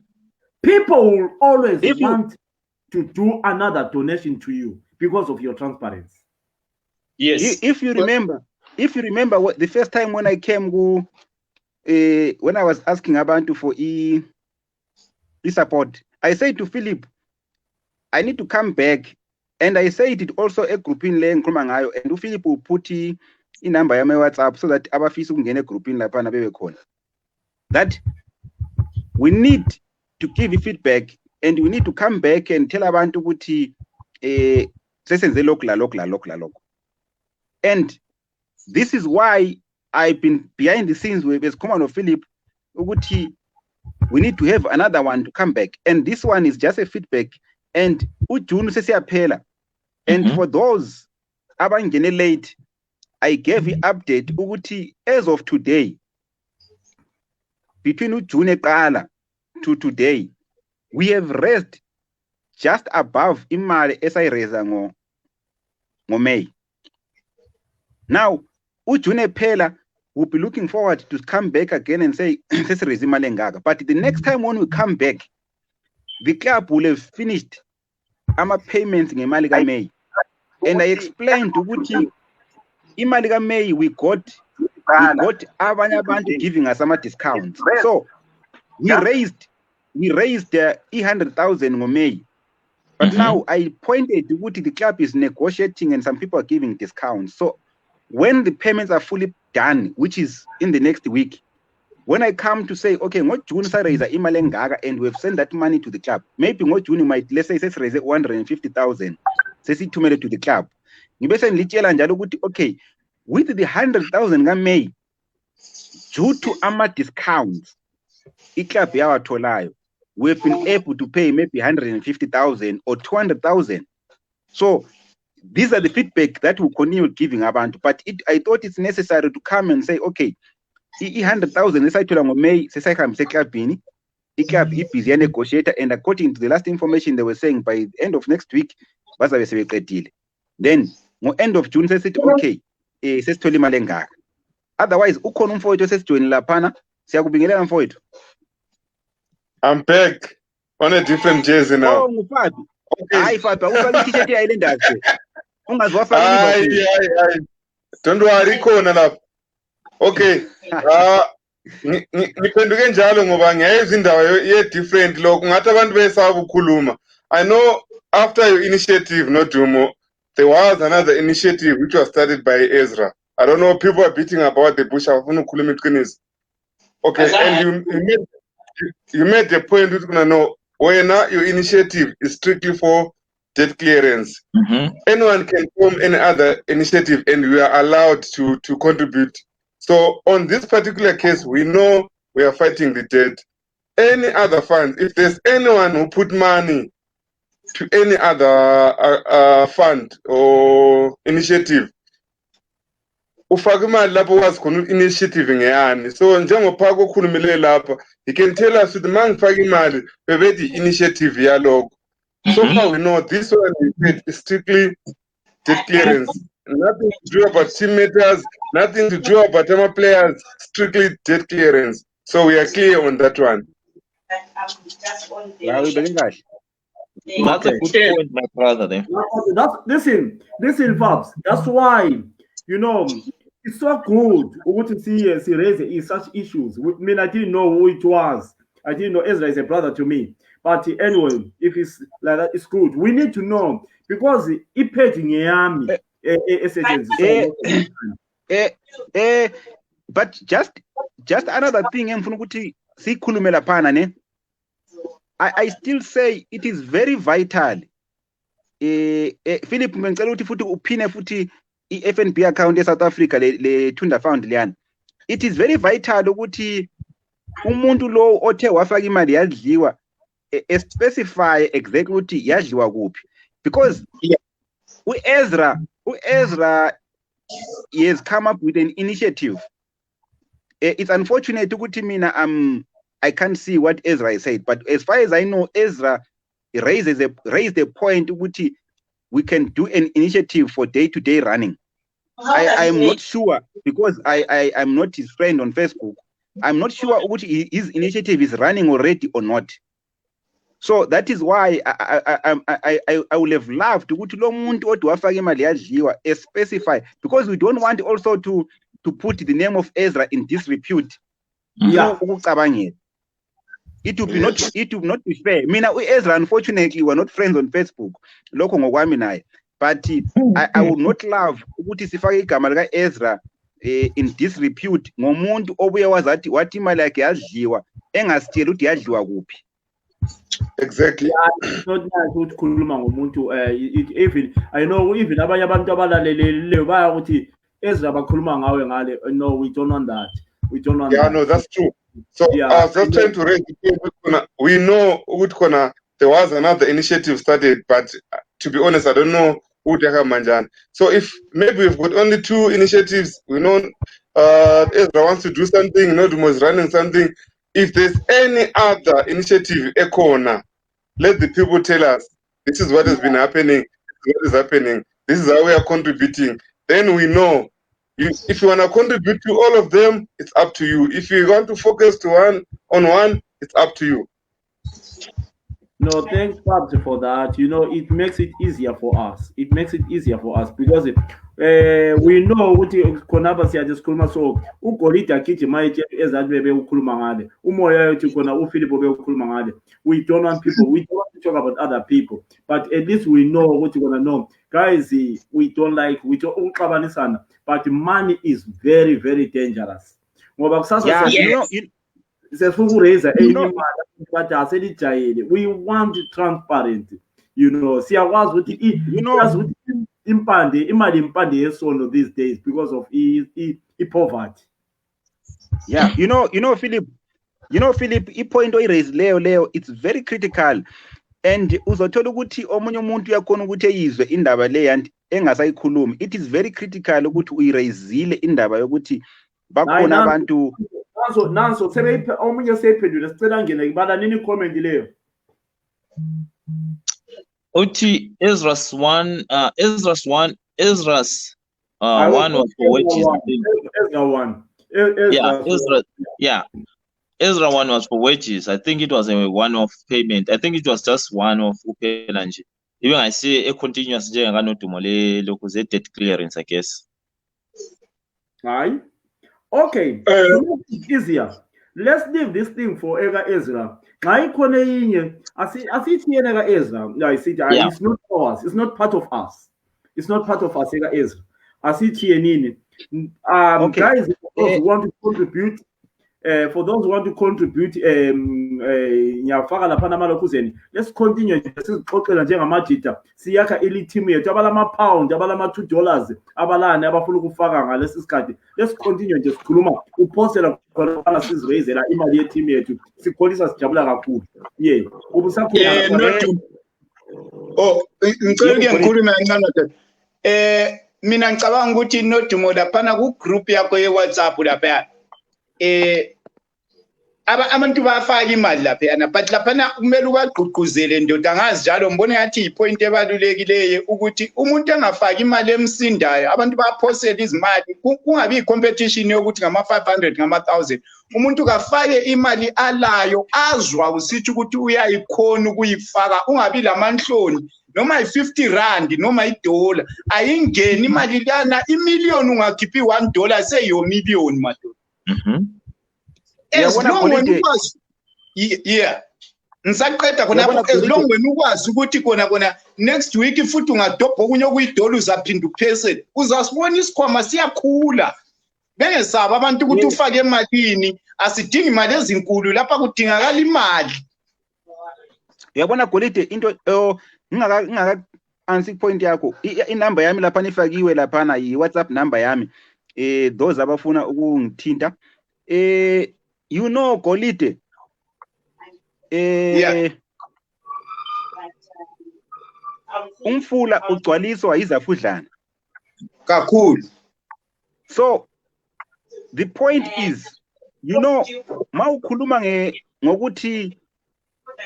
People will always want to do another donation to you because of your transparency. Yes. If you remember what the first time when I came when I was asking Abantu for support, I said to Philip, I need to come back, and I said it also a group in Leng Krumangayo, and Philip will put in number ya WhatsApp so that abafisa ukungena group in lapha bebe khona. That we need to give feedback, and we need to come back and tell abantu ukuthi sesenze lokhu. And this is why I've been behind the scenes with Command of Philip ukuthi we need to have another one to come back, and this one is just a feedback. And uJune sesiyaphela, and for those abangene late, I gave you update ukuthi as of today, between uJune eqala to today, we have raised just above imali esayireza ngo May. Now uJune phela, we'll be looking forward to come back again and say sesireza imali engaka. But the next time when we come back, the club will have finished ama payments ngemali ka May, and I explained ukuthi imali ka May we got abanye abantu giving us some discounts. So we raised 100,000 ngo May, but now I pointed to ukuthi the club is negotiating and some people are giving discounts. So when the payments are fully done, which is in the next week, when I come to say, okay, what June raise imali engaka, and we've sent that money to the club, maybe what June might, let's say, raise 150,000, says it to the club. Okay, with the 100,000 ka May, due to our discounts, club yawatolayo, we've been able to pay maybe 150,000 or 200,000. So these are the feedback that we continue giving abantu. But I thought it's necessary to come and say, okay, 100,000 esayithola ngo May sesayihambisa eklabhini, iklab ibhizi ya negotiator, and according to the last information they were saying by the end of next week bazabe sebeqedile. then ngo-end of June sesithi okay sesithola imali engaka. Otherwise ukhona umfowethu sesijoyini laphana, siyakubingelela mfowethu. I'm back on a different jersey now. Oh nguFabi. Okay. Hayi Fabi, ufake i-t-shirt ye-Highlanders ke. Ungazwafaka Liverpool. Hayi. Don't worry khona lapha. Okay. Ngiphenduke njalo ngoba ngiyeza indawo ye-different lokho ngathi abantu besaba ukukhuluma. I know after your initiative, no Dumo, there was another initiative which was started by Ezra. I don't know, people are beating about the bush. Okay, and you made the point with when your initiative is strictly for debt clearance. Anyone can form any other initiative and we are allowed to contribute. So on this particular case, we know we are fighting the debt. Any other funds, if there's anyone who put money to any other fund or initiative, ufake imali lapho wazi khona initiative ngeyani. So njengophaka okhulumile lapha, he can tell us ukuthi mangifake imali bebethi initiative yaloko. So far we know this one is strictly debt clearance. Nothing to do about team matters, nothing to do about our players, strictly debt clearance. So we are clear on that one. That's a good point, my brother. Then. Listen, Fabs. That's why, you know, it's so good to see raise such issues. I mean, I didn't know who it was. I didn't know Ezra is a brother to me. But anyway, if it's like that, it's good. We need to know because it paid in the army. But just another thing, I still say it is very vital. Philip ngicela ukuthi futhi uphine futhi i-FNB account eSouth Africa le Tunda Fund liyana. It is very vital ukuthi umuntu lo othe wafaka imali yadliwa specify exactly ukuthi yadliwa kuphi, because Ezra he has come up with an initiative. It's unfortunate ukuthi mina I can't see what Ezra said, but as far as I know, Ezra raised the point ukuthi we can do an initiative for day-to-day running. I am not sure because I am not his friend on Facebook. I'm not sure ukuthi his initiative is running already or not. So that is why I would have loved ukuthi lo muntu othi wafaka imali yadliwa specify, because we don't want also to put the name of Ezra in disrepute. Yeah. It would not be fair. Mina Ezra, unfortunately, we're not friends on Facebook. Lokho ngokwami naye. But I would not love ukuthi sifake igama lika Ezra in disrepute ngomuntu obuye wazathi wathi imali yakhe yadliwa engasitshela ukuthi yadliwa kuphi. Exactly. It's not nice ukuthi khuluma ngomuntu even I know even abanye abantu abalaleleleyo baya ukuthi Ezra bakhuluma ngawe ngale. No, we don't want that. We don't want that. Yeah, no, that's true. So I was just trying to raise the point. We know there was another initiative started, but to be honest, I don't know who they have manjan. So if maybe we've got only 2 initiatives, we know Ezra wants to do something, Nodumo is running something. If there's any other initiative, Ekona, let the people tell us this is what has been happening, what is happening, this is how we are contributing. Then we know. If you want to contribute to all of them, it's up to you. If you want to focus on one, it's up to you. No, thanks, Fabs, for that. You know, it makes it easier for us. It makes it easier for us because we know what konaba siya just kuluma so ukolita kichi maiche ezadbebe ukuluma ngade. Umoya yote kona ufilipo be ukuluma ngade. We don't want people. We don't want to talk about other people. But at least we know what you're gonna know, guys. We don't ukabanisana. But money is very, very dangerous. Yeah, we want transparent, you know. See, I was with impande yesono these days because of poverty. Yeah, you know, Philip, point raise Leo, it's very critical. And uzothola ukuthi omunye umuntu yakhona ukuthi eyizwe indaba le and engasayikhulumi. It is very critical ukuthi uyiraisile indaba yokuthi bakhona abantu nanso sebe omunye sephendula sicela ngene ngibala nini comment leyo. OT Ezra's one was for wages. Ezra one. Ezra one was for wages. I think it was a one-off payment. I think it was just one-off payment. Even I see a continuous debt clearance, I guess. Aye. Okay. To make it easier, let's leave this thing for Ezra. Ezra. It's not ours. It's not part of us. It's not part of us, Ezra. Okay. Guys, those who want to contribute, for those who want to contribute, let's continue. Njengamajita siyakha ili team yethu abalama-pound abalama-$2 abalane abafuna ukufaka ngalesi sikhathi. Let's continue nje sikhuluma upostela khona sizireyizela imali ye-team yethu sikholisa sijabula kakhulu. Yeah. Ngicela ngikhulume kancane. Mina ngicabanga ukuthi Nodumo laphana ku group yakho ye WhatsApp lapha abantu bafaka imali lapha but laphana kumele ubagqugquzele ndoda angazi njalo ngibona ngathi ipoint ebalulekileyo ukuthi umuntu engafaki imali emsindayo abantu baphosela izimali kungabi competition yokuthi ngama 500 ngama 1000 umuntu kafake imali alayo azwa usithi ukuthi uyayikhona ukuyifaka ungabi lamanhloni noma i50 rand noma $1 ayingeni imali lana imillion ungakhiphi $1 seyo million madoda. As long when ukwazi ngisaqeda khona as long when ukwazi ukuthi kona next week futhi ungadobha okunye okuyi$1 uzaphinda uphesela uzasibona isikhwama siyakhula bengesaba abantu ukuthi ufake emalini asidingi imali ezinkulu lapha kudingakala imali. Uyabona Golide into ngingaka answer point yakho inamba yami lapha nifakiwe lapha yi WhatsApp number yami those abafuna ukungithinta you know Golide umfula ugcwaliswa izafudlana kakhulu. So the point is you know mawukhuluma ngokuthi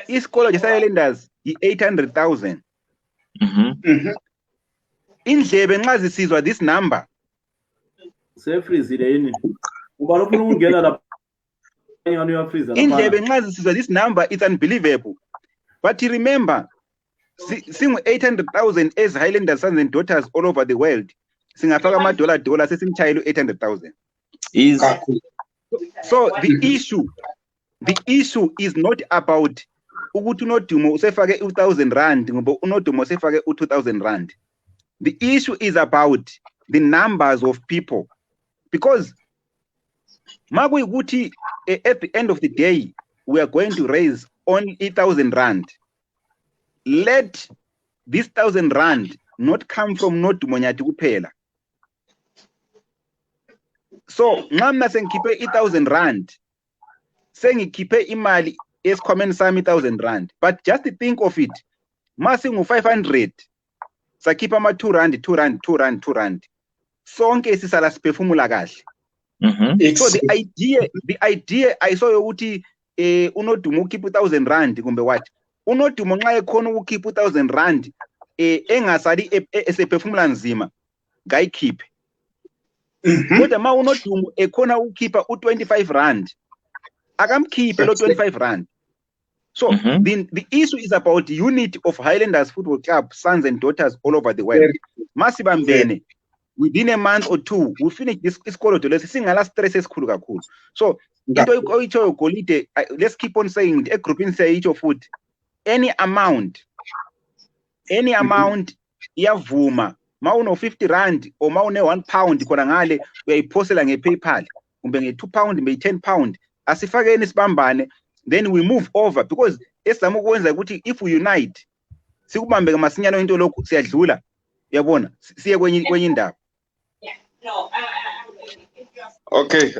isikolo Highlanders i800,000 indlebe nxa zisizwa this number sefreeze yini ubalo ufuna ukungena lapha indlebe nxa zisizwa this number it's unbelievable but remember singu 800,000 as Highlanders sons and daughters all over the world singafaka $1 sesimchayile 800,000 is so the issue is not about ukuthi uNodumo usefake 1,000 rand ngoba uNodumo usefake 2,000 rand. The issue is about the numbers of people because makuyukuthi at the end of the day we are going to raise only 1,000 rand. Let this 1,000 rand not come from Nodumo nyathi kuphela. So nxa mina sengikhiphe 1,000 rand sengikhiphe imali esikhwameni sami 1,000 rand but just think of it masingu 500 sakhipha ama 2 rand 2 rand 2 rand 2 rand sonke sisala siphefumula kahle. So the idea I saw ukuthi uNodumo ukhipha 1,000 rand kumbe what uNodumo nxa ekhona ukukhipha 1,000 rand engasali esephefumula nzima ngayikhiphe kodwa ma uNodumo ekhona ukukhipha u25 rand akamkhiphe lo 25 rand. So the issue is about unity of Highlanders Football Club sons and daughters all over the world. Masibambene within a month or two we finish this isikolo lesi singala stress esikhulu kakhulu. So into oyitsho Golide let's keep on saying a grouping say each of foot any amount iyavuma ma uno 50 rand or ma une 1 pound khona ngale uyayiphosela ngePayPal kumbe nge2 mbe 10 pound asifakeni sibambane then we move over because esizama ukwenza ukuthi if we unite sikubambe masinyana into lokho siyadlula uyabona siye kwenye indawo. Okay,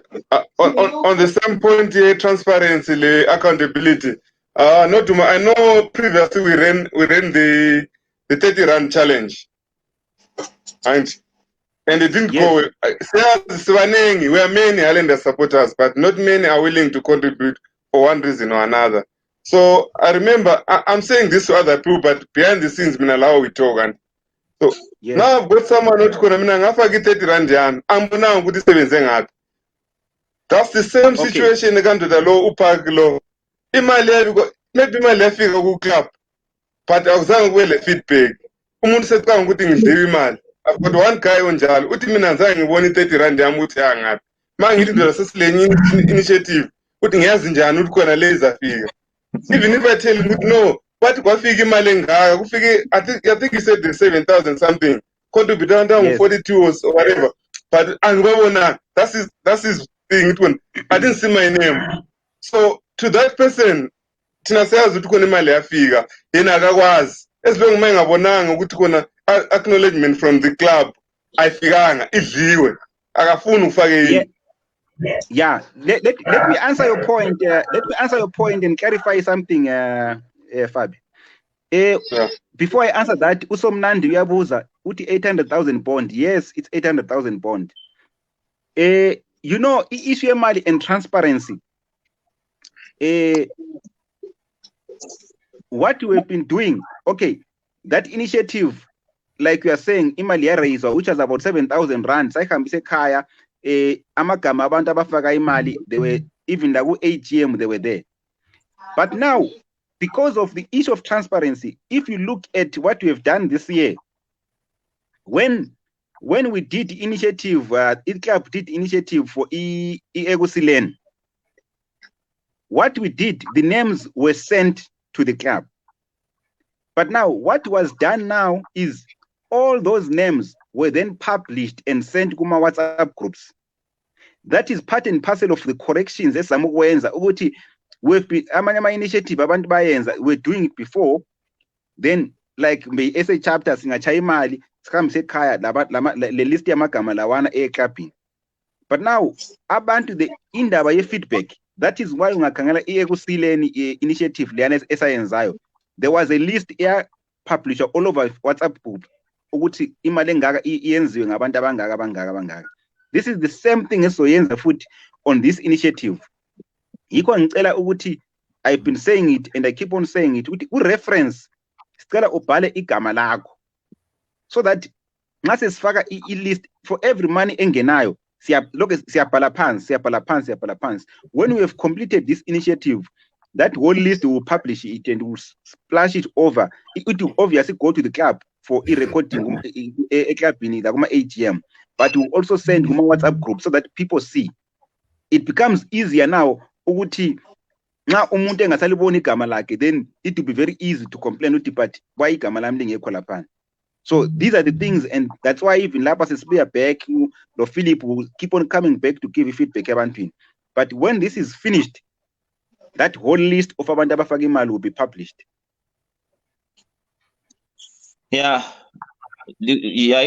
on the same point here, transparency, accountability. Nodumo, I know previously we ran the 30 rand challenge, and it didn't go well. We are many Highlanders supporters, but not many are willing to contribute for one reason or another. So I remember I'm saying this to other people, but behind the scenes, mina lawo we talk and so Yes. now I've got someone not gonna mina ngafaka 30 rand yami angibonanga ukuthi isebenze ngapi. That's the same situation ekandoda lo upark lo. Imali yami maybe imali yafika ku club but awuzange kube le feedback. Umuntu secanga ukuthi ngidliwe imali. I've got one guy onjalo uthi mina ngizange ngibone 30 rand yami ukuthi yangapi. Mangithi ndoda sesilenye initiative uthi ngiyazi njani ukuthi khona le izafika. Even if I tell you no, what kwafika imali engaka kufike I think he said the 7,000 something. Contribute down 42 or whatever. But angibabona that's his thing. I didn't see my name. So to that person thina siyazi ukuthi khona imali yafika yena akakwazi as long as ngabonanga ukuthi khona acknowledgement from the club ayifikanga idliwe akafuni ufake yini. Yeah, let me answer your point. Let me answer your point and clarify something, Fabi. Before I answer that, Usomnandi uyabuza uthi 800,000 bond. Yes, it's 800,000 bond. You know, issue yemali and transparency. What we have been doing, okay, that initiative, like you are saying, imali yarayizwa, which was about 7,000 rand. Sayihambise ekhaya. Amagama abantu abafaka imali, they were even like AGM, they were there. But now, because of the issue of transparency, if you look at what we have done this year, when we did the initiative, club did initiative for Egusilen, what we did, the names were sent to the club. But now, what was done now is all those names were then published and sent to my WhatsApp groups. That is part and parcel of the corrections esamukwenza ukuthi we've been amanye initiative abantu bayenza, we're doing it before, then like may SA chapter singachaya imali sikhambise ekhaya le list yamagama lawana eclubini. But now abantu the indaba ye feedback, that is why ungakhangela Egusileni initiative leyana esayenzayo, there was a list published all over WhatsApp group ukuthi imali engaka iyenziwe ngabantu abangaka. This is the same thing esoyenza futhi on this initiative. Yikho ngicela ukuthi I've been saying it and I keep on saying it ukuthi ureference sicela ubhale igama lakho so that ngase sifaka list for every money engenayo siyabhala phansi. When we have completed this initiative, that whole list will publish it and will splash it over. It will obviously go to the club for e-recording club AGM, but we will also send WhatsApp group so that people see. It becomes easier now ukuthi nxa umuntu engasalibona igama lakhe, then it will be very easy to complain ukuthi but why igama lami lingekho lapha. So these are the things, and that's why even lapha sesibuya back, lo Philip will keep on coming back to give feedback ebantwini. But when this is finished, that whole list of abantu abafaka imali will be published. Yeah,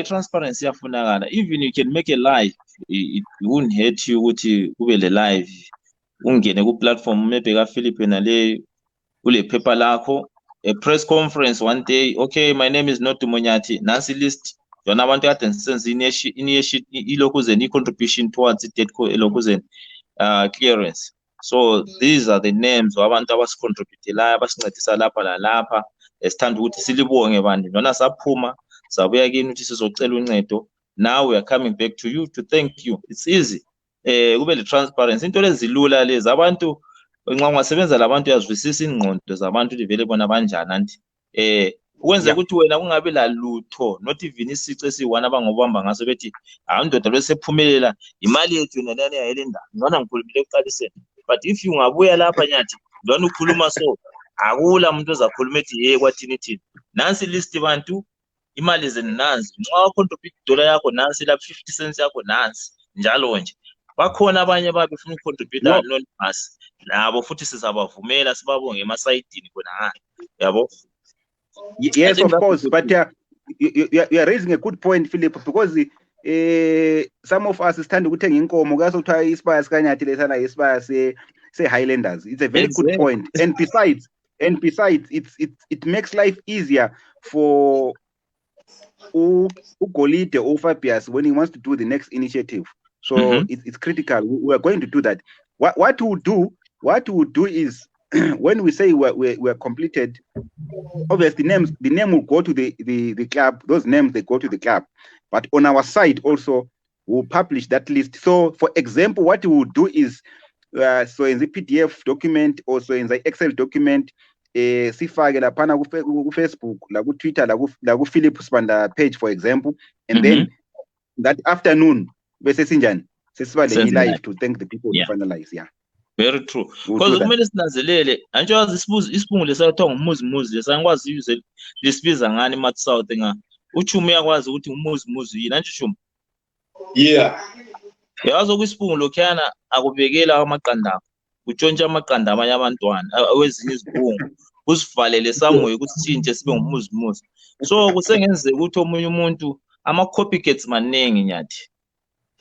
transparency yafunakala. Even you can make a live, it won't hurt you ukuthi ube le live. Ungene ku platform maybe ka Philip nale ule paper lakho, a press conference one day. Okay, my name is not Monyati. Nancy list. Yona abantu kade senze initiate ilokuzeni contribution towards it elokuzeni clearance. So these are the names wabantu abasicontributelayo abasincedisa lapha lalapha esithanda ukuthi silibonge bantu. Yona saphuma sabuya kini ukuthi sizocela uncedo. Now we are coming back to you to thank you. It's easy. Kube le transparency. Into lezilula lezi abantu nxa ungasebenza labantu yazwisisa ingqondo zabantu livele bona banjani anti ukwenza ukuthi wena kungabe la lutho not even isice esiwana abangobamba ngaso bethi ndoda lwesephumelela imali yethu yona lana yayelenda ngona ngikhulumile ekuqaliseni. But if you ungabuya lapha nyathi ndona ukhuluma so akula umuntu ozakhuluma ethi kwathini thini nansi list bantu imali zeni nansi nxa ucontribute dollar yakho nansi la 50 cents yakho nansi njalo nje. Bakhona abanye abafuna ucontribute anonymous nabo futhi sizabavumela sibabonge emasayidini khona yabo. Yes, of course, but you are raising a good point, Philip, because some of us stand ukuthenga inkomo kasokuthiwa isibaya sikanyathi lesana isibaya se highlanders. It's a very good point, and besides it makes life easier for Ugolide or Fabius when he wants to do the next initiative. So it's critical. We are going to do that. What we'll do is when we say we're completed, obviously the name will go to the club. Those names, they go to the club. But on our site also, we'll publish that list. So for example, what we will do is, so in the PDF document, also in the Excel document, sifake laphana ku-Facebook, la ku-Twitter, la ku-Philip Spanda page, for example, and then that afternoon, bese sinjani, sesiba lenye live to thank the people to finalize. Yeah. Very true. Because kumele sinanzelele antsho yazi isibungu lesathiwa ngumuzi lesangikwazi use lisibiza ngani mat south nga uchumu yakwazi ukuthi umuzi yini antsho chumu. Yazi ukwisibungu lokhana akubekela amaqanda utshontsha amaqanda amanye abantwana awezinye izibungu usivalele somewhere ukuthi sitshintshe sibe ngumuzi. So kusengenzeka ukuthi omunye umuntu ama copycats maningi nyathi.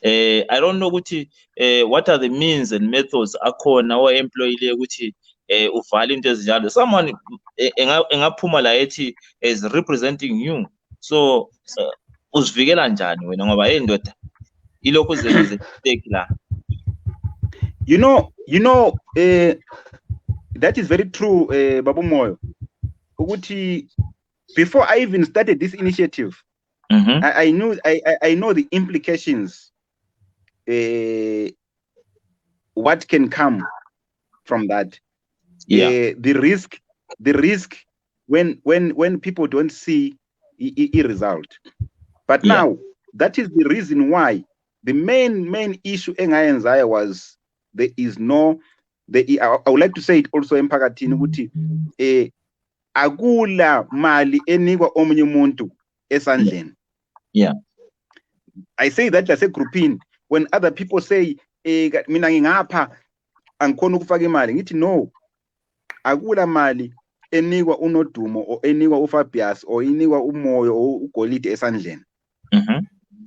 I don't know ukuthi what are the means and methods akhona or employee le ukuthi uvale into ezinjalo. Someone engaphuma la ethi is representing you. So usivikela njani wena ngoba ndoda ilokho zenze mistake la. You know that is very true, Babu Moyo. Ukuthi before I even started this initiative, I know the implications. What can come from that? The risk when people don't see a result. But now that is the reason why the main issue engayenzayo was there is no. I would like to say it also emphakathini ukuthi akula mali enikwa omunye umuntu esandleni. I say that as a grouping. When other people say, mina ngingapha angikhona ukufaka imali, ngithi no, akula mali enikwa uNodumo or enikwa uFabius or enikwa uMoyo or uGolide esandleni.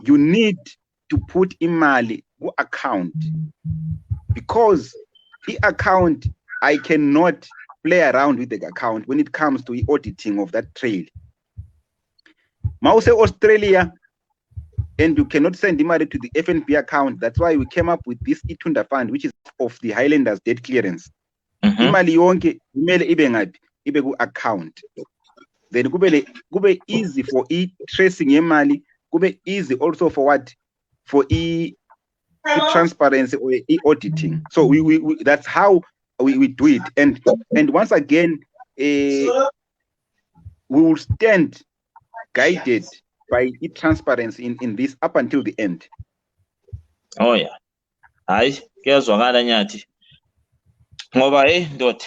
You need to put imali ku account, because the account, I cannot play around with the account when it comes to the auditing of that trail. Mause Australia, and you cannot send money to the FNB account. That's why we came up with this Itunda fund, which is of the Highlanders debt clearance. Imali yonke kumele ibe ngaphi? Ibe ku account. Then kube easy for tracing imali, kube easy also for what? For transparency or auditing. So we that's how we do it. And once again, we will stand guided by transparency in this up until the end. Oh yeah. Hayi kuyazwakala nyathi. Ngoba ndoda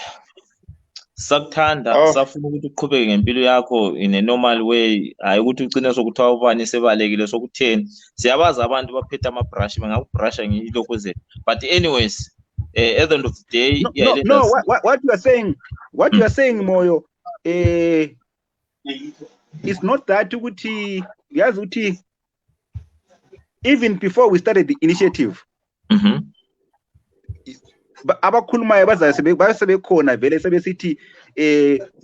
sakuthanda safuna ukuthi uqhubeke ngempilo yakho in a normal way, hayi ukuthi ugcine sokuthiwa ubani sebalekile sokutheni. Siyabaza abantu baphethe ama brush bengakubrusha ngilokho zethu. But anyways, at the end of the day, what you are saying, Moyo, it's not that ukuthi yazi ukuthi even before we started the initiative, abakhulumayo basebekhona vele sebesithi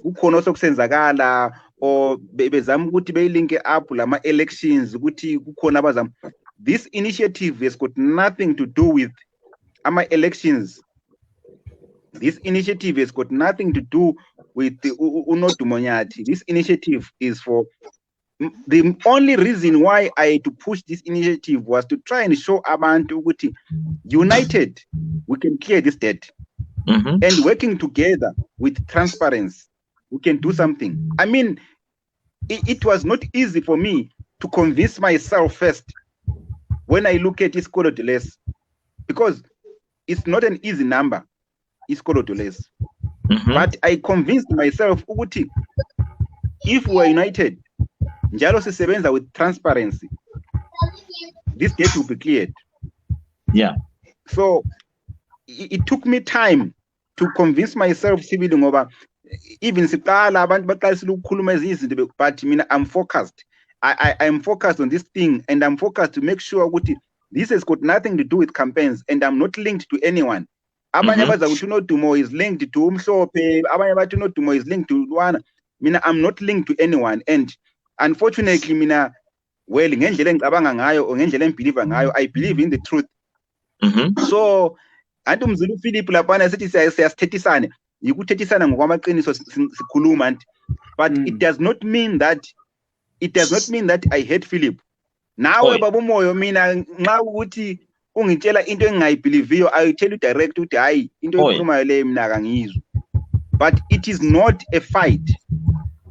kukhona osokusenzakala or bezama ukuthi beyilinke up lama elections ukuthi kukhona abazama. This initiative has got nothing to do with ama elections. This initiative has got nothing to do with the uNodumo Nyathi. This initiative is for the only reason why I had to push this initiative was to try and show abantu ukuthi united we can clear this debt, and working together with transparency we can do something. I mean, it was not easy for me to convince myself first when I look at this less, because it's not an easy number. It's less, but I convinced myself ukuthi if we are united, njalo sisebenza with transparency, this debt will be cleared. So it took me time to convince myself sibili ngoba even siqala abantu baqalisile ukukhuluma ezinye izinto, but mina I'm focused. I'm focused on this thing, and I'm focused to make sure ukuthi this has got nothing to do with campaigns, and I'm not linked to anyone. Abanye baza ukuthi uNodumo is linked to uMhlophe, abanye bathi uNodumo is linked to Lwana. Mina I'm not linked to anyone, and unfortunately mina, well, ngendlela engicabanga ngayo or ngendlela engibelieve ngayo, I believe in the truth. So anti uMzulu Philip laphana sithi siyasithethisane, yikuthethisana ngokwamaqiniso sikhuluma nti. But it does not mean that I hate Philip. Nawe baba umoyo mina nxa ukuthi ungitshela into engingayibelieve I tell you direct ukuthi hayi into ekhulumayo le mina akangizwe. But it is not a fight.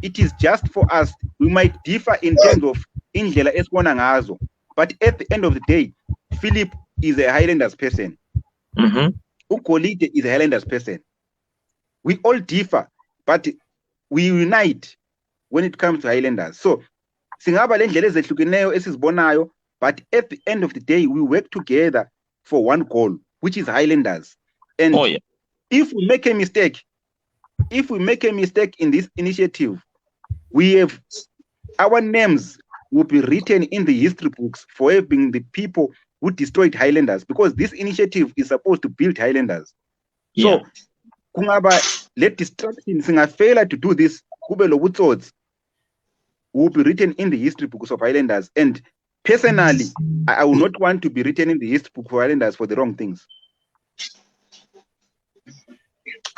It is just for us. We might differ in terms of indlela esibona ngazo. But at the end of the day, Philip is a Highlanders person. Ugolide is a Highlanders person. We all differ, but we unite when it comes to Highlanders. So, singaba le ndlela ezehlukeneyo esizibonayo, but at the end of the day, we work together for one goal, which is Highlanders. And if we make a mistake, in this initiative, we have our names will be written in the history books for being the people who destroyed Highlanders, because this initiative is supposed to build Highlanders. So, kungaba let destruction singafela to do this, kube lobutsotsi will be written in the history books of Highlanders. And personally, I would not want to be written in the history book for Highlanders for the wrong things.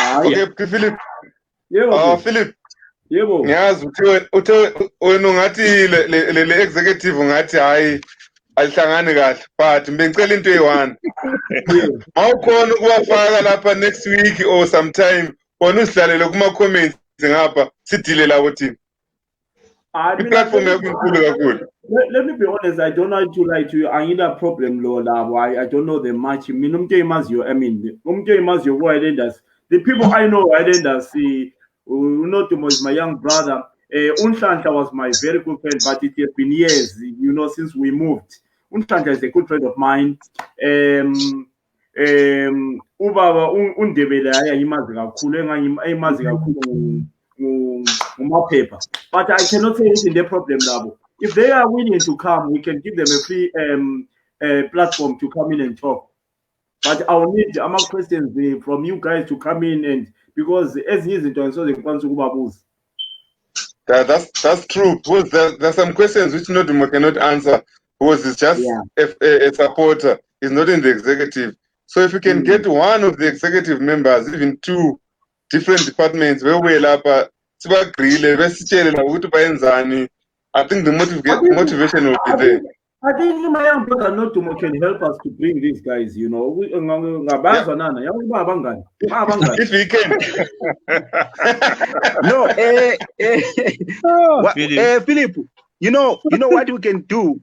Okay, Philip. Philip. Yebo. Ngiyazi wena ungathi le executive ungathi hayi alihlangani kahle, but bengicela into eyi-one. Awukhona ukubafaka lapha next week or sometime wona usidlalele kuma-comments ngapha sidile labo thina. I-platform yakho inkulu kakhulu. Let me be honest, I don't know to lie to you. I need a problem, Lord. I don't know them much. The people I know, Highlanders, Unotumo is my young brother. Unshanta was my very good friend, but it has been years, since we moved. Unshanta is a good friend of mine. Ubaba undebele imazi kakhulu paper. But I cannot say it's in their problem level. If they are willing to come, we can give them a free platform to come in and talk. But I will need questions from you guys to come in, and because as he is in so they want to that's true. Because there's some questions which Nodumo cannot answer because it's just a supporter. He's not in the executive. So if you can get one of the executive members, even two different departments, where we're up, I think the motivation will be there. I think my young brother Nodumo can help us to bring these guys, If we can. No, Philip, you know what we can do?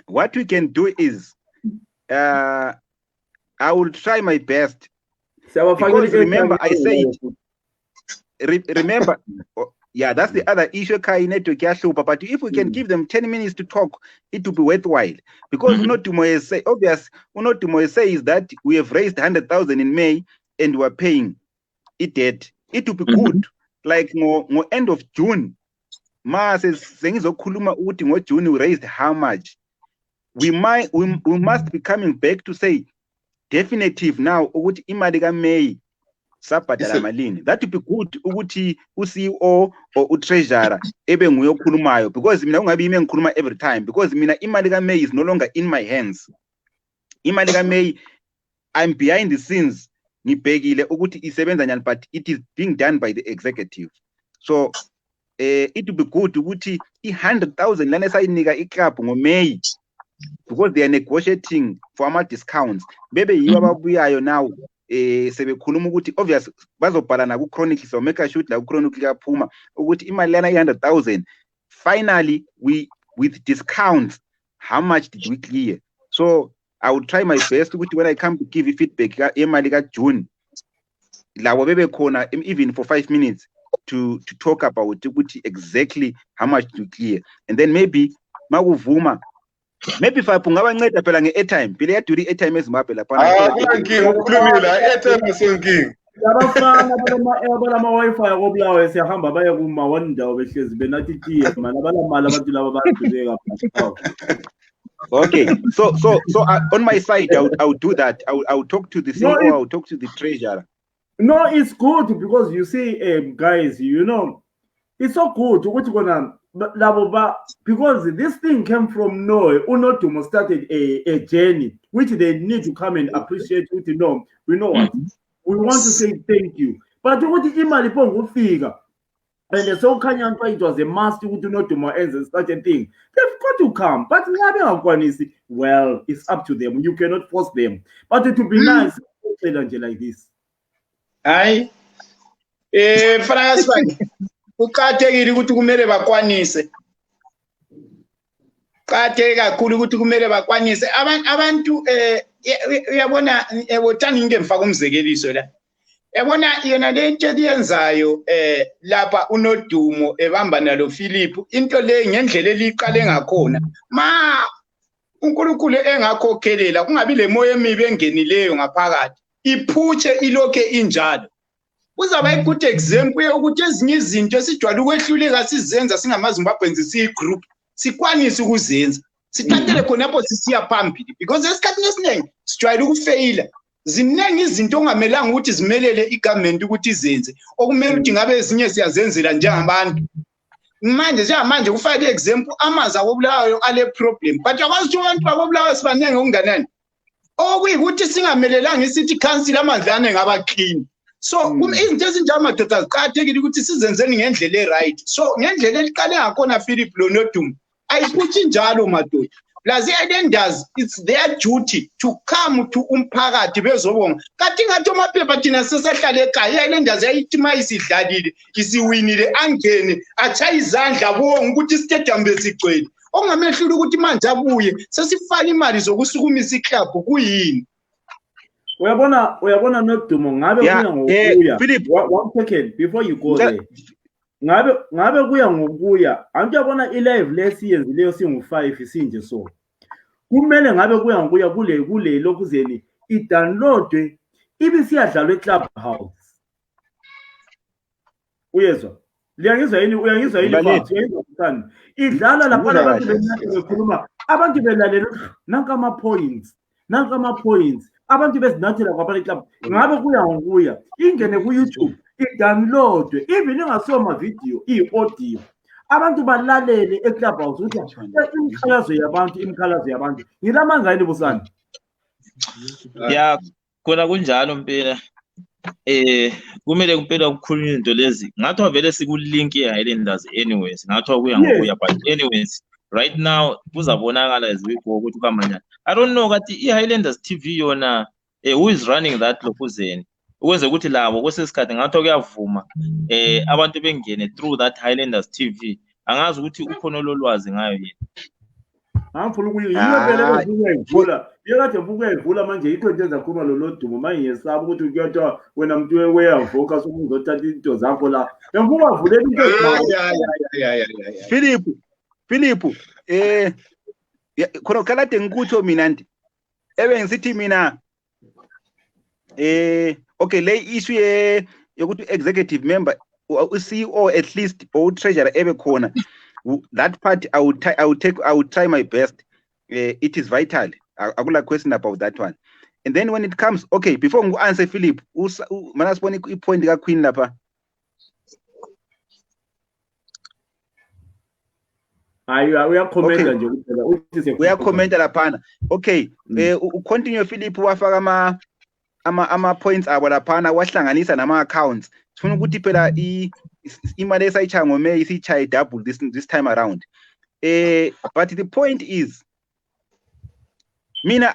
What we can do is I will try my best. Because remember, I said, remember, that's the other issue. But if we can give them 10 minutes to talk, it will be worthwhile. Because Unotumo says that we have raised 100,000 in May and we're paying it debt. It will be good. Like no end of June. Ma says June we raised how much? We must be coming back to say definitive now ukuthi imali kaMay sabhadala malini. That would be good ukuthi uCEO or uTreasurer ebe nguye okhulumayo, because mina ungabe ime ngikhuluma every time, because mina imali kaMay is no longer in my hands. Imali kaMay, I'm behind the scenes ngibhekile ukuthi isebenza njani, but it is being done by the executive. So it would be good ukuthi 100,000 lana sayinika iClub ngoMay, because they are negotiating for ama discounts. Bebe yiwa babuyayo now sebekhuluma ukuthi obvious bazobhala na ku Chronicle, so make sure la ku Chronicle yaphuma ukuthi imali lana 100,000 finally we with discounts how much did we clear. So I will try my best ukuthi when I come to give you feedback emali ka June lawo bebe khona even for 5 minutes to talk about ukuthi exactly how much to clear, and then maybe makuvuma maybe if I pungabanceda phela nge-airtime phela yaduri i-airtime eZimbabwe lapha ukhulumile i-airtime sonking labafana balama-Wi-Fi kobulawayo siyahamba baya kuma-one ndawo behlezi benathi tiye mana balamali abantu laba badubeka. Okay, so on my side I would do that. I would talk to the CEO, I would talk to the treasurer. No, it's good because you see, guys, it's so good to what you're gonna. Because this thing came from nowhere. Unotumo started a journey which they need to come and appreciate. We know what we want to say thank you. but ukuthi imali phongufika and so khanya it was a must ukuthi uNodumo enze such a thing. They've got to come, but ngabe ngakwanisi, well, it's up to them. You cannot force them, but it would be nice like this. Hayi fana kasibani uqathekile ukuthi kumele bakwanise. Qathe kakhulu ukuthi kumele bakwanise abantu uyabona ebothani ngimfaka umzekeliso la. Yabona yena lento eliyenzayo lapha uNodumo ebamba nalo Philip into le ngendlela eliqale ngakhona ma uNkulunkulu engakhokhelela kungabi le moya emibi engenileyo ngaphakathi iphutshe ilokhe injalo. Uzaba i-good example yokuthi ezinye izinto esijwayele ukwehluleka sizenza singamaZimbabweans siyi-group sikwanise ukuzenza sithathele khonapho sisiya phambili because esikhathini esiningi sijwayele ukufeyila. Ziningi izinto ongamelanga ukuthi zimelele igovernment ukuthi izenze okumele ukuthi ngabe ezinye siyazenzela njengabantu. Manje njengamanje kufanele example amaza wobulawayo ale problem but yakwazi ukuthi abantu babulawayo sibaningi okunganani okuyikuthi singamelelanga isithi council amandlane ngaba clean. So izinto ezinjalo madoda ziqhathekile ukuthi sizenzeni ngendlela eright. So ngendlela eliqale ngakhona Philip Lonodumo ayiphuthi njalo madoda. Plus highlanders, it's their duty to come to umphakathi bezobonga. Kathi ngathi amaphepha thina sesahlale ekhaya highlanders yayitima isidlalile isiwinile angene acha izandla bonke ukuthi stadium besigcwele. Ongamehlula ukuthi manje abuye sesifaka imali zokusukumisa iclub kuyini. Uyabona Nodumo ngabe kuya ngokuya. Philip, one second before you go there. Ngabe kuya ngokuya. Angiyabona i-live lesiyenzileyo singu5 isinje so. Kumele ngabe kuya ngokuya kule lokuzeni i-downloadwe ibe siyadlalwa eClubhouse. Uyezwa? Uyangizwa yini bathi? Idlala lapha abantu bekhuluma, abantu belalela nanka ama points. Abantu bezinathela kwabanye club. Ngabe kuya ngokuya ingene ku YouTube i-downloadwe even ingasoma video i-audio. Abantu balalele eClubhouse ukuthi imkhalazo yabantu ngilamanga yini busana. Ya khona kunjalo mpela kumele kuphela ukukhulunywa into lezi ngathi vele sikulink ye-highlanders anyways ngathi kuya ngokuya but anyways right now kuzabonakala as we go ukuthi kamanyana. I don't know kathi i-Highlanders TV yona who is running that lokuzeni ukwenze ukuthi labo kwesesikhathi ngathi kuyavuma abantu bengene through that Highlanders TV angazi ukuthi ukhona lolwazi ngayo yini. Angifuna ukuyivula yekade ukuyivula manje yitho nje zakhuluma loNodumo manje yesaba ukuthi kuyothiwa wena muntu weyavoka sokuzothatha into zakho la ngifuna uvule into Philip khona kalade ngikutho mina nti ngisithi mina okay le issue yokuthi executive member CEO at least or treasurer ebe khona that part I would try my best. It is vital. Akula question about that one. And then when it comes, okay, before ngu answer Philip, mana sibona ipoint ka Queen lapha. Uyakhomenta nje kuphela uthi uyakhomenta laphana. Okay, continue Philip wafaka ama points abo laphana wahlanganisa nama accounts. Sifuna ukuthi phela imali esayichaya ngoMay isichaye double this time around. But the point is, mina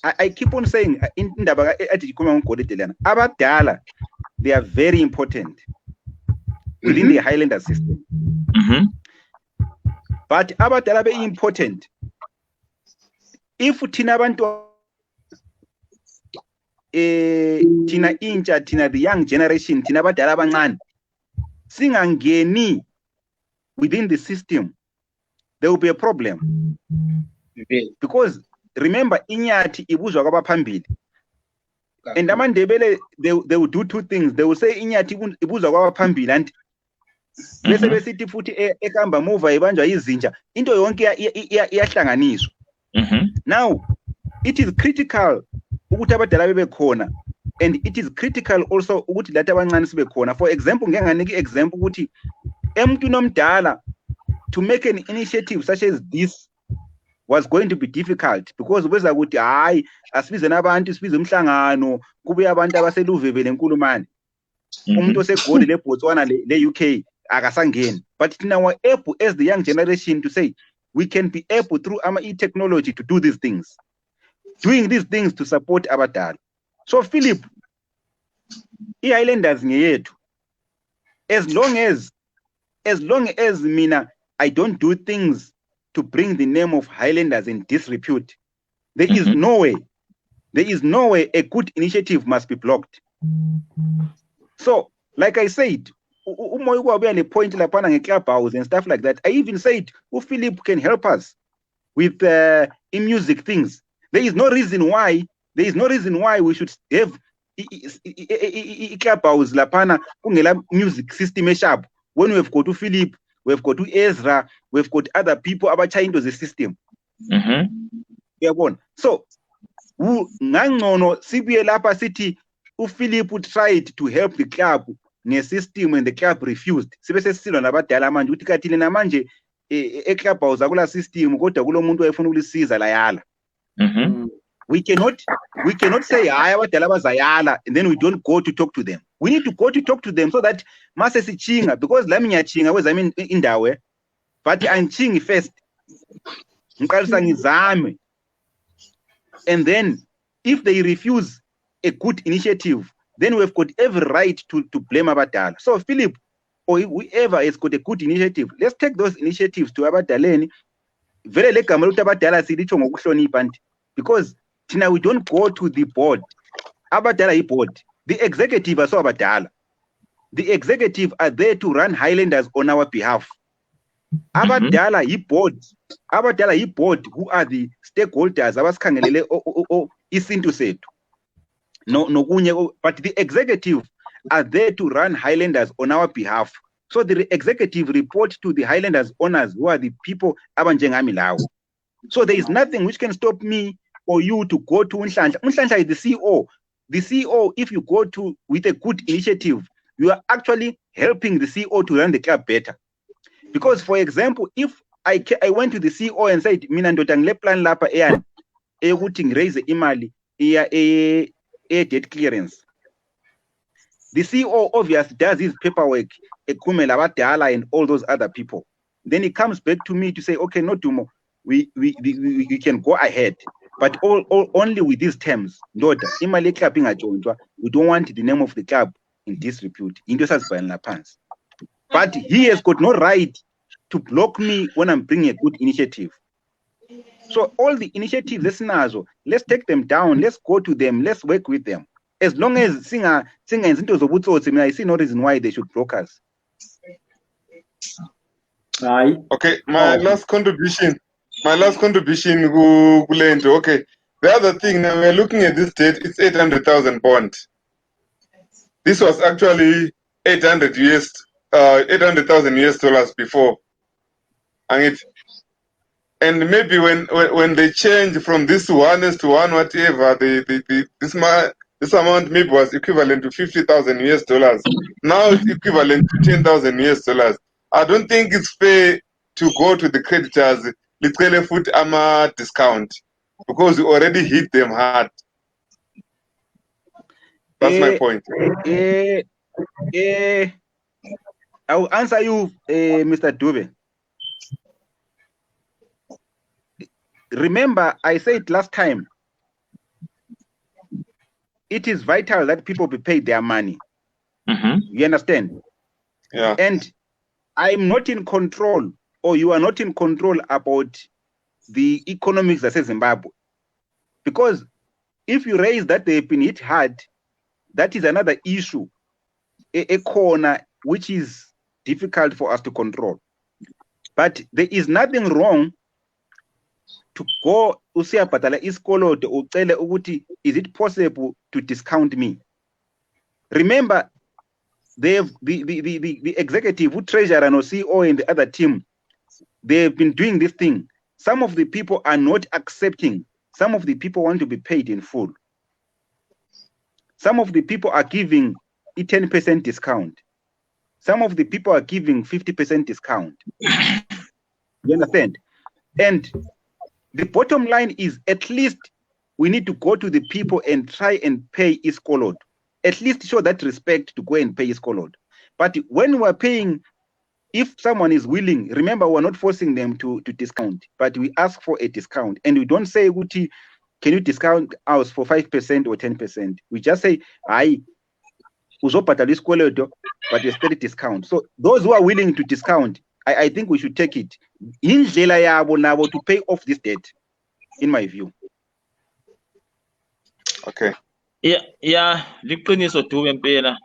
I keep on saying indaba athi ikhuluma ngoGoledelana abadala they are very important within the Highlander system. But abadala be important if thina abantu thina intsha thina the young generation thina abadala abancane singangeni within the system, there will be a problem. Because remember inyathi ibuzwa kwabaphambili. And amandebele they will do two things. They will say inyathi ibuzwa kwabaphambili and bese besithi futhi ekamba move ibanjwa izinja into yonke iyahlanganiswa. Now it is critical ukuthi abadala bebe khona, and it is critical also ukuthi lata abancane sibe khona. For example ngeke nganiki example ukuthi emntwini omdala to make an initiative such as this was going to be difficult because beza ukuthi hayi asibize nabantu sibize umhlangano kubuya abantu abaseluveve lenkulumane umuntu osegoli leBotswana le-UK akasangeni. But thina we able as the young generation to say we can be able through e-technology to do these things, doing these things to support abadala. So Philip, i-Highlanders ngeyethu, as long as mina I don't do things to bring the name of Highlanders in disrepute, there is no way a good initiative must be blocked. So, like I said, umoya kwabuya le point lapana nge-clubhouse and stuff like that. I even said, Philip can help us with in music things. There is no reason why we should have i-clubhouse lapana kungela music system esharp when we've got Philip, we've got Ezra, we've got other people abachaya into the system. So ngangcono sibuye lapha sithi uPhilip tried to help the club nge-system and the club refused. Sibe sesilwa nabadala manje uthi kathi lena manje e-clubhouse akula system kodwa kulo muntu ayefuna ukulisiza layala. We cannot say hayi abadala bazayala and then we don't go to talk to them. We need to go to talk to them so that mase sichinga, because lami ngiyachinga kwezami indawo but angichingi first. Ngiqalisa ngizame. And then if they refuse a good initiative, then we've got every right to blame abadala. So Philip, or whoever has got a good initiative, let's take those initiatives to abadaleni. Vele le gama lokuthi abadala silitsho ngokuhlonipha nti, because tina we don't go to the board. Abadala yi-board. The executive are so abadala. The executive are there to run Highlanders on our behalf. Abadala yi-board. Abadala yi-board who are the stakeholders abasikhangelele isintu sethu. No, but the executive are there to run Highlanders on our behalf. So the executive report to the Highlanders owners, who are the people abanjengami lawo. So there is nothing which can stop me or you to go to Unhlanhla. Unhlanhla is the CEO. The CEO, if you go to with a good initiative, you are actually helping the CEO to run the club better. Because, for example, if I went to the CEO and said, mina ndoda ngile plan lapha eyani ukuthi ngiraise imali a debt clearance. The CEO obviously does his paperwork, ekumela abadala and all those other people. Then he comes back to me to say, okay, no Dumo, we can go ahead, but only with these terms. Ndoda, imali club ingajointwa, we don't want the name of the club in disrepute. But he has got no right to block me when I'm bringing a good initiative. So all the initiatives, let's take them down, let's go to them, let's work with them. As long as singer into the I see no reason why they should block us. Okay, my last contribution, Gulento. Okay, the other thing, now we're looking at this date, it's 800,000 bond. This was actually 800,000 US dollars before. And maybe when they change from this to one to one, whatever, this amount maybe was equivalent to 50,000 US dollars. Now it's equivalent to 10,000 US dollars. I don't think it's fair to go to the creditors, literally put a discount, because we already hit them hard. That's my point. I will answer you, Mr. Dube. Remember, I said last time, it is vital that people be paid their money. You understand? Yeah. And I'm not in control, or you are not in control about the economics that says Zimbabwe. Because if you raise that they've been hit hard, that is another issue, a corner which is difficult for us to control. But there is nothing wrong to go usiyabhadala isikoloto ucele ukuthi is it possible to discount me. Remember, the executive, who treasurer no CEO and the other team, they've been doing this thing. Some of the people are not accepting. Some of the people want to be paid in full. Some of the people are giving a 10% discount. Some of the people are giving 50% discount. You understand? And the bottom line is, at least we need to go to the people and try and pay iskoloto. At least show that respect to go and pay iskoloto. But when we're paying, if someone is willing, remember we're not forcing them to discount, but we ask for a discount. And we don't say, Guti, can you discount us for 5% or 10%? We just say, aye, uzopatala iskoloto, but you still discount. So those who are willing to discount, I think we should take it. Indlela yabo nabo to pay off this debt, in my view. Okay. Yeah, liqiniso Dube impela.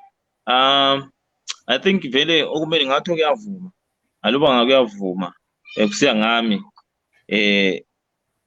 I think vele okumele ngathi kuyavuma. Aluba ngakuyavuma kusiya ngami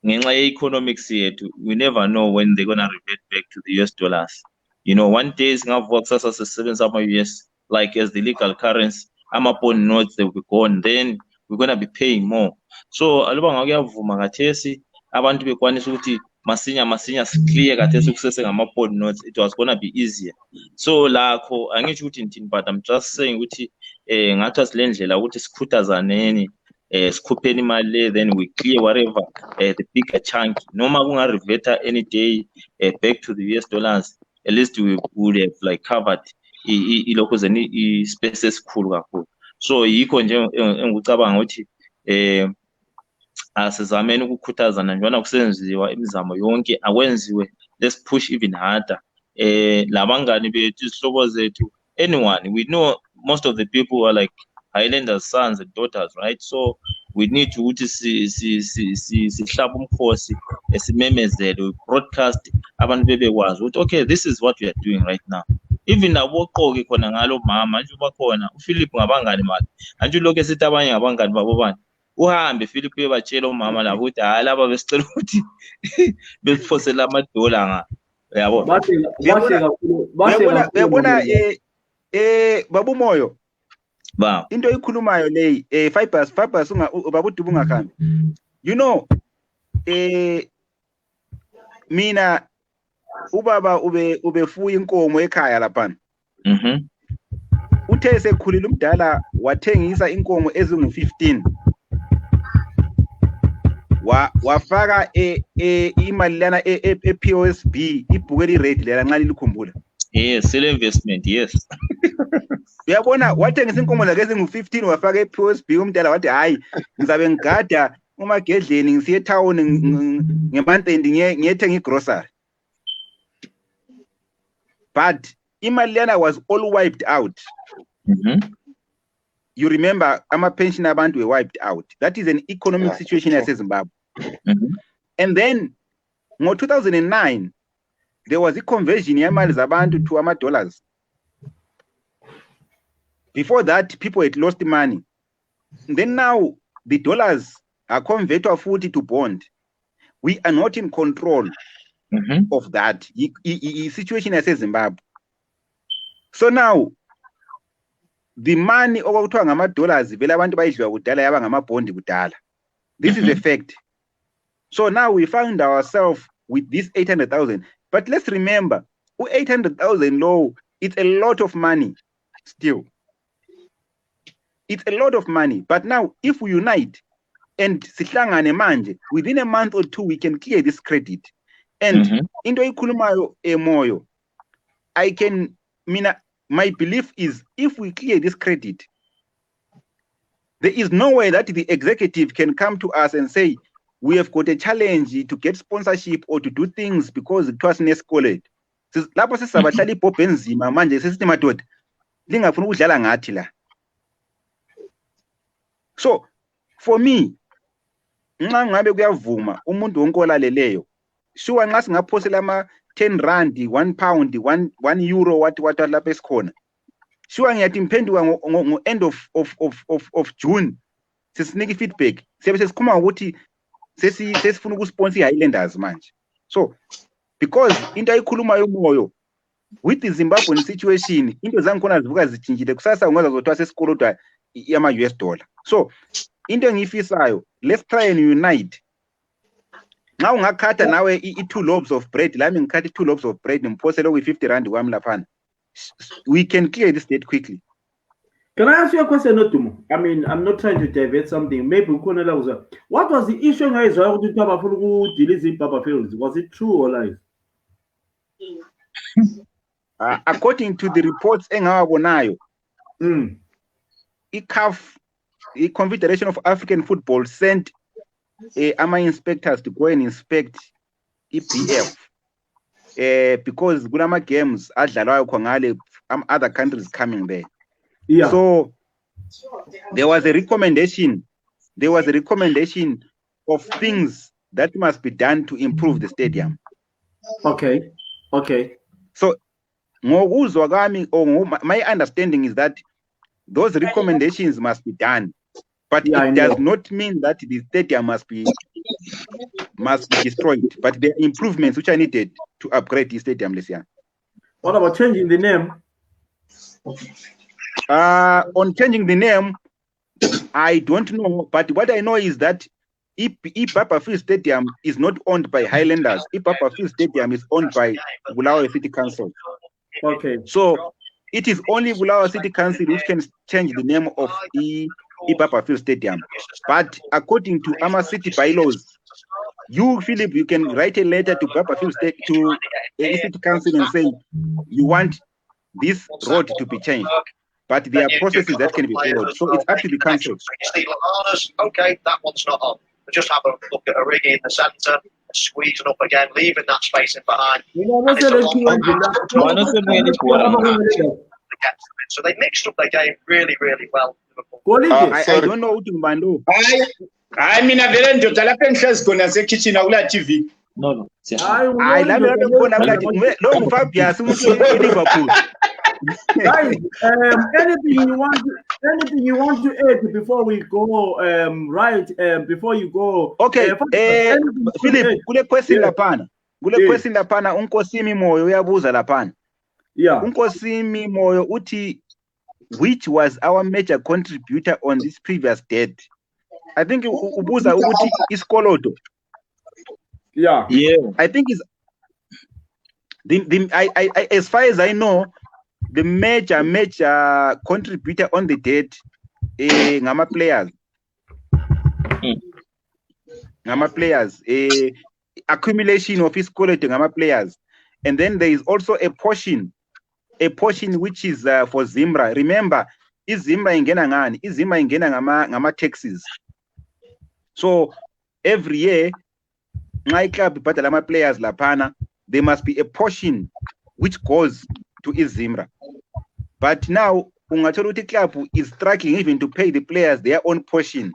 ngenxa ye-economics yethu, we never know when they're going to revert back to the US dollars. You know, one day singavuka kusasa sisebenzisa ama-US like as the legal currency, ama-bond notes, they will be gone, then we're going to be paying more. So aluba ngakuyavuma kathesi abantu bekwanisa ukuthi masinya clear kathesi ukusese ngama-bond notes, it was going to be easier. So lakho angisho ukuthi ngithini, but I'm just saying ukuthi ngathi asilendlela ukuthi sikhuthazaneni sikhupheni imali, then we clear whatever the bigger chunk, noma kunga-reverta any day back to the US dollars, at least we would have like covered ilokho zeni i-space esikhulu kakhulu. So yikho nje engikucabanga ukuthi asizameni ukukhuthazana njalo kusenziwa imizamo yonke akwenziwe, let's push even harder. Labangani bethu, isihlobo zethu, anyone, we know most of the people are like highlanders sons and daughters, right? So we need to sihlaba umkhosi esimemezele, we broadcast, abantu bebekwazi ukuthi okay, this is what we are doing right now. Even naboqoke khona ngalo mama nje bakhona uPhilip ngabangani bakhe anje lokho esithi abanye ngabangani babo bani uhambe Philip uyebatshela umama labo ukuthi hayi laba besicela ukuthi besiphosela amadola nga yabo bayabona babu moyo ba into ikhulumayo leyi fibers babudubu ngakhambi, you know, mina ubaba ubefuya inkomo ekhaya lapha. Uthe sekhulile umdala wathengisa inkomo ezingu-15 wafaka imali lana e-POSB ibhuke li-rate lela nxa lilikhumbula. Yes, sell investment, yes. Uyabona wathengisa inkomo zakhe ezingu-15 wafaka e-POSB, umdala wathi hayi ngizabe ngigada umagedleni ngisiye etown ngemonth-end ngiyethenga igrocery. But imali lana was all wiped out. You remember, ama-pension abantu were wiped out. That is an economic situation yase Zimbabwe. And then, in 2009, there was a conversion yamali zabantu to ama-dollars. Before that, people had lost money. And then now, the dollars are converted futhi to bond. We are not in control of that situation yase Zimbabwe. So now, the money okuthiwa ngama-dollars vele abantu bayidliwa kudala yaba ngama-bond kudala. This is a fact. So now we found ourselves with this 800,000. But let's remember, 800,000 low, it's a lot of money still. It's a lot of money. But now if we unite and sihlangane manje, within a month or two, we can clear this credit. And into ikhulumayo emoyo, my belief is if we clear this credit, there is no way that the executive can come to us and say, we have got a challenge to get sponsorship or to do things because it was nescolate. Lapho sisabahlala ibhobhe enzima manje sesithi madoda lingafuna ukudlala ngathi la. So for me, nxa ngabe kuyavuma umuntu wonke olaleleyo, sure nxa singaphosela ama 10 rand, 1 pound, 1 euro what lapha esikhona. Sure ngiyathi imphenduka ngo end of June sesinika feedback. Siyabe sesikhuluma ukuthi sesifuna ukusponsor i-Highlanders manje. So because into ayikhuluma yomoyo with the Zimbabwean situation, into zangikhona zivuka zitshintshile kusasa ungaza zothiwa sesikolodwa yama-US dollar. So into engiyifisayo, let's try and unite. Nxa ungakhatha nawe i-2 loaves of bread, lami ngikhatha i-2 loaves of bread, ngiphosele okuyi-50 rand kwami laphana. We can clear this debt quickly. Can I ask you a question, Notumo? I mean, I'm not trying to divert something. Maybe what was the issue guys to talk about who deleted Papa Fields? Was it true or lies? According to the reports engawabonayo, ICAF, the Confederation of African Football, sent AMA inspectors to go and inspect EPF because Gulama games adlalwayo khongale other countries coming there. Yeah. So there was a recommendation. There was a recommendation of things that must be done to improve the stadium. Okay. So ngokuzwa kwami or my understanding is that those recommendations must be done, but it does not mean that the stadium must be destroyed. But there are improvements which are needed to upgrade the stadium, Lysia. What about changing the name? On changing the name, I don't know, but what I know is that Papa Field Stadium is not owned by Highlanders. Papa Field Stadium is owned by Bulawayo City Council. Okay. So it is only Bulawayo City Council which can change the name of Papa Field Stadium. But according to AMA City bylaws, you, Philip, you can write a letter to Papa Field State to the City Council and say you want this road to be changed. But there are processes that can be followed. So it's up to the council. Okay, that one's not on. But just have a look at a rig in the centre, squeezing up again, leaving that space in behind. So they mixed up their game really, really well. I don't know what Mbando. I mean, I very enjoy the pensions going to kitchen out TV. No. I love it. No, Fabius, Liverpool. Guys, anything you want to add before we go? Before you go. Okay. Philip, kule question lapana. Kule question lapana. Unkosimi moyo uyabuza lapana. Yeah. Unkosimi moyo uti, which was our major contributor on this previous debt? I think ubuza uti iskoloto. Yeah. I think is I as far as I know, the major contributor on the debt ngama players. Ngama players. Accumulation of his quality ngama players. And then there is also a portion which is for Zimbra. Remember, is Zimbra ingena ngani? Is Zimbra ingena ngama taxes. So every year, my club but players lapana, there must be a portion which goes to Zimbra. But now Ungatoluti club is struggling even to pay the players their own portion.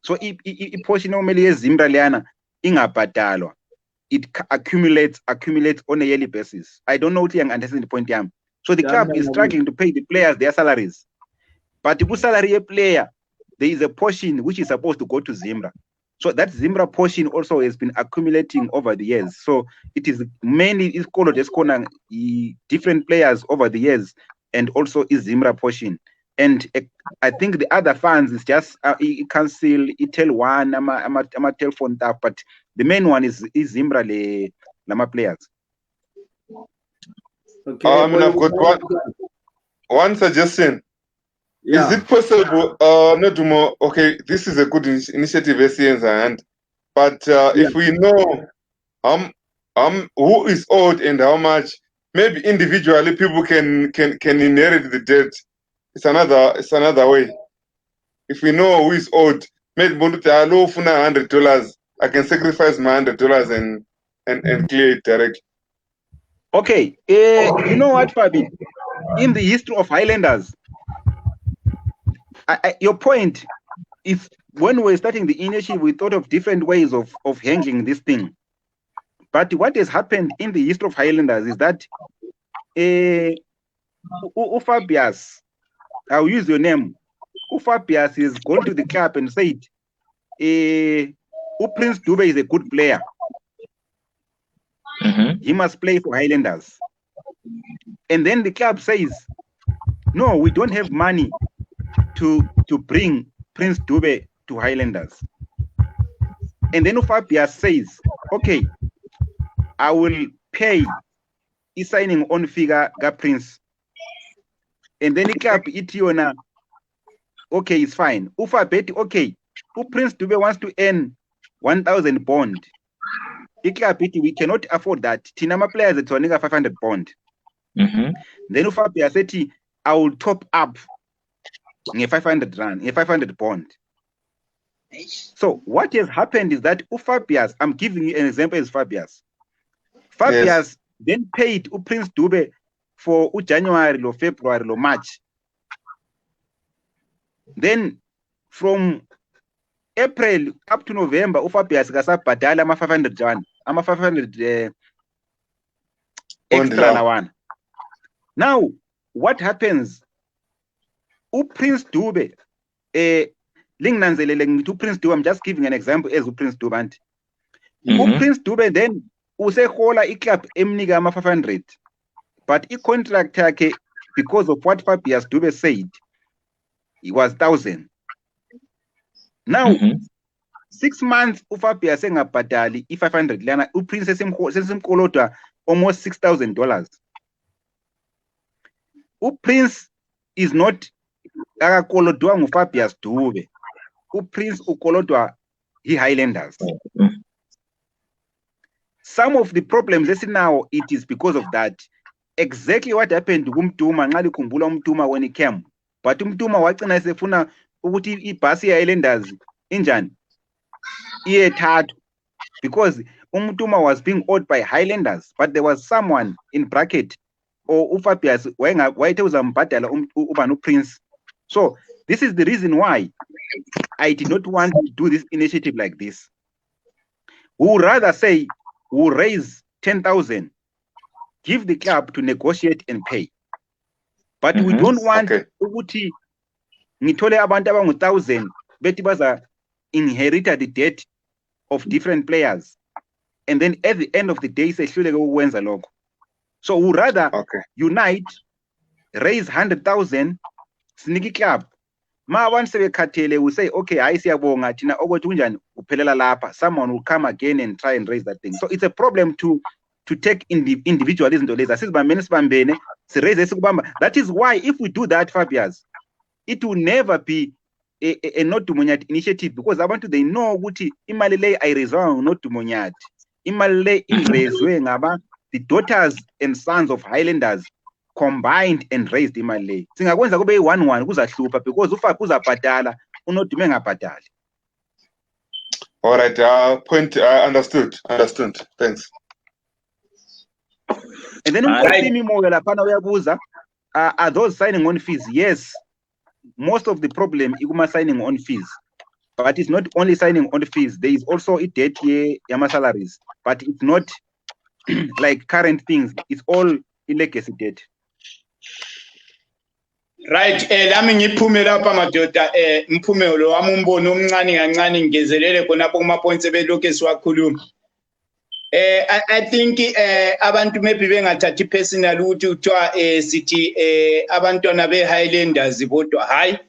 So if portion normally is Zimbra liana ingabhatalwa, it accumulates on a yearly basis. I don't know what you understand the point. So the club is struggling to pay the players their salaries. But if salary a player, there is a portion which is supposed to go to Zimbra. So that Zimbra portion also has been accumulating over the years. So it is mainly different players over the years, and also is Zimbra portion. And I think the other funds is just cancel, Itel one, ama telephone stuff, but the main one is Zimbra le Lama players. Okay. I've got one suggestion. Yeah. Is it possible, Notumo, okay, this is a good initiative, but if we know who is owed and how much, maybe individually people can inherit the debt. It's another way. If we know who is owed, maybe $100, I can sacrifice my $100 and clear it directly. Okay, you know what, Fabi? In the history of Highlanders, your point is when we were starting the initiative, we thought of different ways of handling this thing. But what has happened in the history of Highlanders is that Fabius, I'll use your name. Fabius is gone to the club and said, Prince Dube is a good player. He must play for Highlanders. And then the club says, no, we don't have money to bring Prince Dube to Highlanders. And then Fabius says, okay, I will pay signing on figure ga Prince. And then the club itiona okay, it's fine. Ufa bet, okay. Prince Dube wants to earn 1,000 bond. We cannot afford that. Tinama players at 500 bond. Then Ufa said, I will top up 500 rand, 500 bond. So what has happened is that Fabius, I'm giving you an example as Fabius. Fabius then paid Prince Dube for January or February or March. Then from April up to November, Fabius gasa badala ama 500 rand, ama 500 extra na one. Now, what happens? Prince Dube, Prince Dube, I'm just giving an example as Prince Dube. Prince Dube then usehola club emniga ama 500, but contract yake, because of what Fabius Dube said, it was 1,000. Now 6 months Fabius engabhadali i500 lana uPrince sesimkolodwa almost $6,000. Prince is not akakolodwa nguFabius Dube. Prince ukolodwa highlanders. Some of the problems now, it is because of that. Exactly what happened to Umtuma, nxa likhumbula Umtuma when he came. But Umtuma wagcina esefuna ukuthi ibhasi highlanders injani iyethathu, because Umtuma was being owed by highlanders, but there was someone in bracket or Fabius wayethe uzambhadala ubani uPrince. So this is the reason why I did not want to do this initiative like this. We would rather say we'll raise 10,000, give the club to negotiate and pay. But we don't want ukuthi ngithole abantu abangu-1,000 bethi baza inherit the debt of different players, and then at the end of the day sehluleke ukwenza lokho. So we rather unite, raise 100,000, siniki club. Ma abantu sebekhathele, we say, okay, hayi siyabonga thina okwethu kunjani uphelela lapha. Someone will come again and try and raise that thing. So it's a problem to take individual izinto lezi. Asizibambene sibambene, siraise esikubamba. That is why if we do that, Fabius, it will never be a not Dumonyat initiative, because abantu they know ukuthi imali le ayiraiswa not Dumonyat. Imali le iraiswe ngaba the daughters and sons of highlanders combined and raised imali le. Singakwenza kube yi-1-1 kuzahlupha, because uFabi uzabhadala uNodume engabhadali. All right, point understood. Thanks. And then uNkosimi Moyo laphana uyabuza, are those signing on fees? Yes, most of the problem is signing on fees, but it's not only signing on fees. There is also a debt here, yama salaries, but it's not like current things. It's all legacy debt. Right, lami ngiphume lapha madoda, mphume lo wami umbono omncane kancane ngezelele khonapho kuma points ebelokhu esiwakhuluma. I think abantu maybe bengathathi personal ukuthi uthiwa sithi abantwana be-highlanders bodwa. Hayi,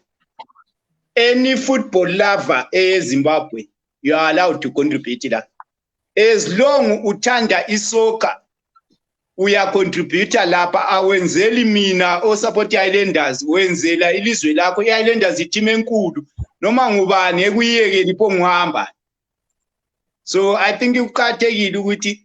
any football lover eZimbabwe, you are allowed to contribute la. As long uthanda isoccer, uyacontributa lapha. Awenzeli mina osupport highlanders, wenzela ilizwe lakho. I-highlanders iteam enkulu, noma ngubani ekuyeke lipo ngihamba. So I think uqathekile ukuthi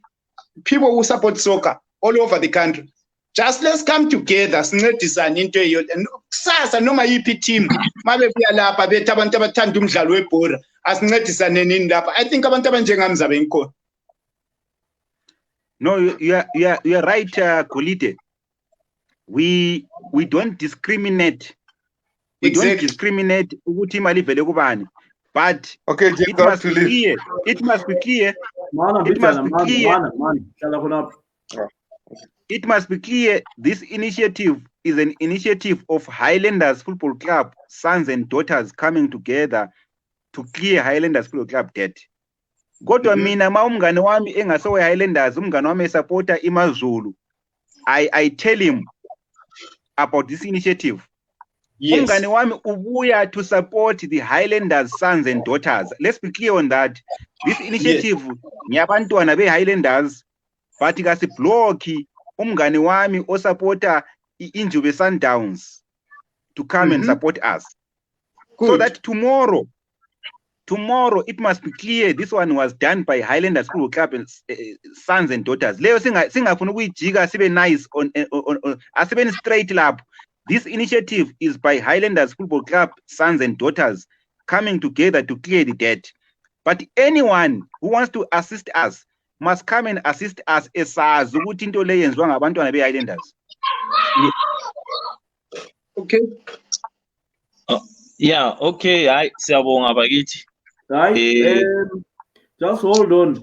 people who support soccer all over the country, just let's come together, sincedisane into eyo. Kusasa noma yiphi team mabe buya lapha bethi abantu abathanda umdlalo webhola asincedisane nini lapha. I think abantu abanjengami zabe ngikhona. No, you are right, Kolite. We don't discriminate. We don't discriminate ukuthi imali ivele kubani. But okay, it must be clear. It must be clear. It must be clear. This initiative is an initiative of Highlanders Football Club sons and daughters coming together to clear Highlanders Football Club debt. Kodwa mina ma umngane wami engasowe Highlanders, umngane wami supporter iMaZulu, I tell him about this initiative. Yes. Umngane wami ubuya to support the Highlanders sons and daughters. Let's be clear on that. This initiative ngiyabantwana be-Highlanders, but kasibloki umngane wami osupporter iNjube Sundowns to come and support us. so that tomorrow it must be clear this one was done by Highlanders Football Club and sons and daughters. Leo singafuna ukuyijika sibe nice on asibe straight lap. This initiative is by Highlanders Football Club sons and daughters coming together to clear the debt. But anyone who wants to assist us must come and assist us esazi ukuthi into le yenziwa ngabantwana be Highlanders. Okay. Yeah, okay. Hayi siyabonga bakithi. Hayi just hold on.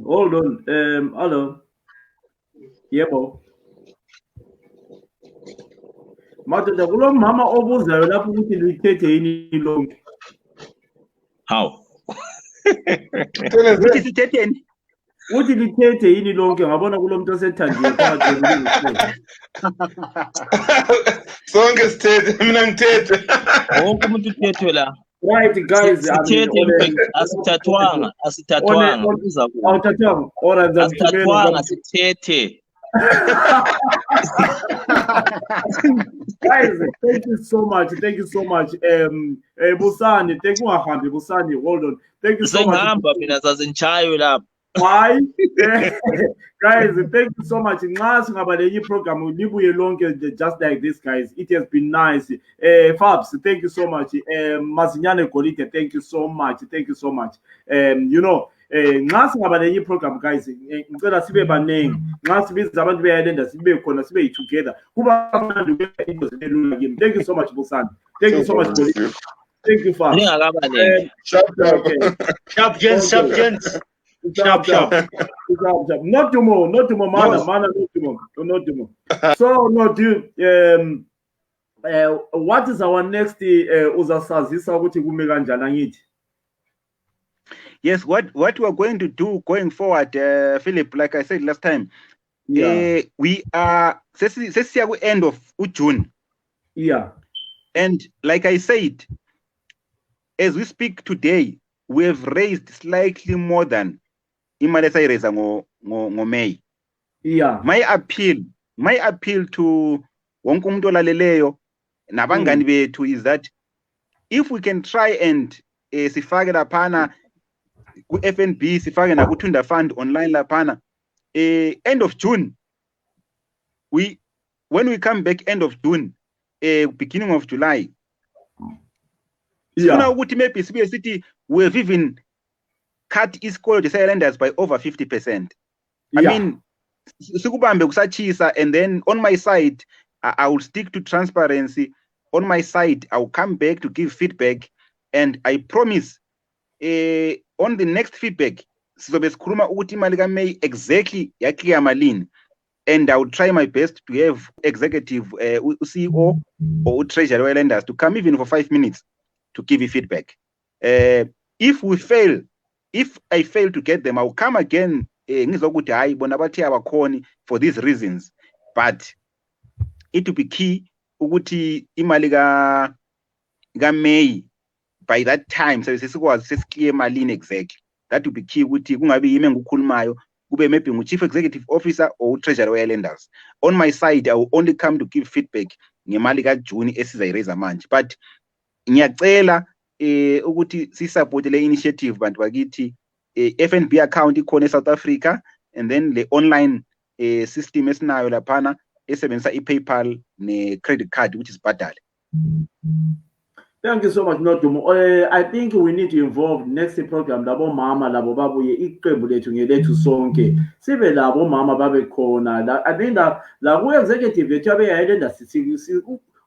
Hello. Yebo. Madoda kulo mama obuzayo lapho ukuthi lithethe yini lonke. How? Uthi sithetheni? Uthi lithethe yini lonke ngabona kulo muntu osethandiwe phakathi sonke sithethe mina ngithethe wonke umuntu uthethwe la. Right guys, asithathwanga uza kuba awuthathwanga ora asithathwanga sithethe. Guys, thank you so much. Busani, thank you Ahambi, Busani, hold on. Thank you so much. Sengihamba mina sazenchayo lapha. Why? Guys, thank you so much. Nxa singaba lenye program libuye lonke just like this, guys. It has been nice. Fabs, thank you so much. Mazinyane Golite, thank you so much. You know, nxa singaba lenye program, guys, ngicela sibe banengi. Nxa sibiza abantu be-Highlanders sibe khona sibe together. Kuba mnandi into zelula kimi. Thank you so much, Busani. Thank you so much, Golite. Thank you, Fabs. Sharp. Not tomorrow, mana, not tomorrow. So, no, dude, what is our next uzasazisa ukuthi kume kanjani angithi? Yes, what we are going to do going forward, Philip, like I said last time, we are sesiya ku end of June. Yeah. And like I said, as we speak today, we have raised slightly more than imali esayireza ngo May. Yeah. My appeal to wonke umuntu olaleleyo nabangani bethu is that if we can try and sifake laphana ku FNB, sifake na ku Tunda Fund online laphana end of June, when we come back end of June, beginning of July, sifuna ukuthi maybe sibe sithi we have even cut isikolo Highlanders by over 50%. I mean, sikubambe kusachisa, and then on my side, I will stick to transparency. On my side, I will come back to give feedback, and I promise, on the next feedback, sizobe sikhuluma ukuthi imali kaMay exactly yakhe yamalini, and I will try my best to have executive CEO or treasurer Highlanders to come even for 5 minutes to give you feedback. If I fail to get them, I will come again for these reasons. But it will be key ukuthi imali ka May by that time so clear malini exactly. That will be key ukuthi kungabi yimi engikhulumayo kube maybe chief executive officer or treasurer Highlanders. On my side, I will only come to give feedback ngemali ka June esizayireza manje. But ngiyacela ukuthi si support le initiative bantu bakithi FNB account ikhona eSouth Africa, and then the online system esinayo laphana esebenzisa iPayPal ne credit card which is bhadale. Thank you so much, Nodumo. I think we need to involve next program labo mama labo babuye iqembu lethu ngelethu sonke sibe labo mama babe khona. I think that la ku executive lethu abe-Highlanders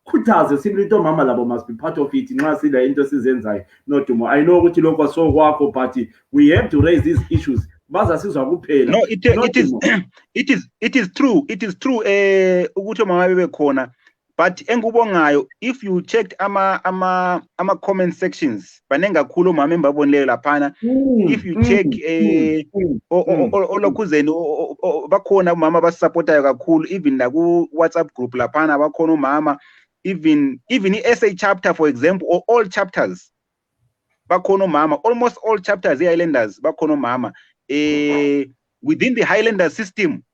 khuthaze simlito mama labo must be part of it nxa sila into sizenzayo. Nodumo, I know ukuthi lokho so kwakho, but we have to raise these issues. Baza sizwa kuphela. No, it is true ukuthi mama bebe khona. But engubongayo, if you checked ama comment sections, banenga kakhulu mama embabonile laphana. If you check olokhuzeni bakhona mama basupportayo kakhulu, even la ku WhatsApp group laphana bakhona mama, even i-SA chapter for example, or all chapters bakhona mama, almost all chapters Highlanders bakhona mama. Within the Highlanders system,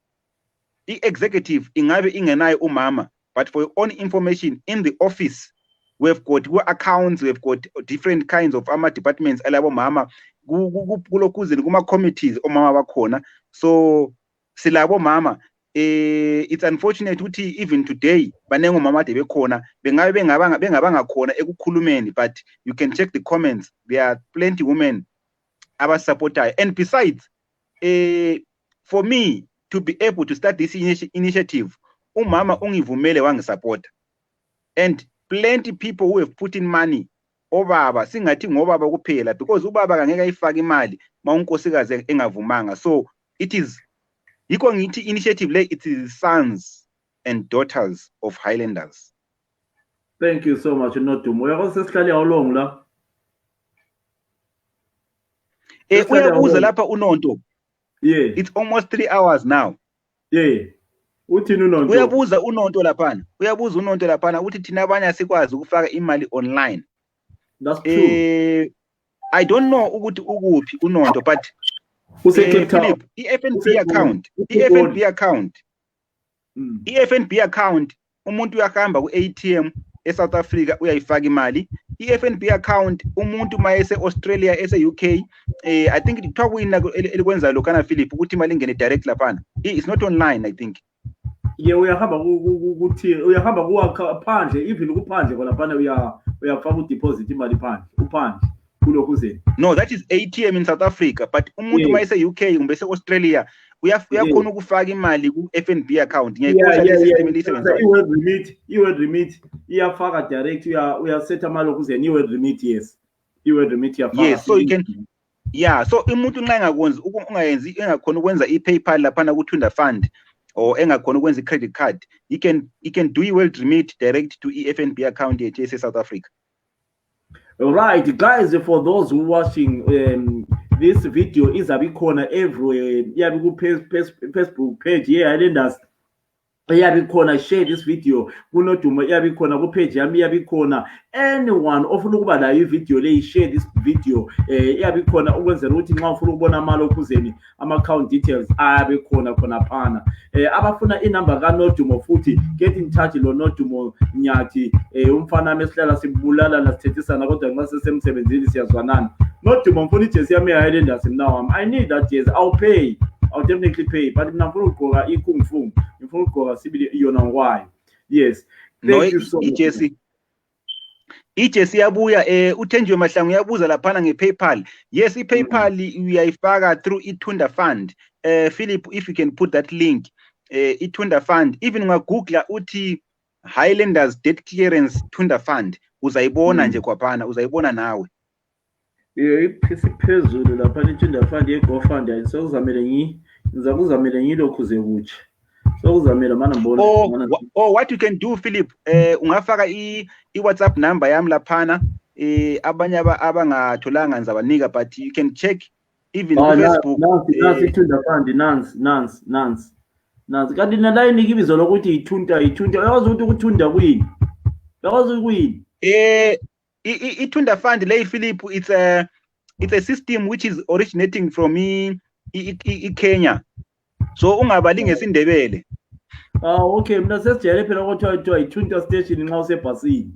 the executive ingabe ingenayo umama. But for your own information, in the office, we've got accounts, we've got different kinds of departments alabo mama kulokuzeni kuma committees omama bakhona. So silabo mama it's unfortunate ukuthi even today banengo mama de bekhona bengabe bengabanga khona ekukhulumeni, but you can check the comments, there are plenty women abasupportayo. And besides, for me to be able to start this initiative, umama ungivumele wangisupport, and plenty people who have put in money. Obaba singathi ngobaba kuphela, because ubaba kangeke ayifaka imali mawunkosikazi engavumanga. So it is yikho ngithi initiative le, it is sons and daughters of Highlanders. Thank you so much, Nodumo. Uyakwazi sesihlale how long la? Uyabuza lapha uNonto. Yeah. It's almost 3 hours now. Yeah. Uthini uNonto? Uyabuza uNonto laphana. Uyabuza uNonto laphana uthi thina abanye asikwazi ukufaka imali online. That's true. I don't know ukuthi ukuphi uNonto, but Philip, i-FNB account umuntu uyahamba ku-ATM eSouth Africa uyayifaka imali. I-FNB account umuntu mayese Australia ese-UK I think kuthiwa kuyina elikwenza lokana Philip ukuthi imali ingene direct laphana. It's not online, I think. Yeah, uyahamba phandle, even kuphandle laphana uyafaka udeposit imali phandle kulokuzeni. No, that is ATM in South Africa, but umuntu mayese UK kumbe Australia uyakhona ukufaka imali ku-FNB account. I-word remit iyafaka direct, uyasetha imali okuzeni i-word remit. Yes, i-word remit iyafaka. Yes, so you can, so umuntu nxa engakhona ukwenza i-PayPal laphana ku-Tunda Fund or engakhona ukwenza i-credit card, you can do i-word remit direct to i-FNB account yethu South Africa. All right, guys, for those who watching this video, is a big corner everywhere. Yeah, we go Facebook page. Yeah, Highlanders. Yeah, we corner share this video. We not to yeah, we corner go page. Yeah, we corner anyone. Often look about that video. They share this video. Yeah, we corner. Always the routing one for bona malo kuzeni. Account details. Yeah, we corner pana. Abafuna inamba ka Nodumo futhi get in touch lo Nodumo Nyathi umfana mesihlala sibulala la sithethisana kodwa nxa sesemsebenzini siyazwanana. Nodumo mfuna ijesi yami Highlanders now. I need that jersey. I'll definitely pay, but I'm not going to go ikung fung. I'm going to go sibili yona why. Yes. Thank you so much. Ijesi yabuya uThenjiwe Mahlangu yabuza laphana ngePayPal. Yes, iPayPal uyayifaka through iTunda Fund. Philip, if you can put that link, iTunda Fund. Even ungagoogle uthi Highlanders Debt Clearance Tunda Fund, uzayibona nje kwaphana, uzayibona nawe. Phezulu lapha iTunda Fund yeGoFund ayisokuzamele ngizakuzamela ngilokhu ze kuthi. Sokuzamela mana mbona. Oh, what you can do Philip, ungafaka i-WhatsApp number yami laphana, abanye abangatholanga ngizabanika, but you can check even Facebook. Nansi iTunda Fund nansi. Kanti nalayini ibizo lokuthi ithunta uyazi ukuthi ukuthunda kuyini? Uyazi kuyini? iTunda Fund lay Philip, it's a system which is originating from Kenya. So ungabali ngesindebele. Okay, mina sesijele phela ukuthi iTunda station nxa usebhasini.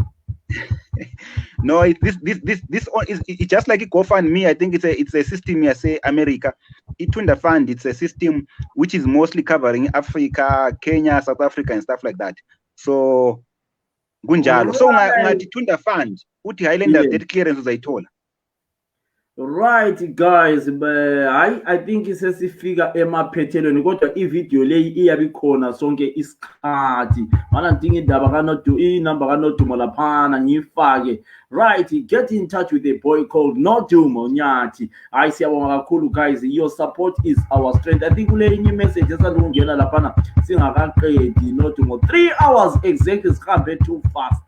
No, this is just like GoFundMe. I think it's a system here, say America. iTunda Fund, it's a system which is mostly covering Africa, Kenya, South Africa, and stuff like that. So kunjalo. So ngathi iTunda Fund uthi Highlanders Debt Clearance uzayithola. Right, guys, but I think isesifika emaphethelweni kodwa ivideo leyi iyabikhona sonke isikhathi. Mana ndingi indaba kaNodumo, inamba kaNodumo laphana ngifake. Right, get in touch with a boy called Nodumo Nyathi. I siyabonga kakhulu guys, your support is our strength. I think kule inye message esalungena laphana singakaqedi Nodumo 3 hours exactly sihambe too fast.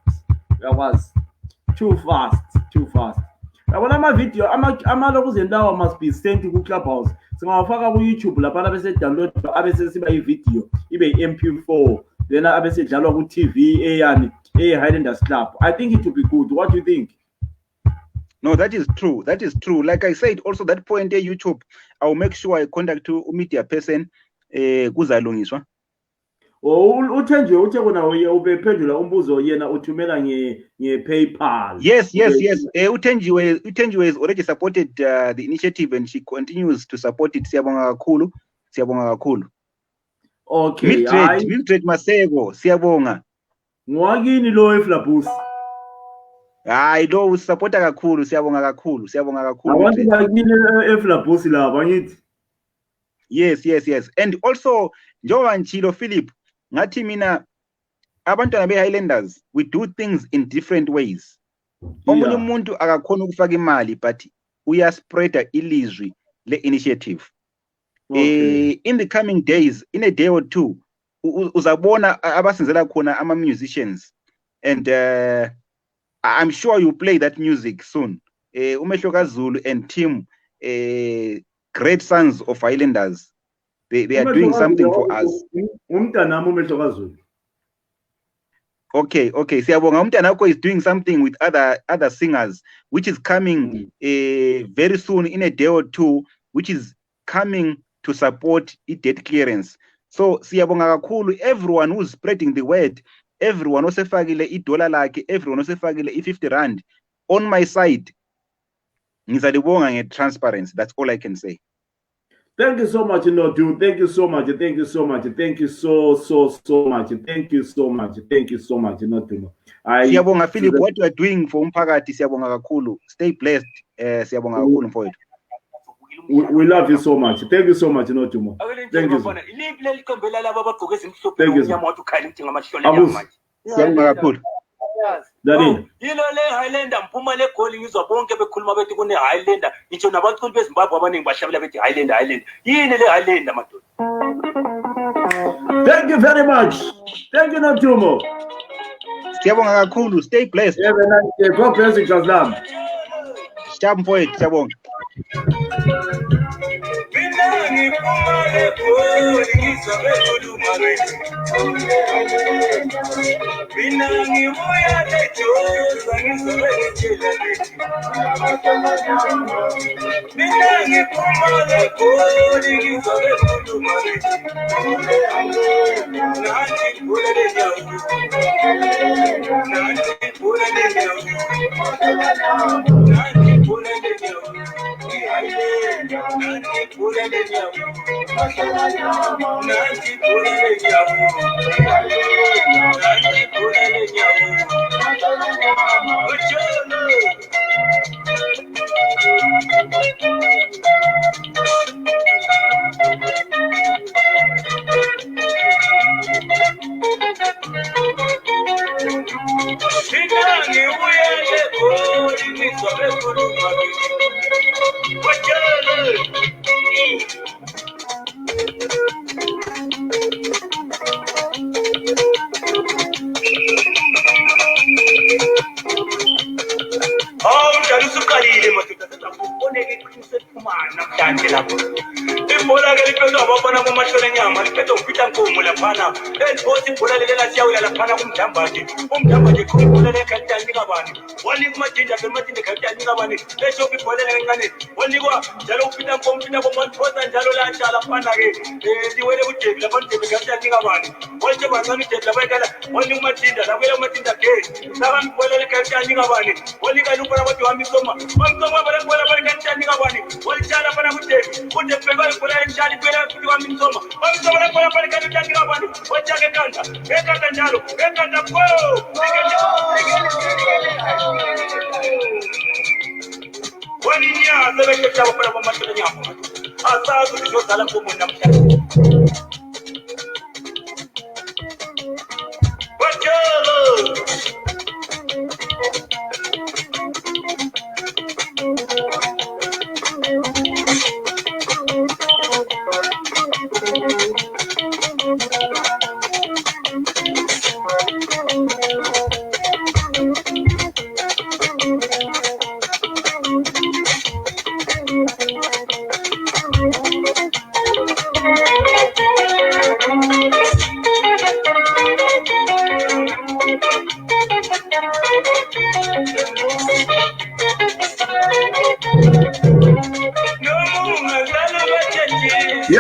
Yawazi too fast. Yabona ama-video amalokuzendawo must be sent ku-Clubhouse. Singawafaka ku-YouTube laphana bese download abese siba i-video ibe MP4 then abese dlalwa ku-TV eyani Highlanders Club. I think it will be good. What do you think? No, that is true. Like I said, also that point there, YouTube, I will make sure I contact to media person kuzalungiswa. uthenjiwe uthe kona ubephendula umbuzo yena uthumela nge-PayPal. Yes. Uthenjiwe is already supported the initiative and she continues to support it. Siyabonga kakhulu. Okay. Mildred Maseko, siyabonga. Ngwakini lo eFlabus. Hayi lo usupporta kakhulu, siyabonga kakhulu. Abantu bakini eFlabus laba ngithi. Yes. And also njengoba nchilo Philip, ngathi mina abantwana be-Highlanders, we do things in different ways. Omunye umuntu akakhona ukufaka imali but uyaspreada ilizwi le-initiative. In the coming days, in a day or two, uzabona abasenzela khona ama-musicians and I'm sure you play that music soon. Umehloka Zulu and team, great sons of Highlanders. They are doing something for us. Okay. Siyabonga umntana wakho is doing something with other singers, which is coming very soon in a day or two, which is coming to support debt clearance. So siyabonga kakhulu everyone who's spreading the word, everyone osefakile $1 lakhe, everyone osefakile i-50 on my side. Ngizalibonga nge-transparency. That's all I can say. Thank you so much, Nodu. Thank you so much. Thank you so much. Thank you so much. Thank you so much. Thank you so much, Nodu. Siyabonga Philip, what you are doing for umphakathi siyabonga kakhulu. Stay blessed. Siyabonga kakhulu mfowethu. We love you so much. Thank you so much, Nodumo. Thank you. Thank you. Daddy. Yilo le Highlander mphuma le goal ngizwa bonke bekhuluma bethi kune Highlander ngitsho nabaculi beZimbabwe abaningi bashabela bethi Highlander yini le Highlander madoda. Thank you very much. Thank you Nodumo. Siyabonga kakhulu. Stay blessed. Have a nice day. God bless you, Islam. Siyabonga mfowethu, siyabonga.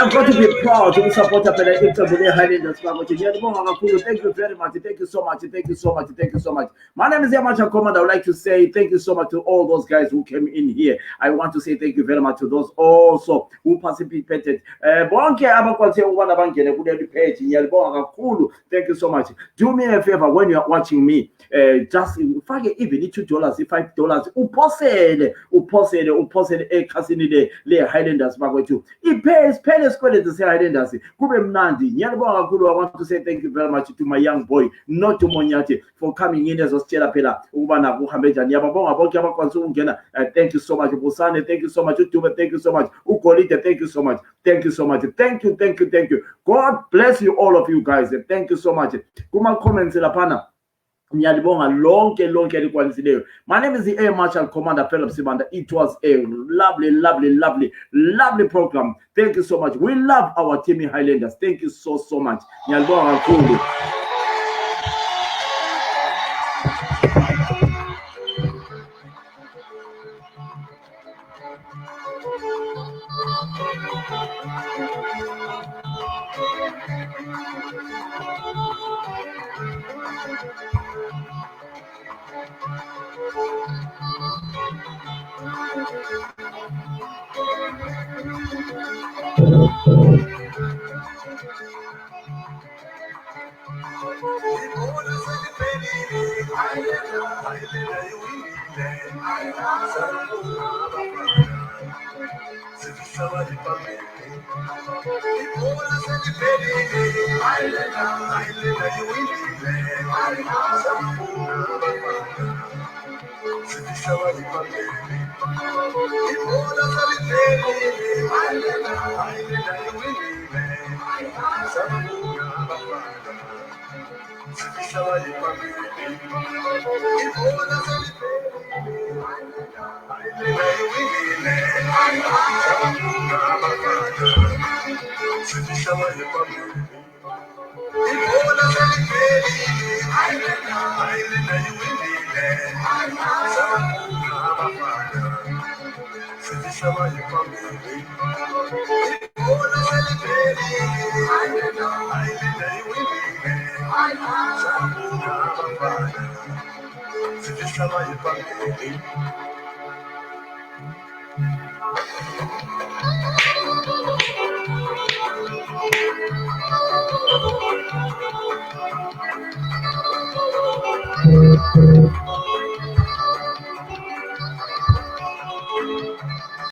have got to be proud to support phela iqembu le-Highlanders bakwethu. Ngiyalibonga kakhulu. Thank you very much. Thank you so much. Thank you so much. Thank you so much. My name is Yamacha Command. I would like to say thank you so much to all those guys who came in here. I want to say thank you very much to those also who participated. Bonke abakwazi ukubana bangene kule page. Ngiyalibonga kakhulu. Thank you so much. Do me a favor when you are watching me. Just fake even $2, $5. Uphosele ekhasini le-Highlanders bakwethu. Iphele sikweleti se-Highlanders kube mnandi. Ngiyalibonga kakhulu. I want to say thank you very much to my young boy, not to Monyati, for coming in ezositshela phela ukubana kuhambe njani. Ngiyababonga bonke abakwazi ukungena. Thank you so much Busane, thank you so much uDube, thank you so much uGolide, thank you so much. Thank you so much. Thank you. God bless you all of you guys. Thank you so much. Kuma comments laphana. Ngiyalibonga lonke elikwanisileyo. My name is the Air Marshal Commander Philip Sibanda. It was a lovely program. Thank you so much. We love our team in Highlanders. Thank you so much. Ngiyalibonga kakhulu.